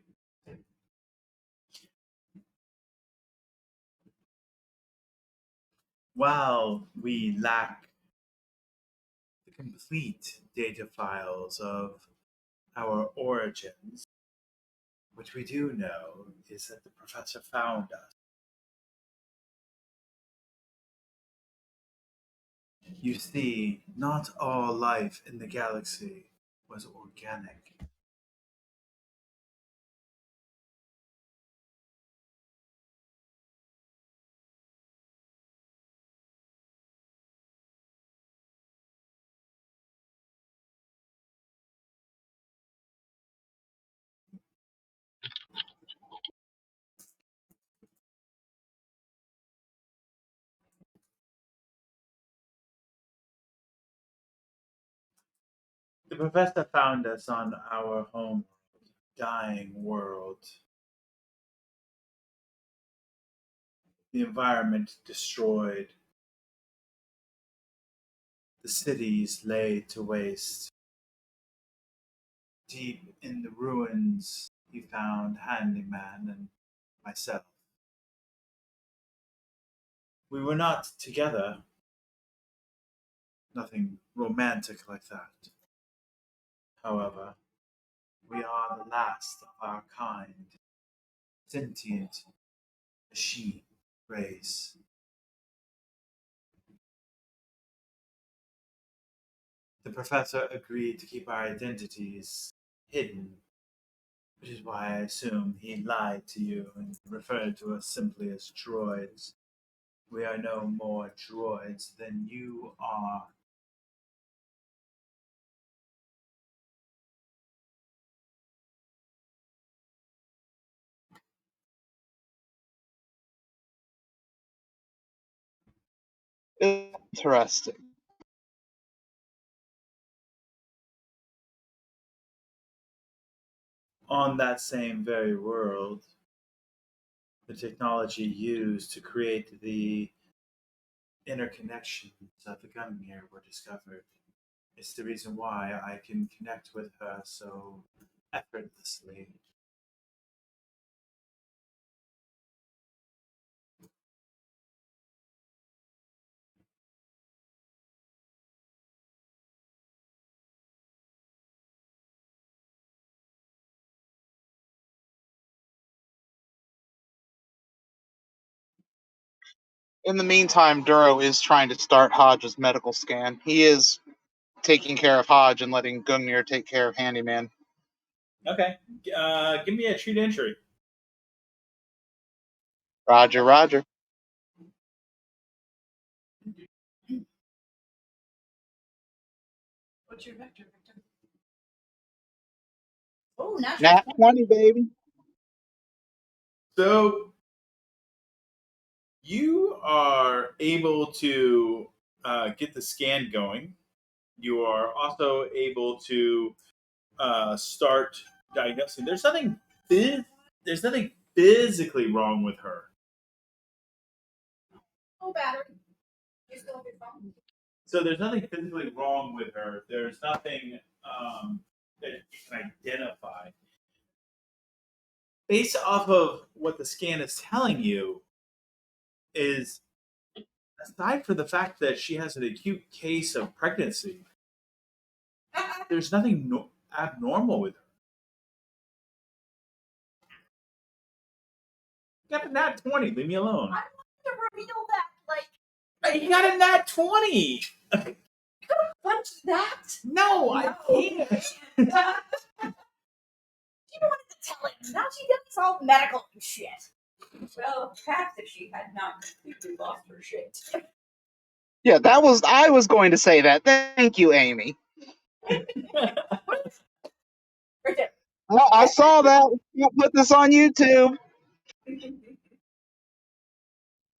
[SPEAKER 4] While we lack the complete data files of our origins, what we do know is that the professor found us.
[SPEAKER 7] You see, not all life in the galaxy was organic.
[SPEAKER 4] The professor found us on our home dying world. The environment destroyed. The cities laid to waste. Deep in the ruins, he found Handyman and myself. We were not together. Nothing romantic like that. However, we are the last of our kind. Sentient machine race. The professor agreed to keep our identities hidden, which is why I assume he lied to you and referred to us simply as droids. We are no more droids than you are.
[SPEAKER 8] Interesting.
[SPEAKER 4] On that same very world, the technology used to create the interconnections of the Gungnir were discovered. It's the reason why I can connect with her so effortlessly.
[SPEAKER 8] In the meantime, Duro is trying to start Hodge's medical scan. He is taking care of Hodge and letting Gungnir take care of Handyman.
[SPEAKER 4] Okay. Give me a treat injury.
[SPEAKER 8] Roger, roger.
[SPEAKER 2] What's your vector, Victor? Oh, natural
[SPEAKER 8] Nat 20, baby.
[SPEAKER 4] So you are able to get the scan going. You are also able to start diagnosing. There's nothing physically wrong with her.
[SPEAKER 2] Oh, battery. You still have your phone?
[SPEAKER 4] So there's nothing physically wrong with her. There's nothing that you can identify. Based off of what the scan is telling you, is aside from the fact that she has an acute case of pregnancy, there's nothing abnormal with her. You got a nat 20. Leave me alone.
[SPEAKER 2] I want to reveal that, like,
[SPEAKER 4] You got a nat 20.
[SPEAKER 2] punch that.
[SPEAKER 4] No, I can't.
[SPEAKER 2] She wanted to tell him. Now she does all medical shit.
[SPEAKER 6] Well, perhaps if she had not completely lost her shit.
[SPEAKER 8] Yeah, I was going to say that. Thank you, Amy.
[SPEAKER 2] Right there.
[SPEAKER 8] Well, I saw that. We'll put this on YouTube.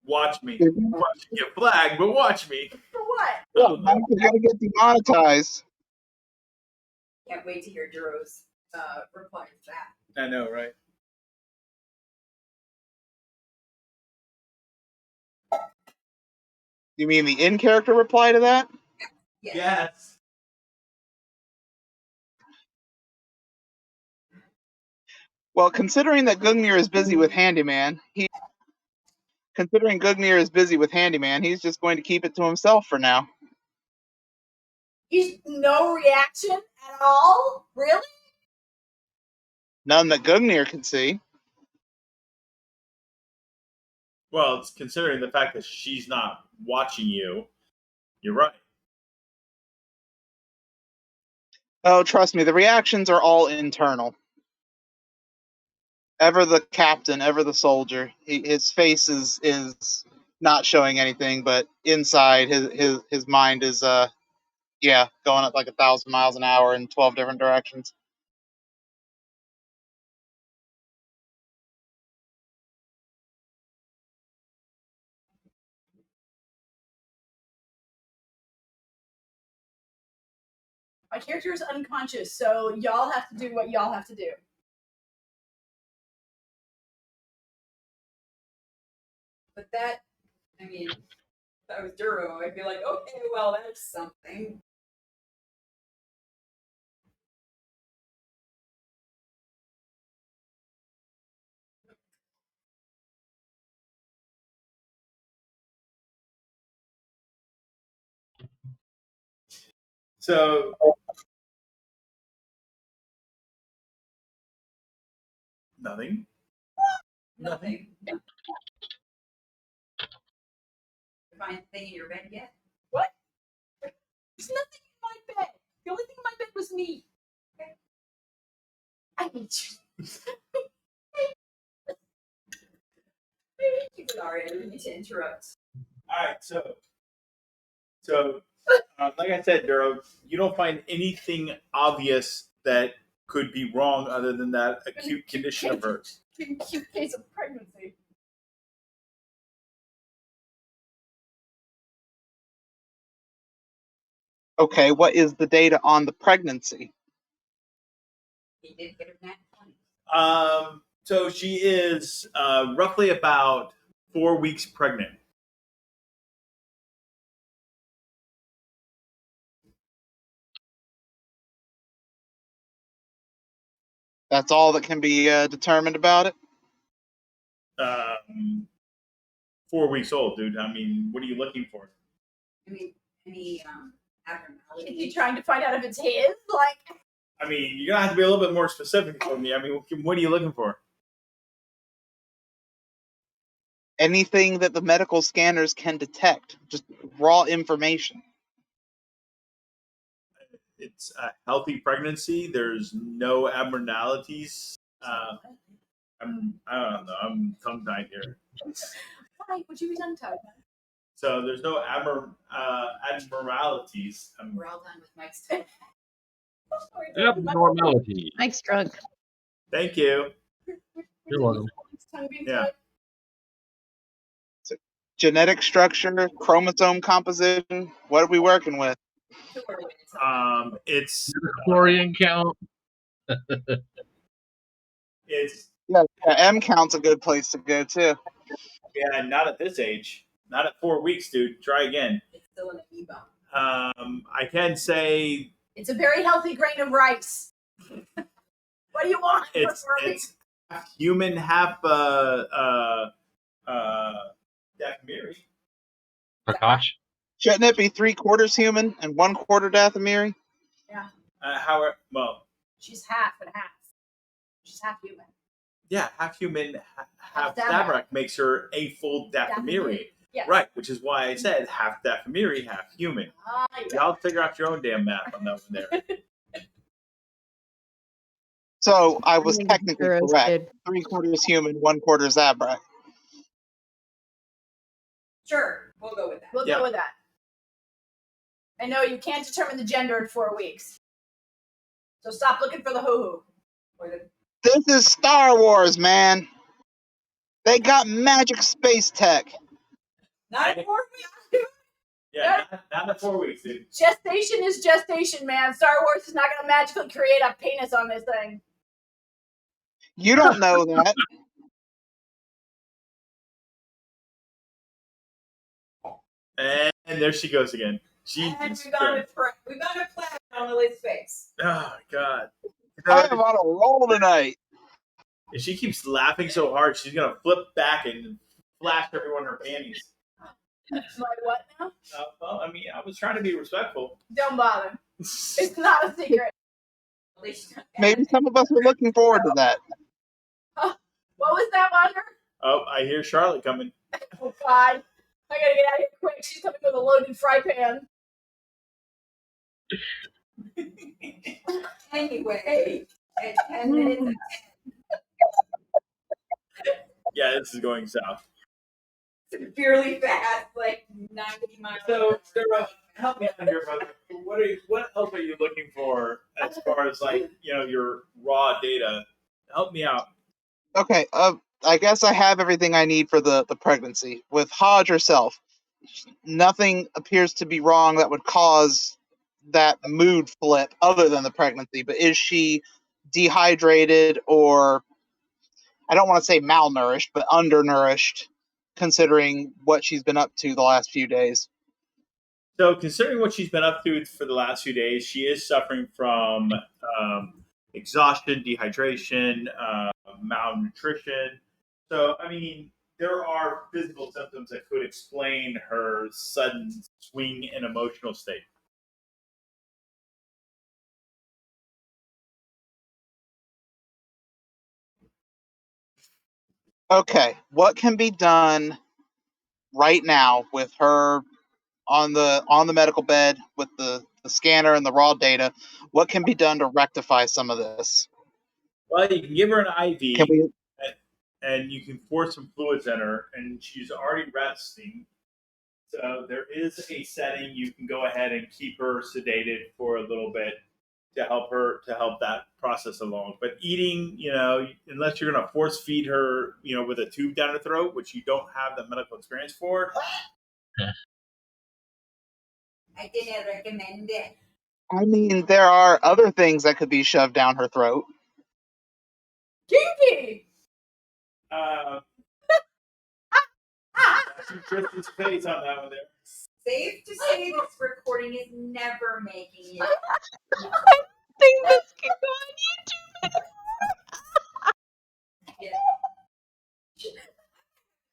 [SPEAKER 4] Watch me. Watch me get flagged, but watch me.
[SPEAKER 2] For what?
[SPEAKER 8] You're gonna get demonetized.
[SPEAKER 6] Can't wait to hear Duro's reply to that.
[SPEAKER 4] I know, right?
[SPEAKER 8] You mean the in-character reply to that?
[SPEAKER 4] Yes.
[SPEAKER 8] Well, considering that Gungnir is busy with Handyman, he's just going to keep it to himself for now.
[SPEAKER 2] He's no reaction at all? Really?
[SPEAKER 8] None that Gungnir can see.
[SPEAKER 4] Well, it's considering the fact that she's not watching you. You're right.
[SPEAKER 8] Oh, trust me, the reactions are all internal. Ever the captain, ever the soldier. His face is not showing anything, but inside his mind is going at like 1,000 miles an hour in 12 different directions.
[SPEAKER 2] My character is unconscious, so y'all have to do what y'all have to do.
[SPEAKER 6] But that, I mean, if I was Duro, I'd be like, okay, well, that's something.
[SPEAKER 4] So nothing.
[SPEAKER 6] Nothing. Find the thing in your bed yet?
[SPEAKER 2] What? There's nothing in my bed. The only thing in my bed was me. I hate you.
[SPEAKER 6] Sorry, I didn't mean to interrupt.
[SPEAKER 4] All right, so like I said, Duro, you don't find anything obvious that could be wrong other than that acute condition of hers.
[SPEAKER 2] Acute case of pregnancy.
[SPEAKER 8] Okay, what is the data on the pregnancy?
[SPEAKER 6] He did get her nat 20.
[SPEAKER 4] So she is roughly about 4 weeks pregnant.
[SPEAKER 8] That's all that can be determined about it?
[SPEAKER 4] 4 weeks old, dude. I mean, what are you looking for?
[SPEAKER 6] I mean, any
[SPEAKER 2] Is
[SPEAKER 6] abnormality?
[SPEAKER 2] he trying to find out if it's his? Like,
[SPEAKER 4] I mean, you're gonna have to be a little bit more specific for me. I mean, what are you looking for?
[SPEAKER 8] Anything that the medical scanners can detect, just raw information.
[SPEAKER 4] It's a healthy pregnancy. There's no abnormalities. I don't know. I'm tongue tied here.
[SPEAKER 2] why would you be tongue-tied?
[SPEAKER 4] So there's no abnormalities.
[SPEAKER 6] We're all done with Mike's time.
[SPEAKER 9] Abnormality.
[SPEAKER 1] Mike's drunk.
[SPEAKER 4] Thank you.
[SPEAKER 9] You're welcome.
[SPEAKER 4] Yeah.
[SPEAKER 8] Genetic structure, chromosome composition. What are we working with?
[SPEAKER 4] It's
[SPEAKER 9] Chlorine count.
[SPEAKER 4] it's
[SPEAKER 8] Yeah, M count's a good place to go too.
[SPEAKER 4] yeah, not at this age. Not at 4 weeks, dude. Try again.
[SPEAKER 6] It's still an amoeba.
[SPEAKER 4] I can say
[SPEAKER 2] It's a very healthy grain of rice. What do you want?
[SPEAKER 4] it's half human, half Dathomiri.
[SPEAKER 9] Prakash.
[SPEAKER 8] Shouldn't it be 3/4 human and 1/4 Dathomiri?
[SPEAKER 4] Well,
[SPEAKER 2] She's half and half. She's half human.
[SPEAKER 4] yeah, half human, half
[SPEAKER 2] Dabrak.
[SPEAKER 4] Dabrak makes her a full Dathomiri.
[SPEAKER 2] Yes.
[SPEAKER 4] Right, which is why I said half Dathomiri, half human.
[SPEAKER 2] Yeah.
[SPEAKER 4] Y'all figure out your own damn math on that one there.
[SPEAKER 8] So I was
[SPEAKER 1] I think
[SPEAKER 8] technically
[SPEAKER 1] Duro's
[SPEAKER 8] correct.
[SPEAKER 1] good.
[SPEAKER 8] 3/4 human, 1/4 Zabrak.
[SPEAKER 6] Sure, we'll go with that.
[SPEAKER 2] We'll
[SPEAKER 4] Yeah.
[SPEAKER 2] go with that. I know you can't determine the gender in 4 weeks. So stop looking for the hoo-hoo.
[SPEAKER 6] Or the
[SPEAKER 8] This is Star Wars, man. They got magic space tech.
[SPEAKER 6] not 4 weeks.
[SPEAKER 4] Yeah, not at 4 weeks, dude.
[SPEAKER 2] Gestation is gestation, man. Star Wars is not going to magically create a penis on this thing.
[SPEAKER 8] You don't know that.
[SPEAKER 4] And there she goes again.
[SPEAKER 6] And
[SPEAKER 4] Jesus
[SPEAKER 6] we've got
[SPEAKER 4] Christ.
[SPEAKER 6] a planet on Lily's face.
[SPEAKER 4] Oh, God.
[SPEAKER 8] I am on a roll tonight.
[SPEAKER 4] If she keeps laughing so hard, she's going to flip back and flash everyone her panties.
[SPEAKER 2] My what now?
[SPEAKER 4] Well, I mean, I was trying to be respectful.
[SPEAKER 2] Don't bother. It's not a secret.
[SPEAKER 6] At least
[SPEAKER 8] Maybe some of us are looking forward to that.
[SPEAKER 2] What was that, Wonder?
[SPEAKER 4] Oh, I hear Charlotte coming.
[SPEAKER 2] Oh, God. I gotta get out of here quick. She's coming with a loaded fry pan.
[SPEAKER 6] Anyway, at 10 minutes,
[SPEAKER 4] Yeah, this is going south.
[SPEAKER 6] severely fast, like 90 miles.
[SPEAKER 4] So, Sarah, help me out here, brother. What else are you looking for as far as like your raw data? Help me out.
[SPEAKER 8] Okay, I guess I have everything I need for the pregnancy. With Hodge herself, nothing appears to be wrong that would cause that mood flip other than the pregnancy, but is she dehydrated or, I don't want to say malnourished, but undernourished, considering what she's been up to the last few days?
[SPEAKER 4] So, considering what she's been up to for the last few days, she is suffering from exhaustion, dehydration, malnutrition. So, I mean, there are physical symptoms that could explain her sudden swing in emotional state.
[SPEAKER 8] Okay, what can be done right now with her on the medical bed with the scanner and the raw data? What can be done to rectify some of this?
[SPEAKER 4] Well, you can give her an
[SPEAKER 8] Can
[SPEAKER 4] IV,
[SPEAKER 8] we?
[SPEAKER 4] and you can force some fluids in her, and she's already resting. So there is a setting you can go ahead and keep her sedated for a little bit to help that process along. But eating, unless you're going to force feed her, with a tube down her throat, which you don't have the medical experience for.
[SPEAKER 6] I didn't recommend it.
[SPEAKER 8] I mean, there are other things that could be shoved down her throat.
[SPEAKER 2] Kinky!
[SPEAKER 4] Tristan's face on that one there.
[SPEAKER 6] Safe to say this recording is never making it.
[SPEAKER 1] I think this can go on YouTube.
[SPEAKER 6] Yeah.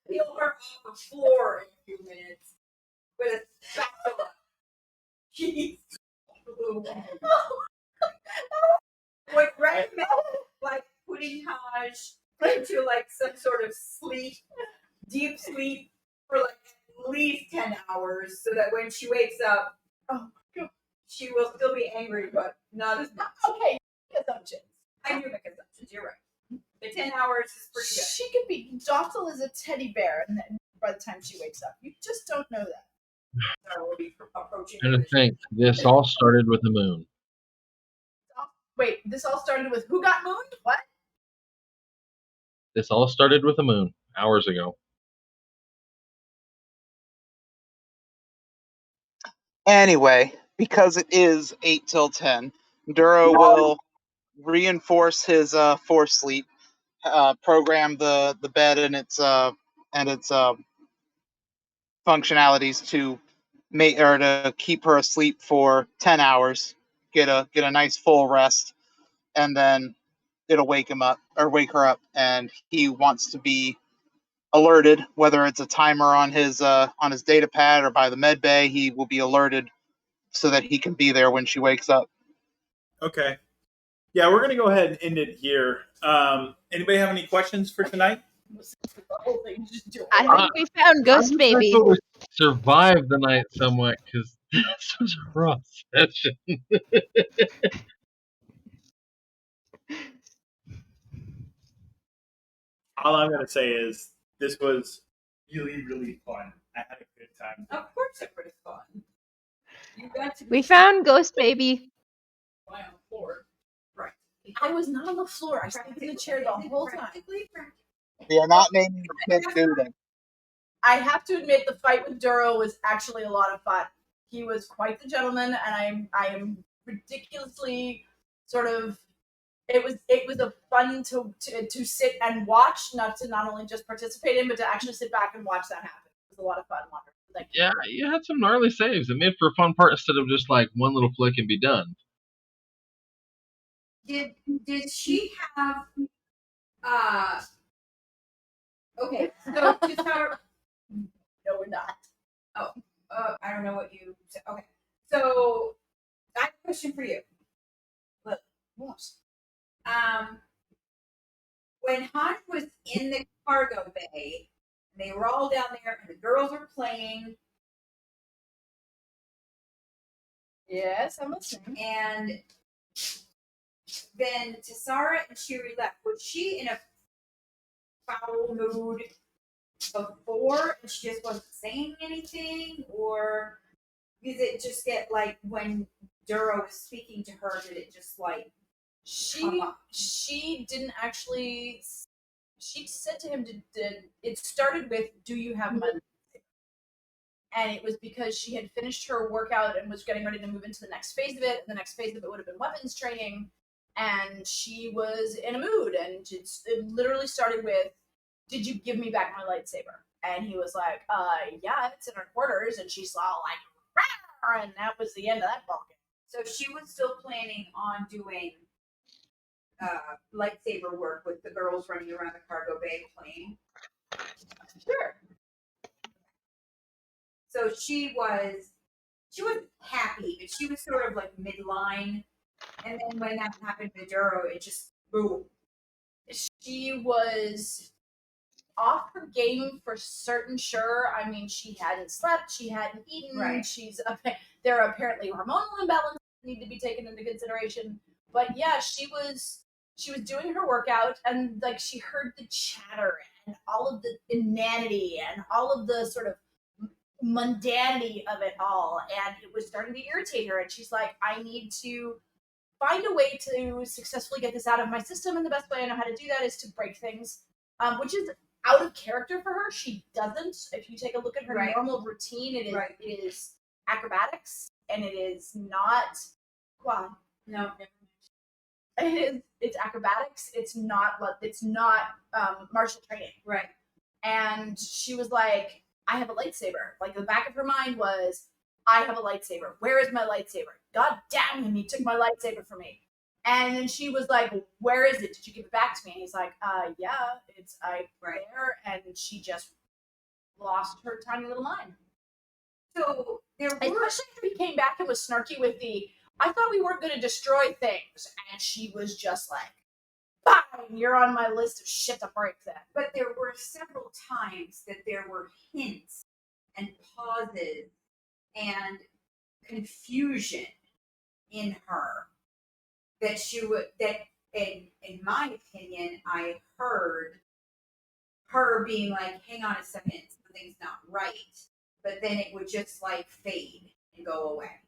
[SPEAKER 6] Peel her off the floor in a few minutes with a spatula. Jeez. Would recommend like putting Taj into like some sort of sleep, deep sleep for like at least 10 hours so that when she wakes up, she will still be angry, but not as much.
[SPEAKER 2] Okay, assumptions.
[SPEAKER 6] I do make assumptions, you're right. The 10 hours is pretty good.
[SPEAKER 2] She could be docile as a teddy bear and then by the time she wakes up. You just don't know that.
[SPEAKER 6] So we'll be approaching
[SPEAKER 9] I'm trying to think. This all started with the moon.
[SPEAKER 2] Wait, this all started with who got mooned? What?
[SPEAKER 9] This all started with the moon hours ago.
[SPEAKER 8] Anyway, because it is 8 till 10, Duro will reinforce his force sleep, program the bed and its functionalities to make or to keep her asleep for 10 hours, get a nice full rest, and then it'll wake her up, and he wants to be alerted, whether it's a timer on his data pad or by the med bay. He will be alerted so that he can be there when she wakes up.
[SPEAKER 4] Okay. Yeah, we're gonna go ahead and end it here. Anybody have any questions for tonight?
[SPEAKER 2] The whole thing just do it.
[SPEAKER 1] I think we found Ghost Baby.
[SPEAKER 9] I survived the night somewhat because this was a rough session.
[SPEAKER 4] All I'm gonna say is this was really, really fun. I had a good time.
[SPEAKER 6] Of course it was fun. You got to
[SPEAKER 1] We found Ghost Baby.
[SPEAKER 6] lie on the floor. Right.
[SPEAKER 2] I was not on the floor. I stayed in the chair the whole time.
[SPEAKER 8] We are not naming the kid Duda.
[SPEAKER 2] I have to admit, the fight with Duro was actually a lot of fun. He was quite the gentleman, and I am ridiculously sort of. It was a fun to sit and watch, not only just participate in, but to actually sit back and watch that happen. It was a lot of fun. Like,
[SPEAKER 9] Yeah, you had some gnarly saves. It made for a fun part instead of just like one little flick and be done.
[SPEAKER 6] Did she have okay, so just how
[SPEAKER 2] no, we're not.
[SPEAKER 6] I don't know what you said. Okay. So I have a question for you.
[SPEAKER 2] What?
[SPEAKER 6] When Hodge was in the cargo bay, and they were all down there, and the girls were playing.
[SPEAKER 2] Yes, I'm listening.
[SPEAKER 6] And then Tessara and Shiri left. Was she in a foul mood before and she just wasn't saying anything? Or did it just get like when Duro was speaking to her, did it just like come up?
[SPEAKER 2] She didn't actually. She said to him, it started with, "Do you have my?" And it was because she had finished her workout and was getting ready to move into the next phase of it. And the next phase of it would have been weapons training. And she was in a mood. And it literally started with, "Did you give me back my lightsaber?" And he was like, yeah, it's in our quarters. And she saw like, "Rawr!" And that was the end of that ballgame.
[SPEAKER 6] So she was still planning on doing lightsaber work with the girls running around the cargo bay playing.
[SPEAKER 2] Sure.
[SPEAKER 6] So she was happy, but she was sort of like midline. And then when that happened to Duro, it just boom.
[SPEAKER 2] She was off her game for certain, sure. I mean, she hadn't slept, she hadn't eaten.
[SPEAKER 6] Right.
[SPEAKER 2] There are apparently hormonal imbalances that need to be taken into consideration. But yeah, she was doing her workout, and like she heard the chatter and all of the inanity and all of the sort of mundanity of it all, and it was starting to irritate her. And she's like, "I need to find a way to successfully get this out of my system, and the best way I know how to do that is to break things," which is out of character for her. She doesn't. If you take a look at her normal routine, it is acrobatics, and it is not. Well,
[SPEAKER 6] no,
[SPEAKER 2] it's acrobatics. It's not martial training.
[SPEAKER 6] Right.
[SPEAKER 2] And she was like, "I have a lightsaber." Like the back of her mind was, "I have a lightsaber. Where is my lightsaber? God damn him, he took my lightsaber from me." And then she was like, "Where is it? Did you give it back to me?" And he's like, yeah, it's there." And she just lost her tiny little mind.
[SPEAKER 6] So there were,
[SPEAKER 2] especially after he came back and was snarky with the, "I thought we weren't going to destroy things," and she was just like, "Fine, you're on my list of shit to break then."
[SPEAKER 6] But there were several times that there were hints and pauses and confusion in her that she would, that in my opinion, I heard her being like, "Hang on a second, something's not right," but then it would just like fade and go away.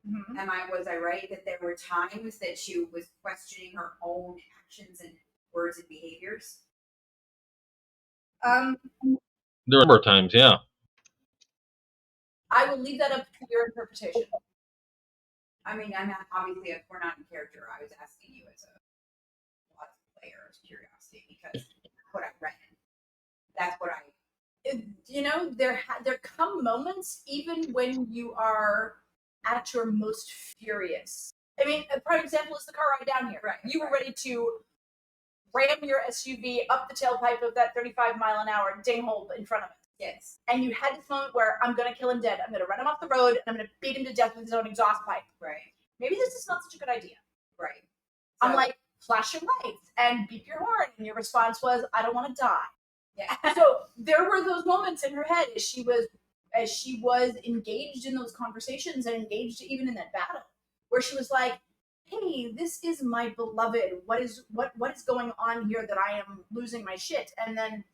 [SPEAKER 2] Mm-hmm.
[SPEAKER 6] Was I right that there were times that she was questioning her own actions and words and behaviors?
[SPEAKER 9] There were a number of times, yeah.
[SPEAKER 2] I will leave that up to your interpretation.
[SPEAKER 6] I mean, I'm not, obviously, if we're not in character, I was asking you as a player, as curiosity, because that's what I read. That's what
[SPEAKER 2] there come moments even when you are at your most furious. I mean, a prime example is the car ride down here.
[SPEAKER 6] Right.
[SPEAKER 2] You were ready to ram your SUV up the tailpipe of that 35-mile-an-hour dinghole in front of it.
[SPEAKER 6] Yes.
[SPEAKER 2] And you had this moment where, "I'm going to kill him dead. I'm going to run him off the road, and I'm going to beat him to death with his own exhaust pipe."
[SPEAKER 6] Right.
[SPEAKER 2] Maybe this is not such a good idea.
[SPEAKER 6] Right.
[SPEAKER 2] I'm like, "Flash your lights and beep your horn," and your response was, "I don't want to die."
[SPEAKER 6] Yeah.
[SPEAKER 2] So there were those moments in her head as she was engaged in those conversations and engaged even in that battle, where she was like, "Hey, this is my beloved. What is going on here that I am losing my shit?" And then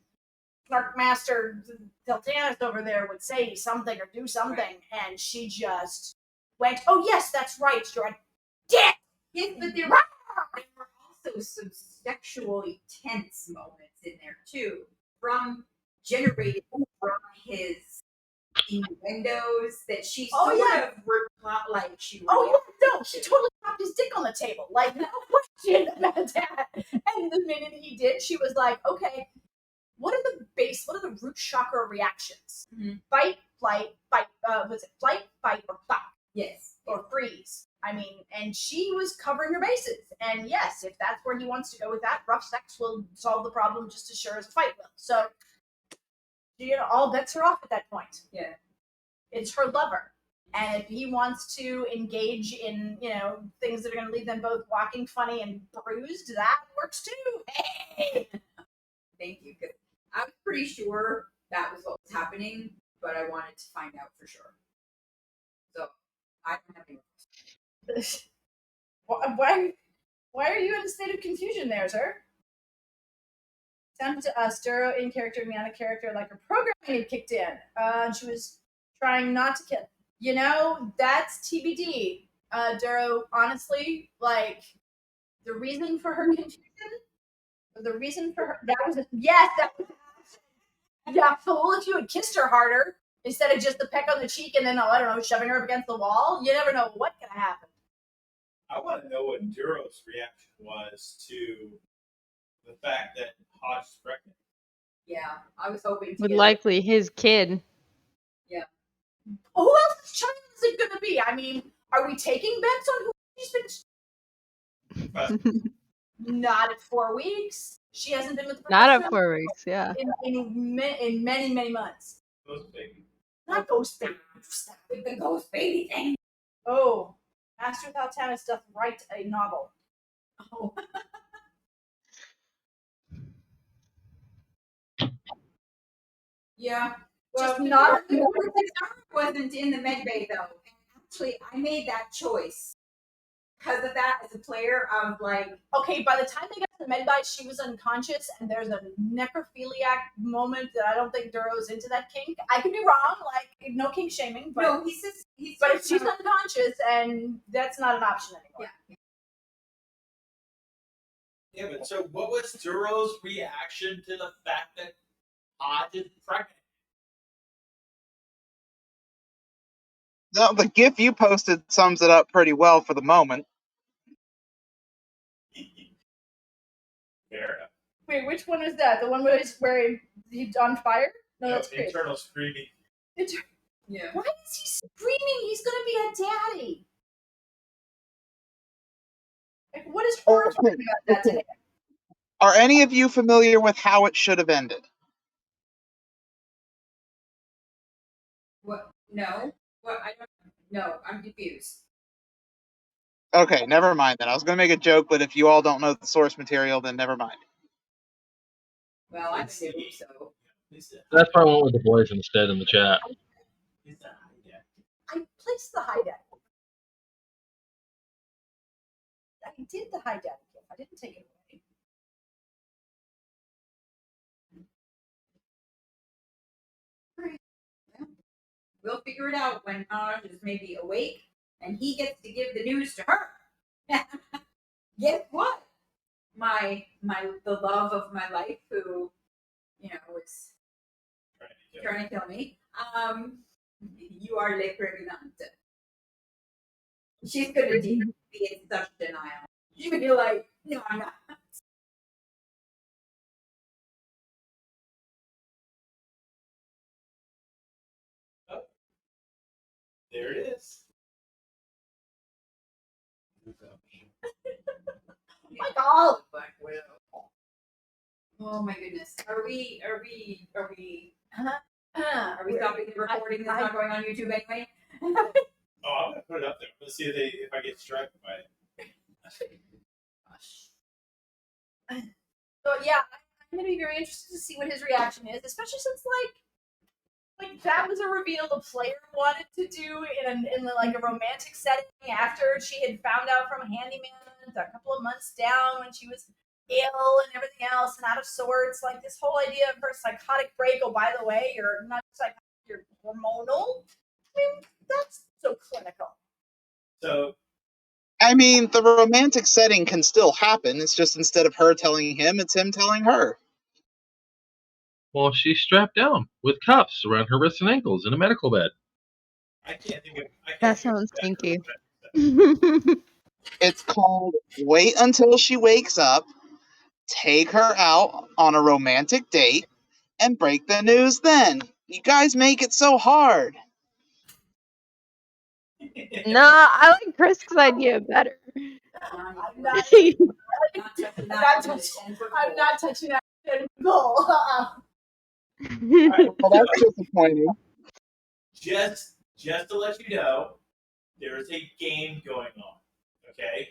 [SPEAKER 2] Snark Master Teltanus over there would say something or do something,
[SPEAKER 6] right.
[SPEAKER 2] And she just went, "Oh yes, that's right, you're a dick."
[SPEAKER 6] Yes, but there were also some sexually tense moments in there too, generated from his innuendos that she sort of like she.
[SPEAKER 2] Oh yeah, no, she totally dropped his dick on the table, like no question about that. And the minute he did, she was like, "Okay, what are the root chakra reactions?
[SPEAKER 6] Mm-hmm.
[SPEAKER 2] Fight, flight, fight. Was it flight, fight, or fight?"
[SPEAKER 6] Yes.
[SPEAKER 2] Or freeze. I mean, and she was covering her bases. And yes, if that's where he wants to go with that, rough sex will solve the problem just as sure as a fight will. So, all bets are off at that point.
[SPEAKER 6] Yeah.
[SPEAKER 2] It's her lover. And if he wants to engage in, things that are going to leave them both walking funny and bruised, that works too. Hey!
[SPEAKER 6] Thank you. Because I was pretty sure that was what was happening, but I wanted to find out for sure. So I don't have any.
[SPEAKER 2] Why are you in a state of confusion there, sir? Sounded to us, Duro in character, me out of character, like her programming had kicked in. And she was trying not to kill. You know, that's TBD. Duro, honestly, like, the reason for her confusion, the reason for her, that was, yes, that was, yeah, fool, if you had kissed her harder, instead of just the peck on the cheek and then, I don't know, shoving her up against the wall, you never know what could happen.
[SPEAKER 4] I want to know what Duro's reaction was to the fact that Hodge is pregnant.
[SPEAKER 6] Yeah, I was hoping to
[SPEAKER 1] Would
[SPEAKER 6] get
[SPEAKER 1] likely his kid.
[SPEAKER 2] Who else's child is it going to be? I mean, are we taking bets on who she's been? Not at 4 weeks. She hasn't been with the
[SPEAKER 1] Not
[SPEAKER 2] professor
[SPEAKER 1] at 4 weeks, yeah.
[SPEAKER 2] in many, many months.
[SPEAKER 4] Ghost baby.
[SPEAKER 2] Not ghost baby.
[SPEAKER 6] Stop with the ghost baby thing.
[SPEAKER 2] Oh, Master Without Talent doth write a novel.
[SPEAKER 6] Oh. Yeah. Well,
[SPEAKER 2] Just not.
[SPEAKER 6] the wasn't in the med bay though. And actually, I made that choice because of that as a player. I was like,
[SPEAKER 2] Okay, by the time they got to the med bite, she was unconscious, and there's a necrophiliac moment that I don't think Duro's into that kink. I could be wrong, like no kink shaming, but
[SPEAKER 6] no, he's
[SPEAKER 2] but if she's unconscious, and that's not an option anymore.
[SPEAKER 6] Yeah.
[SPEAKER 4] Yeah, but so what was Duro's reaction to the fact that Hodge is pregnant?
[SPEAKER 8] No, the GIF you posted sums it up pretty well for the moment.
[SPEAKER 4] Fair enough.
[SPEAKER 2] Wait, which one is that? The one where he's on fire? No, that's Chris.
[SPEAKER 4] Internal screaming.
[SPEAKER 6] Yeah.
[SPEAKER 2] Why is he screaming? He's gonna be a daddy. Like, what is horror
[SPEAKER 8] Okay,
[SPEAKER 2] about that
[SPEAKER 8] okay.
[SPEAKER 2] today?
[SPEAKER 8] Are any of you familiar with how it should have ended?
[SPEAKER 6] What? No. What? I don't. No, I'm confused.
[SPEAKER 8] Okay, never mind then. I was going to make a joke, but if you all don't know the source material, then never mind.
[SPEAKER 6] Well, I do, so.
[SPEAKER 9] That's why I went with the boys instead in the chat.
[SPEAKER 2] I placed the high deck. I did the high deck. I didn't take it away.
[SPEAKER 6] We'll figure it out when Hodge is maybe awake and he gets to give the news to her. Guess what? The love of my life, who, is trying to kill me. You are le pregnante. She's gonna be in such denial. She's gonna be like, no, I'm not.
[SPEAKER 4] There it is.
[SPEAKER 2] Michael!
[SPEAKER 6] Oh my goodness. Are we
[SPEAKER 2] Are
[SPEAKER 6] stopping the recording? That's not going on YouTube anyway?
[SPEAKER 4] Oh, I'm gonna put it up there. Let's see if I get struck by it.
[SPEAKER 2] So yeah, I'm gonna be very interested to see what his reaction is, especially since like that was a reveal the player wanted to do in like a romantic setting after she had found out from Handyman a couple of months down when she was ill and everything else and out of sorts. Like this whole idea of her psychotic break. Oh, by the way, you're not psychotic, you're hormonal. I mean, that's so clinical.
[SPEAKER 4] So,
[SPEAKER 8] I mean, the romantic setting can still happen. It's just instead of her telling him, it's him telling her.
[SPEAKER 9] Well, she's strapped down with cuffs around her wrists and ankles in a medical bed.
[SPEAKER 4] I can't think of.
[SPEAKER 1] That sounds kinky.
[SPEAKER 8] It's called Wait Until She Wakes Up, take her out on a romantic date, and break the news then. You guys make it so hard.
[SPEAKER 1] No, I like Krisk's idea better.
[SPEAKER 2] I'm not
[SPEAKER 6] Not touching that.
[SPEAKER 2] I'm not touching that goal.
[SPEAKER 8] Well, that's disappointing.
[SPEAKER 4] Just to let you know, there is a game going on. Okay.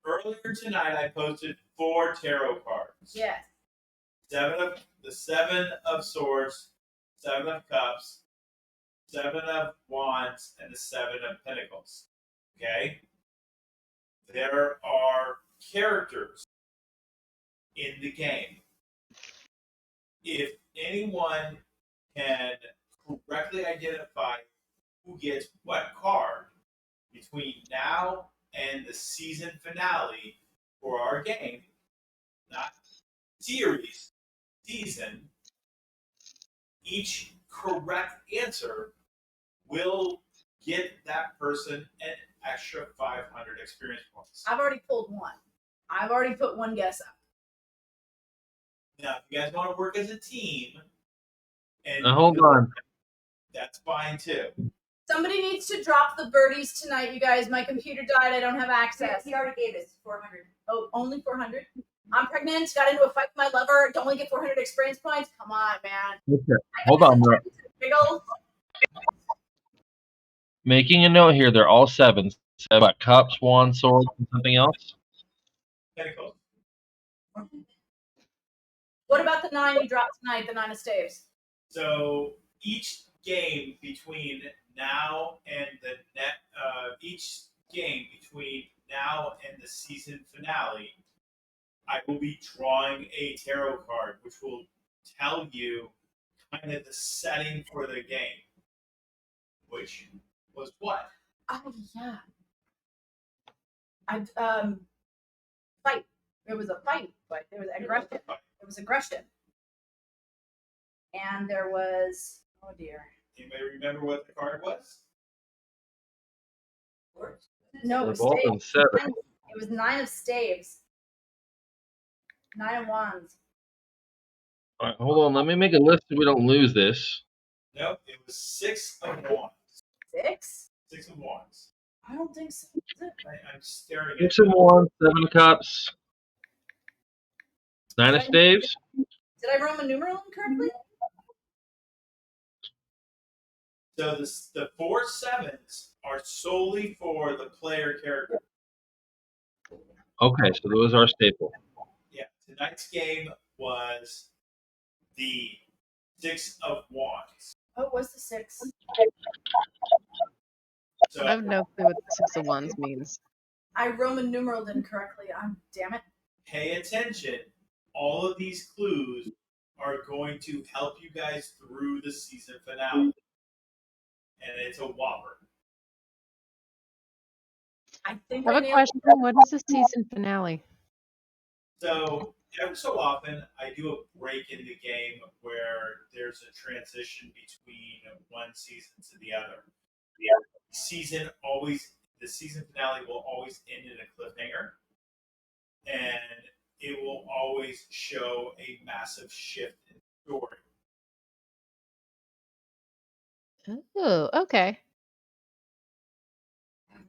[SPEAKER 4] Earlier tonight, I posted 4 tarot cards.
[SPEAKER 2] Yes.
[SPEAKER 4] 7 of Swords, 7 of Cups, Seven of Wands and the Seven of Pentacles. Okay? There are characters in the game. If anyone can correctly identify who gets what card between now and the season finale for our game, not series, season, each correct answer will get that person an extra 500 experience points.
[SPEAKER 2] I've already pulled one. I've already put one guess up.
[SPEAKER 4] Now, if you guys want to work as a team, and
[SPEAKER 9] Now hold on.
[SPEAKER 4] that's fine too.
[SPEAKER 2] Somebody needs to drop the birdies tonight, you guys. My computer died. I don't have access.
[SPEAKER 6] He already gave us 400.
[SPEAKER 2] Oh, only 400? I'm pregnant. Got into a fight with my lover. Don't only get 400 experience points. Come on, man.
[SPEAKER 9] Okay. Hold on, bro.
[SPEAKER 2] Giggles.
[SPEAKER 9] Making a note here. They're all sevens. Seven about cups, wands, swords, and something else.
[SPEAKER 4] Pentacles.
[SPEAKER 2] What about the 9 you dropped tonight, the 9 of staves?
[SPEAKER 4] So each game between now and each game between now and the season finale, I will be drawing a tarot card, which will tell you kind of the setting for the game, which was what?
[SPEAKER 2] Oh, yeah. Fight. There was a fight, but there was aggression. There was aggression. And there was, oh dear.
[SPEAKER 4] Anybody remember what the card was?
[SPEAKER 2] No, it
[SPEAKER 9] They're
[SPEAKER 2] was
[SPEAKER 9] both in
[SPEAKER 2] staves.
[SPEAKER 9] seven.
[SPEAKER 2] It was 9 of staves. 9 of wands.
[SPEAKER 9] All right, hold on. Let me make a list so we don't lose this.
[SPEAKER 4] Nope, it was Six of Wands.
[SPEAKER 2] 6?
[SPEAKER 4] 6 of Wands.
[SPEAKER 2] I don't think so. Is it?
[SPEAKER 4] I'm staring at
[SPEAKER 9] Six of wands, seven of cups, nine of staves.
[SPEAKER 2] Did I Roman numeral incorrectly?
[SPEAKER 4] So the 4 sevens are solely for the player character.
[SPEAKER 9] Okay, so those are staple.
[SPEAKER 4] Yeah, tonight's game was the 6 of Wands.
[SPEAKER 2] Oh, it was the 6.
[SPEAKER 4] So
[SPEAKER 1] I have no clue what the Six of Wands means.
[SPEAKER 2] I Roman numeraled incorrectly. Damn it.
[SPEAKER 4] pay attention. All of these clues are going to help you guys through the season finale. And it's a whopper.
[SPEAKER 2] I think
[SPEAKER 1] I have a
[SPEAKER 2] nailed
[SPEAKER 1] question. What is the season finale?
[SPEAKER 4] So every so often, I do a break in the game where there's a transition between one season to the other. The season finale will always end in a cliffhanger, and it will always show a massive shift in story.
[SPEAKER 1] Oh, okay.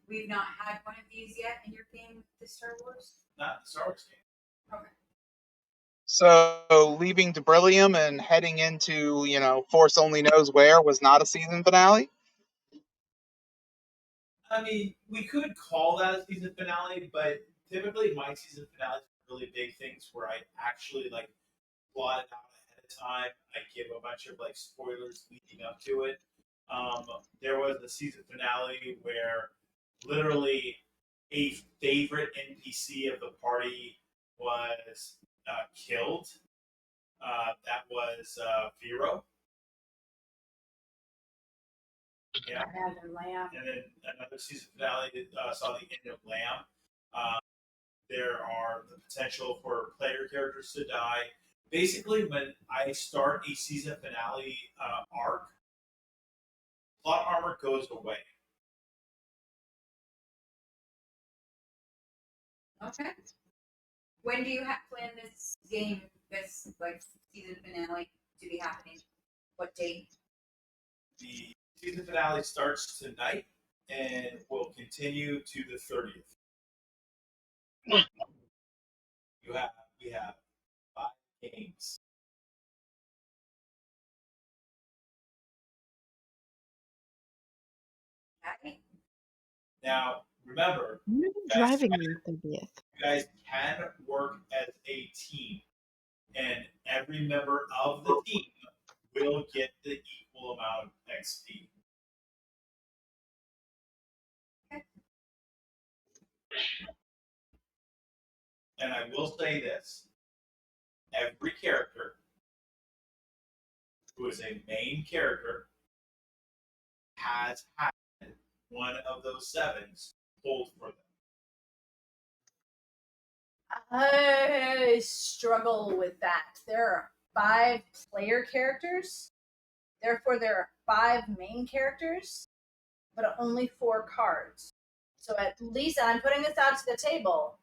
[SPEAKER 6] We've not had one of these yet in your game, the Star Wars.
[SPEAKER 4] Not the Star Wars game.
[SPEAKER 6] Okay.
[SPEAKER 8] So leaving Debrilium and heading into, Force only knows where was not a season finale?
[SPEAKER 4] I mean, we could call that a season finale, but typically my season finales are really big things where I actually plot it out ahead of time. I give a bunch of spoilers leading up to it. There was a season finale where literally a favorite NPC of the party was killed. That was Vero. Yeah. And then another season finale saw the end of Lamb. There are the potential for player characters to die. Basically, when I start a season finale arc, plot armor goes away.
[SPEAKER 6] Okay. When do you plan this game, this season finale to be happening? What date?
[SPEAKER 4] The season finale starts tonight and will continue to the 30th. We have 5 games.
[SPEAKER 6] Okay.
[SPEAKER 4] Now, remember,
[SPEAKER 1] I'm gonna be driving on the 30th.
[SPEAKER 4] you guys can work as a team, and every member of the team will get the equal amount of XP. And I will say this: every character who is a main character has had one of those sevens pulled for them.
[SPEAKER 2] I struggle with that. There are 5 player characters, therefore there are 5 main characters, but only 4 cards. So at least, and I'm putting this out to the table,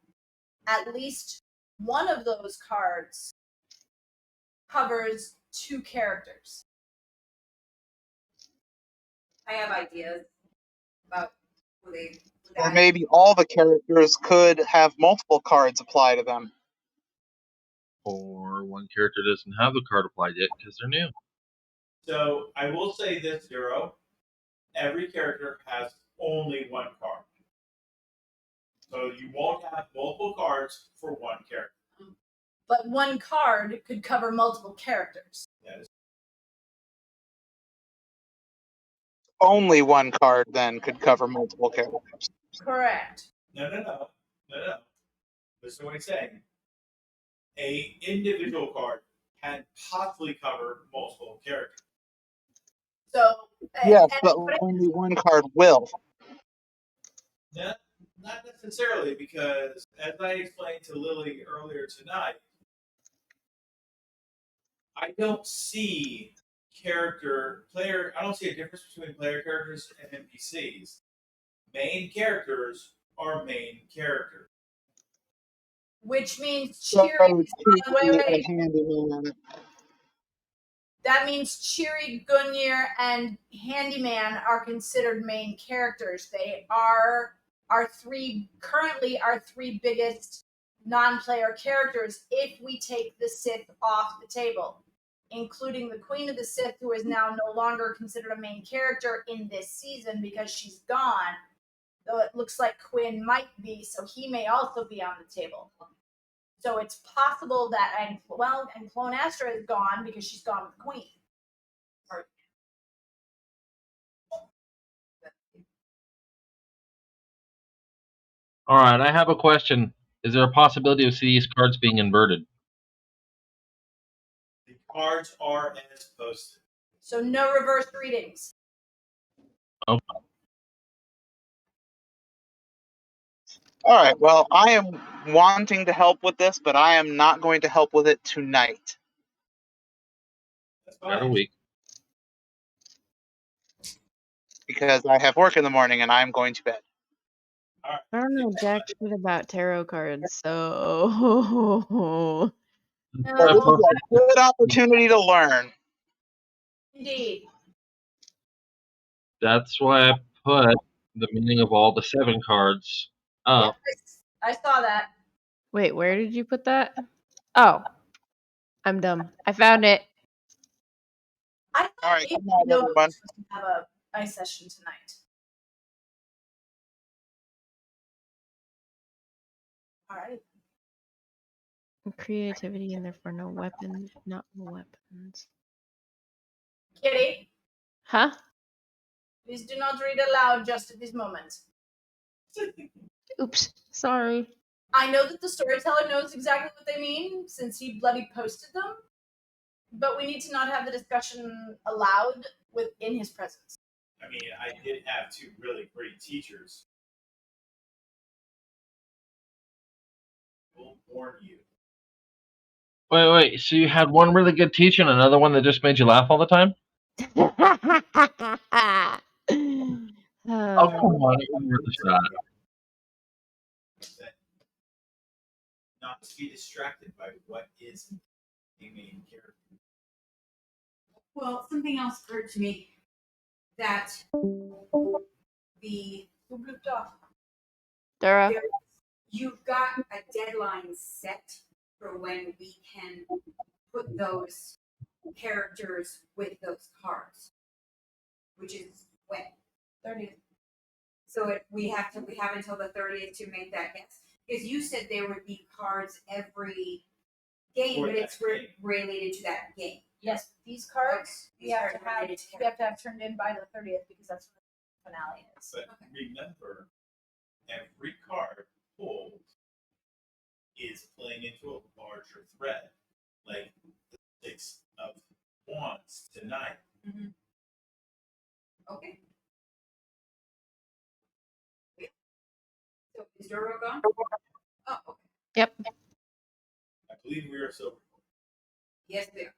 [SPEAKER 2] at least one of those cards covers 2 characters.
[SPEAKER 6] I have ideas about who they.
[SPEAKER 8] Or maybe all the characters could have multiple cards apply to them.
[SPEAKER 9] Or one character doesn't have the card applied yet because they're new.
[SPEAKER 4] So I will say this, Zero. Every character has only one card. So you won't have multiple cards for one character.
[SPEAKER 2] But one card could cover multiple characters.
[SPEAKER 4] That is
[SPEAKER 8] Only one card then could cover multiple characters.
[SPEAKER 2] Correct.
[SPEAKER 4] no. Listen to what he's saying. A individual card can possibly cover multiple characters.
[SPEAKER 2] So
[SPEAKER 8] Yes, but only one card will.
[SPEAKER 4] Not necessarily, because as I explained to Lily earlier tonight, I don't see I don't see a difference between player characters and NPCs. Main characters are main characters.
[SPEAKER 2] which means
[SPEAKER 8] So,
[SPEAKER 2] Cheery.
[SPEAKER 8] Cheery and Handyman.
[SPEAKER 2] That means Cheery, Gungnir, and Handyman are considered main characters. They are currently our 3 biggest non-player characters if we take the Sith off the table, including the Queen of the Sith, who is now no longer considered a main character in this season because she's gone, though it looks like Quinn might be, so he may also be on the table. So it's possible that, and Clone Astra is gone because she's gone with the Queen.
[SPEAKER 9] All right, I have a question. Is there a possibility of these cards being inverted?
[SPEAKER 4] The cards are as posted.
[SPEAKER 2] So no reverse readings.
[SPEAKER 9] Oh,
[SPEAKER 8] All right, well, I am wanting to help with this, but I am not going to help with it tonight.
[SPEAKER 4] That's
[SPEAKER 9] not a
[SPEAKER 4] fine.
[SPEAKER 9] week.
[SPEAKER 8] Because I have work in the morning and I'm going to bed.
[SPEAKER 1] I don't know jack shit about tarot cards, so
[SPEAKER 8] But this is a good opportunity to learn.
[SPEAKER 2] Indeed.
[SPEAKER 9] That's why I put the meaning of all the 7 cards up.
[SPEAKER 2] I saw that.
[SPEAKER 1] wait, where did you put that? Oh, I'm dumb. I found it.
[SPEAKER 2] I
[SPEAKER 8] All
[SPEAKER 2] thought
[SPEAKER 8] right,
[SPEAKER 2] maybe
[SPEAKER 8] good night,
[SPEAKER 2] Nova
[SPEAKER 8] everyone.
[SPEAKER 2] was supposed to have a ice session tonight. All right.
[SPEAKER 1] Creativity and therefore no weapons, not weapons.
[SPEAKER 2] Kitty,
[SPEAKER 1] Huh?
[SPEAKER 2] please do not read aloud just at this moment.
[SPEAKER 1] Oops. Sorry.
[SPEAKER 2] I know that the storyteller knows exactly what they mean since he bloody posted them, but we need to not have the discussion aloud in his presence.
[SPEAKER 4] I mean, I did have 2 really great teachers. Will warn you.
[SPEAKER 9] Wait. So you had one really good teacher and another one that just made you laugh all the time? Oh, come on. It wasn't worth a shot.
[SPEAKER 4] Not to be distracted by what is a main character.
[SPEAKER 6] Well, something else occurred to me that
[SPEAKER 1] Dara.
[SPEAKER 6] you've got a deadline set for when we can put those characters with those cards, which is when
[SPEAKER 2] 30th.
[SPEAKER 6] So we have until the 30th to make that guess. Because you said there would be cards every game,
[SPEAKER 4] For
[SPEAKER 6] but
[SPEAKER 4] that
[SPEAKER 6] it's
[SPEAKER 4] game.
[SPEAKER 6] related to that game.
[SPEAKER 2] Yes, these cards
[SPEAKER 6] These
[SPEAKER 2] we have
[SPEAKER 6] cards
[SPEAKER 2] to have
[SPEAKER 6] related to
[SPEAKER 2] we have to have turned in by the 30th because that's when the finale is.
[SPEAKER 4] But remember, every card pulled is playing into a larger thread, like the 6 of Wands tonight.
[SPEAKER 6] Mm-hmm. Okay. Yeah. So is Doro gone? Oh, okay.
[SPEAKER 1] Yep.
[SPEAKER 4] I believe we are so.
[SPEAKER 6] Yes, we are.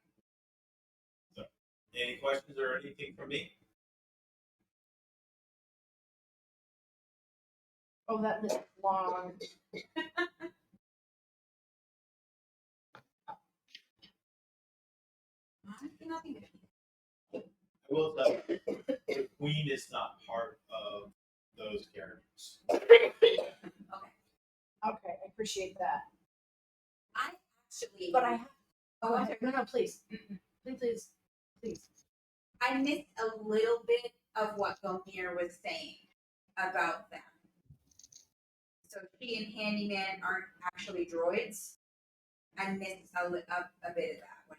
[SPEAKER 4] So, any questions or anything from me?
[SPEAKER 2] Oh, that list is long.
[SPEAKER 6] Nothing.
[SPEAKER 4] I will tell you, the Queen is not part of those characters.
[SPEAKER 6] Okay.
[SPEAKER 2] Okay, I appreciate that.
[SPEAKER 6] I actually.
[SPEAKER 2] But I.
[SPEAKER 6] Oh,
[SPEAKER 2] I'm sorry. No, please. Please.
[SPEAKER 6] I missed a little bit of what Gomir was saying about them. So she and Handyman aren't actually droids. I missed a bit of that when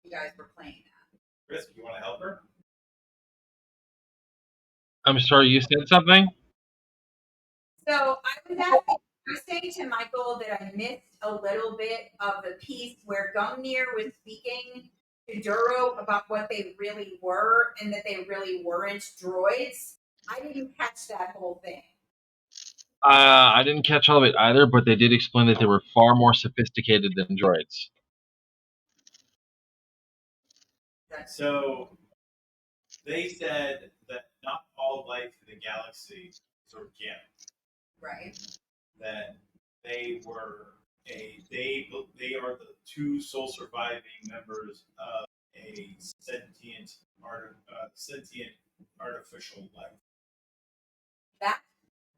[SPEAKER 6] you guys were playing that.
[SPEAKER 4] Chris, you want to help her?
[SPEAKER 9] I'm sorry, you said something?
[SPEAKER 6] So I was saying to Michael that I missed a little bit of the piece where Gumnir was speaking to Duro about what they really were and that they really weren't droids. I didn't catch that whole thing.
[SPEAKER 9] I didn't catch all of it either, but they did explain that they were far more sophisticated than droids.
[SPEAKER 4] So they said that not all life in the galaxy is organic.
[SPEAKER 6] Right.
[SPEAKER 4] That they were they are the 2 sole surviving members of a sentient artificial life.
[SPEAKER 6] That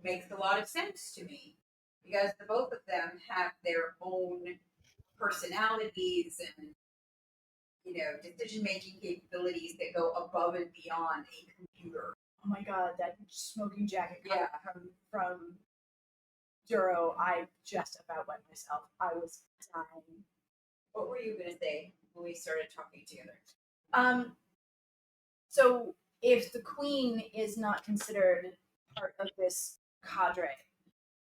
[SPEAKER 6] makes a lot of sense to me because the both of them have their own personalities and decision making capabilities that go above and beyond a computer.
[SPEAKER 2] Oh my god, that smoking jacket
[SPEAKER 6] Yeah.
[SPEAKER 2] from Duro, I just about wet myself. I was dying.
[SPEAKER 6] What were you gonna say when we started talking together?
[SPEAKER 2] So if the Queen is not considered part of this cadre,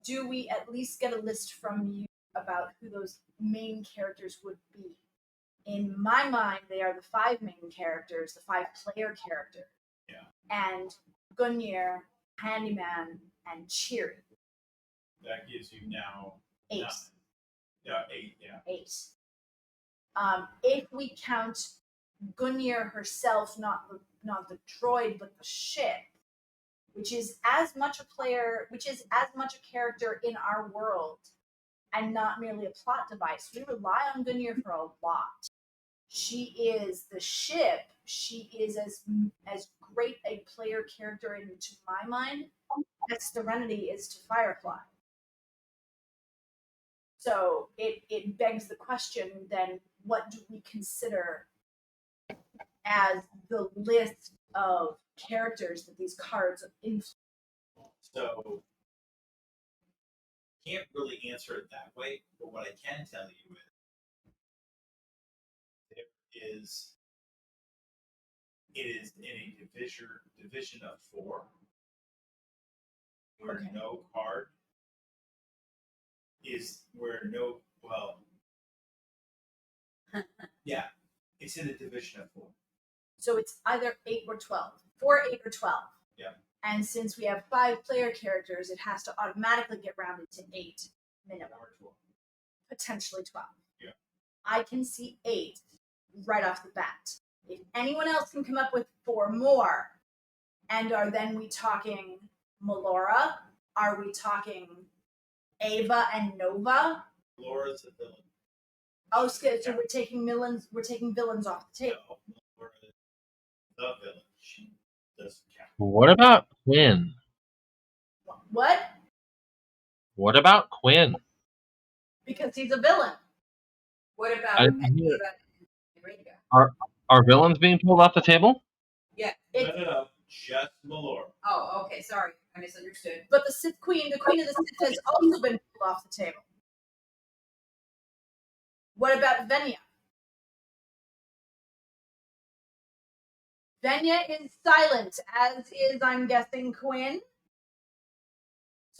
[SPEAKER 2] do we at least get a list from you about who those main characters would be? In my mind, they are the 5 main characters, the 5 player characters.
[SPEAKER 4] Yeah.
[SPEAKER 2] And Gungnir, Handyman, and Cheery.
[SPEAKER 4] That gives you now
[SPEAKER 2] 8.
[SPEAKER 4] 9. Yeah, 8. Yeah.
[SPEAKER 2] 8. If we count Gungnir herself, not the droid, but the ship, which is as much a character in our world, and not merely a plot device. We rely on Gungnir for a lot. She is the ship. She is as great a player character into my mind as Serenity is to Firefly. So it begs the question then, what do we consider as the list of characters that these cards influence?
[SPEAKER 4] So can't really answer it that way, but what I can tell you is it is in a division of 4 where no card is yeah, it's in a division of 4.
[SPEAKER 2] So it's either 8 or 12. 4, 8, or 12.
[SPEAKER 4] Yeah.
[SPEAKER 2] And since we have 5 player characters, it has to automatically get rounded to 8 minimum.
[SPEAKER 4] Or 12.
[SPEAKER 2] Potentially 12.
[SPEAKER 4] Yeah.
[SPEAKER 2] I can see 8 right off the bat. If anyone else can come up with 4 more, and are then we talking Melora? Are we talking Ava and Nova?
[SPEAKER 4] Laura's a villain.
[SPEAKER 2] Oh, so we're taking villains. We're taking villains off the table.
[SPEAKER 4] No, Laura is the villain. She doesn't count.
[SPEAKER 9] What about Quinn?
[SPEAKER 2] What?
[SPEAKER 9] What about Quinn?
[SPEAKER 2] Because he's a villain.
[SPEAKER 6] What about
[SPEAKER 9] I
[SPEAKER 6] Ava
[SPEAKER 9] didn't hear.
[SPEAKER 6] and Rhaegar?
[SPEAKER 9] Are villains being pulled off the table?
[SPEAKER 6] Yeah.
[SPEAKER 4] No, just Melora.
[SPEAKER 6] Oh, okay. Sorry, I misunderstood.
[SPEAKER 2] But the Sith Queen, the Queen of the Sith, has also been pulled off the table. What about Venya? Venya is silent, as is, I'm guessing, Quinn.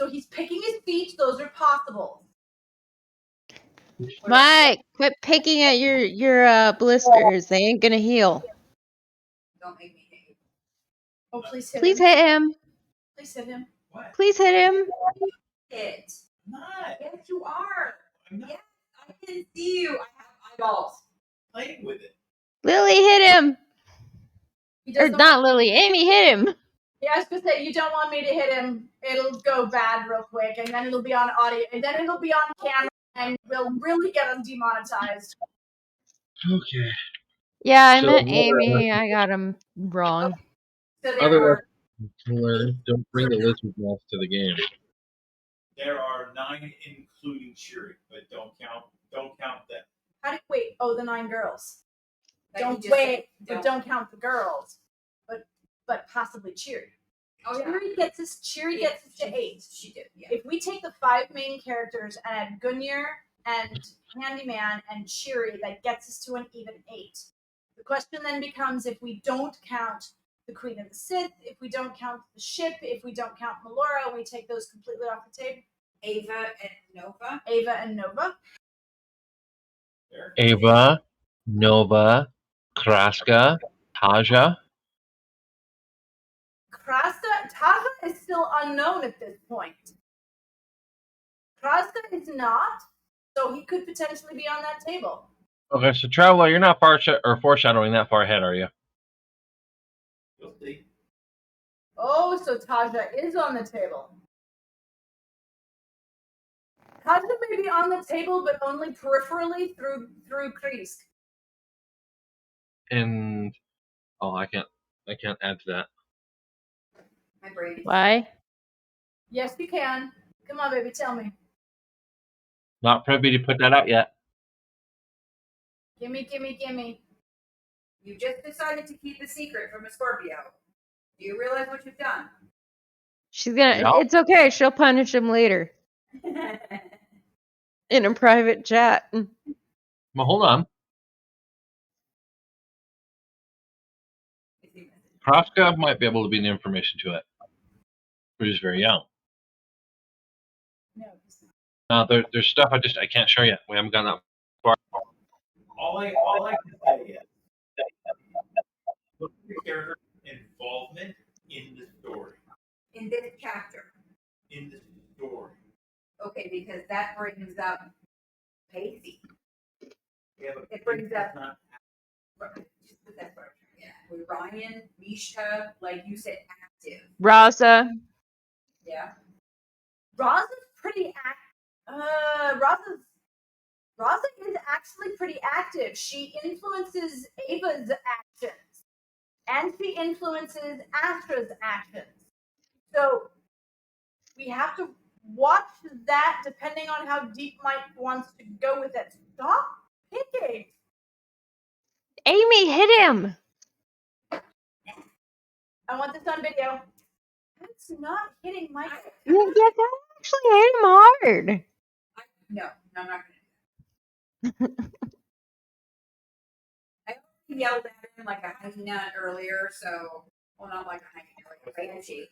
[SPEAKER 2] So he's picking his feet. Those are possible.
[SPEAKER 1] Mike, quit picking at your blisters. They ain't gonna heal.
[SPEAKER 6] Don't make me hate you.
[SPEAKER 2] Oh, please hit
[SPEAKER 1] Please
[SPEAKER 2] him.
[SPEAKER 1] hit him.
[SPEAKER 2] Please hit him.
[SPEAKER 4] What?
[SPEAKER 1] Please hit him.
[SPEAKER 6] It.
[SPEAKER 4] I'm not.
[SPEAKER 6] Yes, you are.
[SPEAKER 4] I'm not
[SPEAKER 6] Yes, I can see you. I have eyeballs.
[SPEAKER 4] playing with it.
[SPEAKER 1] Lily hit him.
[SPEAKER 2] He
[SPEAKER 1] Or
[SPEAKER 2] doesn't
[SPEAKER 1] not Lily. Amy hit him.
[SPEAKER 2] Yeah, I was gonna say you don't want me to hit him. It'll go bad real quick, and then it'll be on audio, and then it'll be on camera, and we'll really get him demonetized.
[SPEAKER 9] Okay.
[SPEAKER 1] Yeah, I
[SPEAKER 9] So
[SPEAKER 1] meant
[SPEAKER 9] the
[SPEAKER 1] Amy. I got him wrong.
[SPEAKER 6] So there
[SPEAKER 9] other
[SPEAKER 6] are
[SPEAKER 9] lessons to learn: don't bring the lizard nest to the game.
[SPEAKER 4] There are 9, including Shuri, but don't count them.
[SPEAKER 2] How do you wait? Oh, the 9 girls.
[SPEAKER 6] like you
[SPEAKER 2] Don't
[SPEAKER 6] just
[SPEAKER 2] wait,
[SPEAKER 6] said,
[SPEAKER 2] but don't count the girls. But possibly Cheery.
[SPEAKER 6] Oh yeah.
[SPEAKER 2] Cheery gets us to 8.
[SPEAKER 6] She did. Yeah.
[SPEAKER 2] If we take the 5 main characters and add Gungnir and Handyman and Cheery, that gets us to an even 8. The question then becomes, if we don't count the Queen of the Sith, if we don't count the ship, if we don't count Melora, we take those completely off the table.
[SPEAKER 6] Ava and Nova.
[SPEAKER 4] There.
[SPEAKER 9] Ava, Nova, Kraska, Taja.
[SPEAKER 2] Taja is still unknown at this point. Kraska is not, so he could potentially be on that table.
[SPEAKER 9] Okay, so Traveler, you're not foreshadowing that far ahead, are you?
[SPEAKER 4] You'll see.
[SPEAKER 2] Oh, so Taja is on the table. Taja may be on the table, but only peripherally through Kreese.
[SPEAKER 9] And I can't add to that.
[SPEAKER 6] My brain.
[SPEAKER 1] Why?
[SPEAKER 2] Yes, you can. Come on, baby, tell me.
[SPEAKER 9] Not privy to put that out yet.
[SPEAKER 2] Gimme.
[SPEAKER 6] You just decided to keep a secret from a Scorpio. Do you realize what you've done?
[SPEAKER 1] She's gonna.
[SPEAKER 9] Yeah.
[SPEAKER 1] It's okay. She'll punish him later in a private chat.
[SPEAKER 9] Well, hold on. Kraska might be able to be the information to it. But he's very young.
[SPEAKER 2] No,
[SPEAKER 9] There's stuff I can't show yet. We haven't gone that far.
[SPEAKER 4] All I can say is look at the character involvement in the story.
[SPEAKER 6] In this chapter.
[SPEAKER 4] In the story.
[SPEAKER 6] Okay, because that brings up Pacey.
[SPEAKER 4] It
[SPEAKER 6] brings up-
[SPEAKER 4] not
[SPEAKER 6] Just put that part. Yeah. With Ryan, Mishka, like you said, active.
[SPEAKER 1] Rasa.
[SPEAKER 6] Yeah.
[SPEAKER 2] Raza's pretty Raza is actually pretty active. She influences Ava's actions, and she influences Astra's actions. So we have to watch that depending on how deep Mike wants to go with it. Stop picking.
[SPEAKER 1] Amy hit him.
[SPEAKER 2] I want this on video. That's not hitting Mike.
[SPEAKER 1] Yeah, that actually hit him hard.
[SPEAKER 6] No, I'm not gonna. I yelled at him like a hyena earlier, so not like a hyena, like a banshee.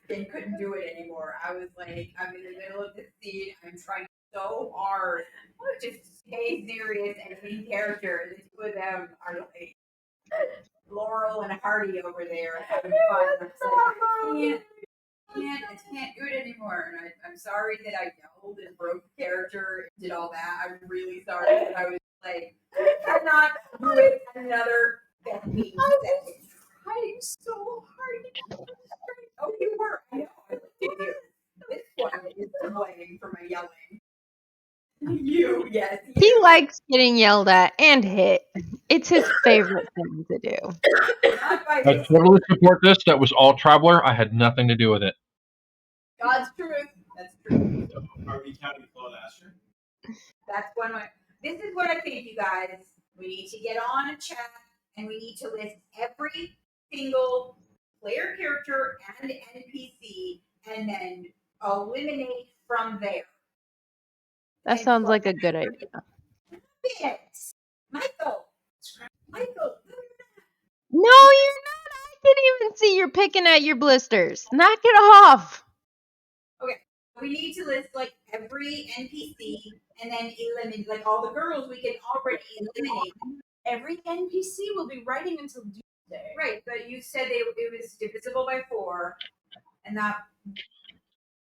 [SPEAKER 6] They couldn't do it anymore. I was like, I'm in the middle of this scene. I'm trying so hard to stay serious and in character. And the two of them are like Laurel and Hardy over there having fun. I can't do it anymore. And I'm sorry that I yelled and broke character and did all that. I'm really sorry that I was like, I cannot do it another 15 seconds.
[SPEAKER 2] Trying so hard.
[SPEAKER 6] Oh, you were. I know. I looked at you. This one is to blame for my yelling. You, yes. You.
[SPEAKER 1] He likes getting yelled at and hit. It's his favorite thing to do.
[SPEAKER 9] I totally support this. That was all Traveler. I had nothing to do with it.
[SPEAKER 2] God's truth. That's true.
[SPEAKER 4] So are we counting Claude Asher?
[SPEAKER 6] That's one way. This is what I think, you guys. We need to get on a chat and we need to list every single player character and NPC and then eliminate from there.
[SPEAKER 1] That sounds like a good idea.
[SPEAKER 6] Michael.
[SPEAKER 1] No, you're not. I didn't even see your you're picking at your blisters. Knock it off.
[SPEAKER 6] We need to list like every NPC and then eliminate like all the girls we can already eliminate.
[SPEAKER 2] Every NPC will be writing until Doomsday.
[SPEAKER 6] Right, but you said it was divisible by 4, and that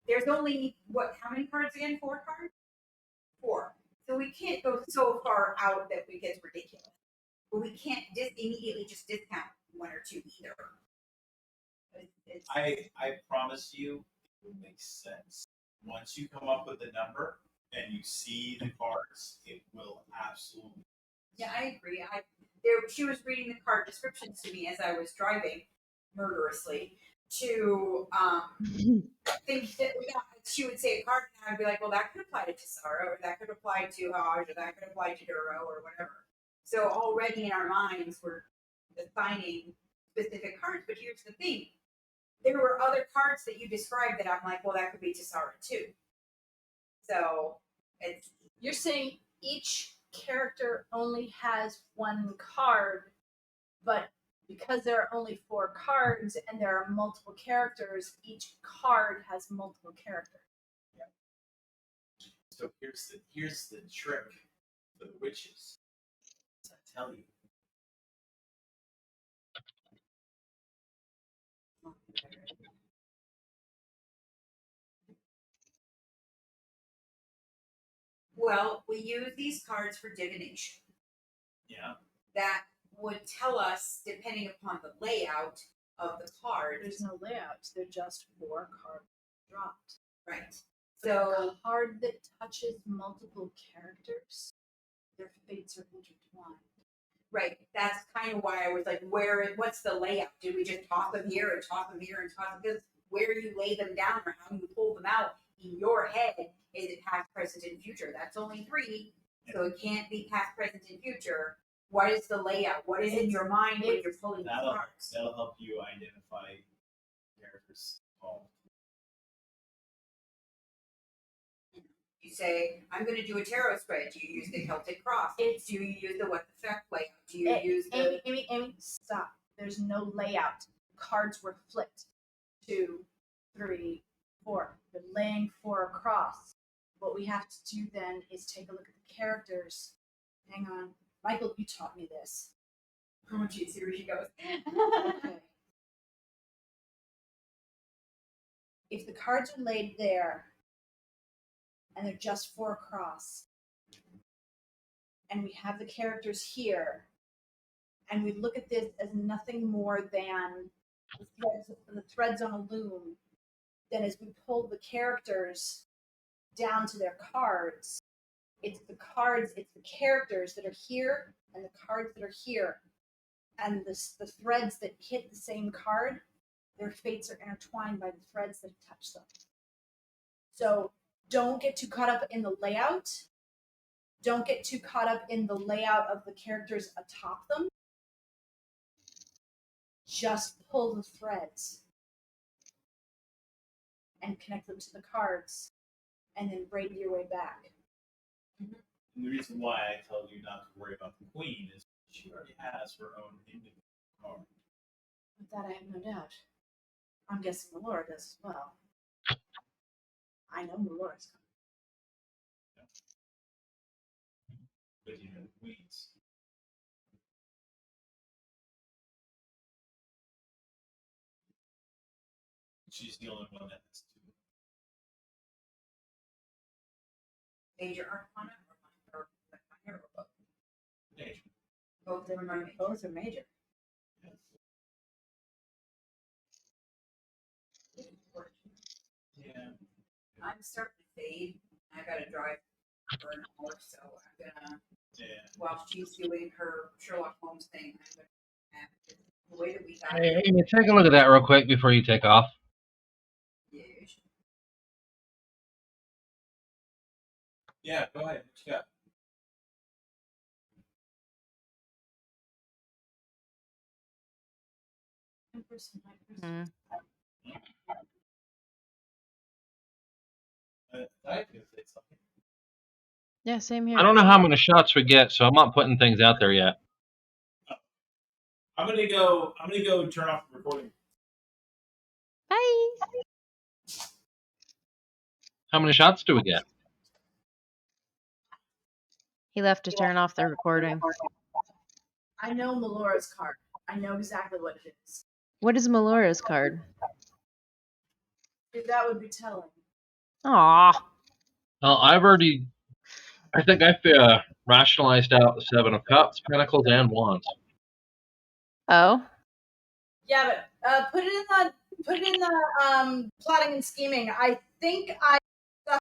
[SPEAKER 6] there's only how many cards again? 4 cards? 4. So we can't go so far out that it gets ridiculous. But we can't immediately just discount 1 or 2 either.
[SPEAKER 4] I promise you, it will make sense. Once you come up with a number and you see the cards, it will absolutely.
[SPEAKER 6] Yeah, I agree. She was reading the card descriptions to me as I was driving murderously to think that she would say a card, and I'd be like, well, that could apply to Tisara, or that could apply to Haj, or that could apply to Duro, or whatever. So already in our minds, we're assigning specific cards. But here's the thing. There were other cards that you described that I'm like, well, that could be Tisara too. So
[SPEAKER 2] you're saying each character only has 1 card, but because there are only 4 cards and there are multiple characters, each card has multiple characters.
[SPEAKER 4] Yeah. So here's the trick for the witches. As I tell you.
[SPEAKER 6] Well, we use these cards for divination.
[SPEAKER 4] Yeah.
[SPEAKER 6] That would tell us, depending upon the layout of the card.
[SPEAKER 2] There's no layouts. They're just 4 cards dropped.
[SPEAKER 6] Right.
[SPEAKER 2] So a card that touches multiple characters, their fates are intertwined.
[SPEAKER 6] Right. That's kind of why I was like, what's the layout? Did we just toss them here and toss them here and toss them? Because where you lay them down or how you pull them out in your head, is it past, present, and future? That's only 3, so it can't be past, present, and future. What is the layout? What is in your mind when you're pulling the cards?
[SPEAKER 4] That'll help you identify characters.
[SPEAKER 6] You say, I'm going to do a tarot spread. Do you use the Celtic cross? Do you use the what the fuck layout? Do you use the...
[SPEAKER 2] Amy, stop. There's no layout. Cards were flipped. 2, 3, 4. They're laying 4 across. What we have to do then is take a look at the characters. Hang on. Michael, you taught me this.
[SPEAKER 6] Oh, geez, here she goes.
[SPEAKER 2] Okay. If the cards are laid there, and they're just 4 across, and we have the characters here, and we look at this as nothing more than the threads on a loom, then as we pull the characters down to their cards, it's the characters that are here, and the cards that are here, and the threads that hit the same card, their fates are intertwined by the threads that touch them. So don't get too caught up in the layout. Don't get too caught up in the layout of the characters atop them. Just pull the threads and connect them to the cards, and then braid your way back.
[SPEAKER 4] And the reason why I told you not to worry about the queen is she already has her own individual card.
[SPEAKER 2] With that, I have no doubt. I'm guessing Melora does as well. I know Melora's coming.
[SPEAKER 4] But you know the queens. She's the only one that has 2.
[SPEAKER 6] Major Arcana or minor or both?
[SPEAKER 4] Major.
[SPEAKER 6] Both of them are major.
[SPEAKER 2] Both are major.
[SPEAKER 4] Yeah.
[SPEAKER 6] I'm starting to fade. I gotta drive for an hour, so I'm gonna.
[SPEAKER 4] Yeah.
[SPEAKER 6] While she's doing her Sherlock Holmes thing, I'm gonna. The way that we got.
[SPEAKER 9] Hey, Amy, take a look at that real quick before you take off.
[SPEAKER 4] Yeah, go ahead. What you got?
[SPEAKER 1] Mm.
[SPEAKER 4] I was gonna say something.
[SPEAKER 1] Yeah, same here.
[SPEAKER 9] I don't know how many shots we get, so I'm not putting things out there yet.
[SPEAKER 4] I'm gonna go turn off the recording.
[SPEAKER 1] Bye.
[SPEAKER 9] How many shots do we get?
[SPEAKER 1] He left to turn off the recording.
[SPEAKER 2] I know Melora's card. I know exactly what it is.
[SPEAKER 1] What is Melora's card?
[SPEAKER 2] That would be telling.
[SPEAKER 1] Aw.
[SPEAKER 9] Well, I think I've rationalized out the Seven of Cups, Pentacles, and Wands.
[SPEAKER 1] Oh.
[SPEAKER 2] Yeah, but put it in the plotting and scheming. I think I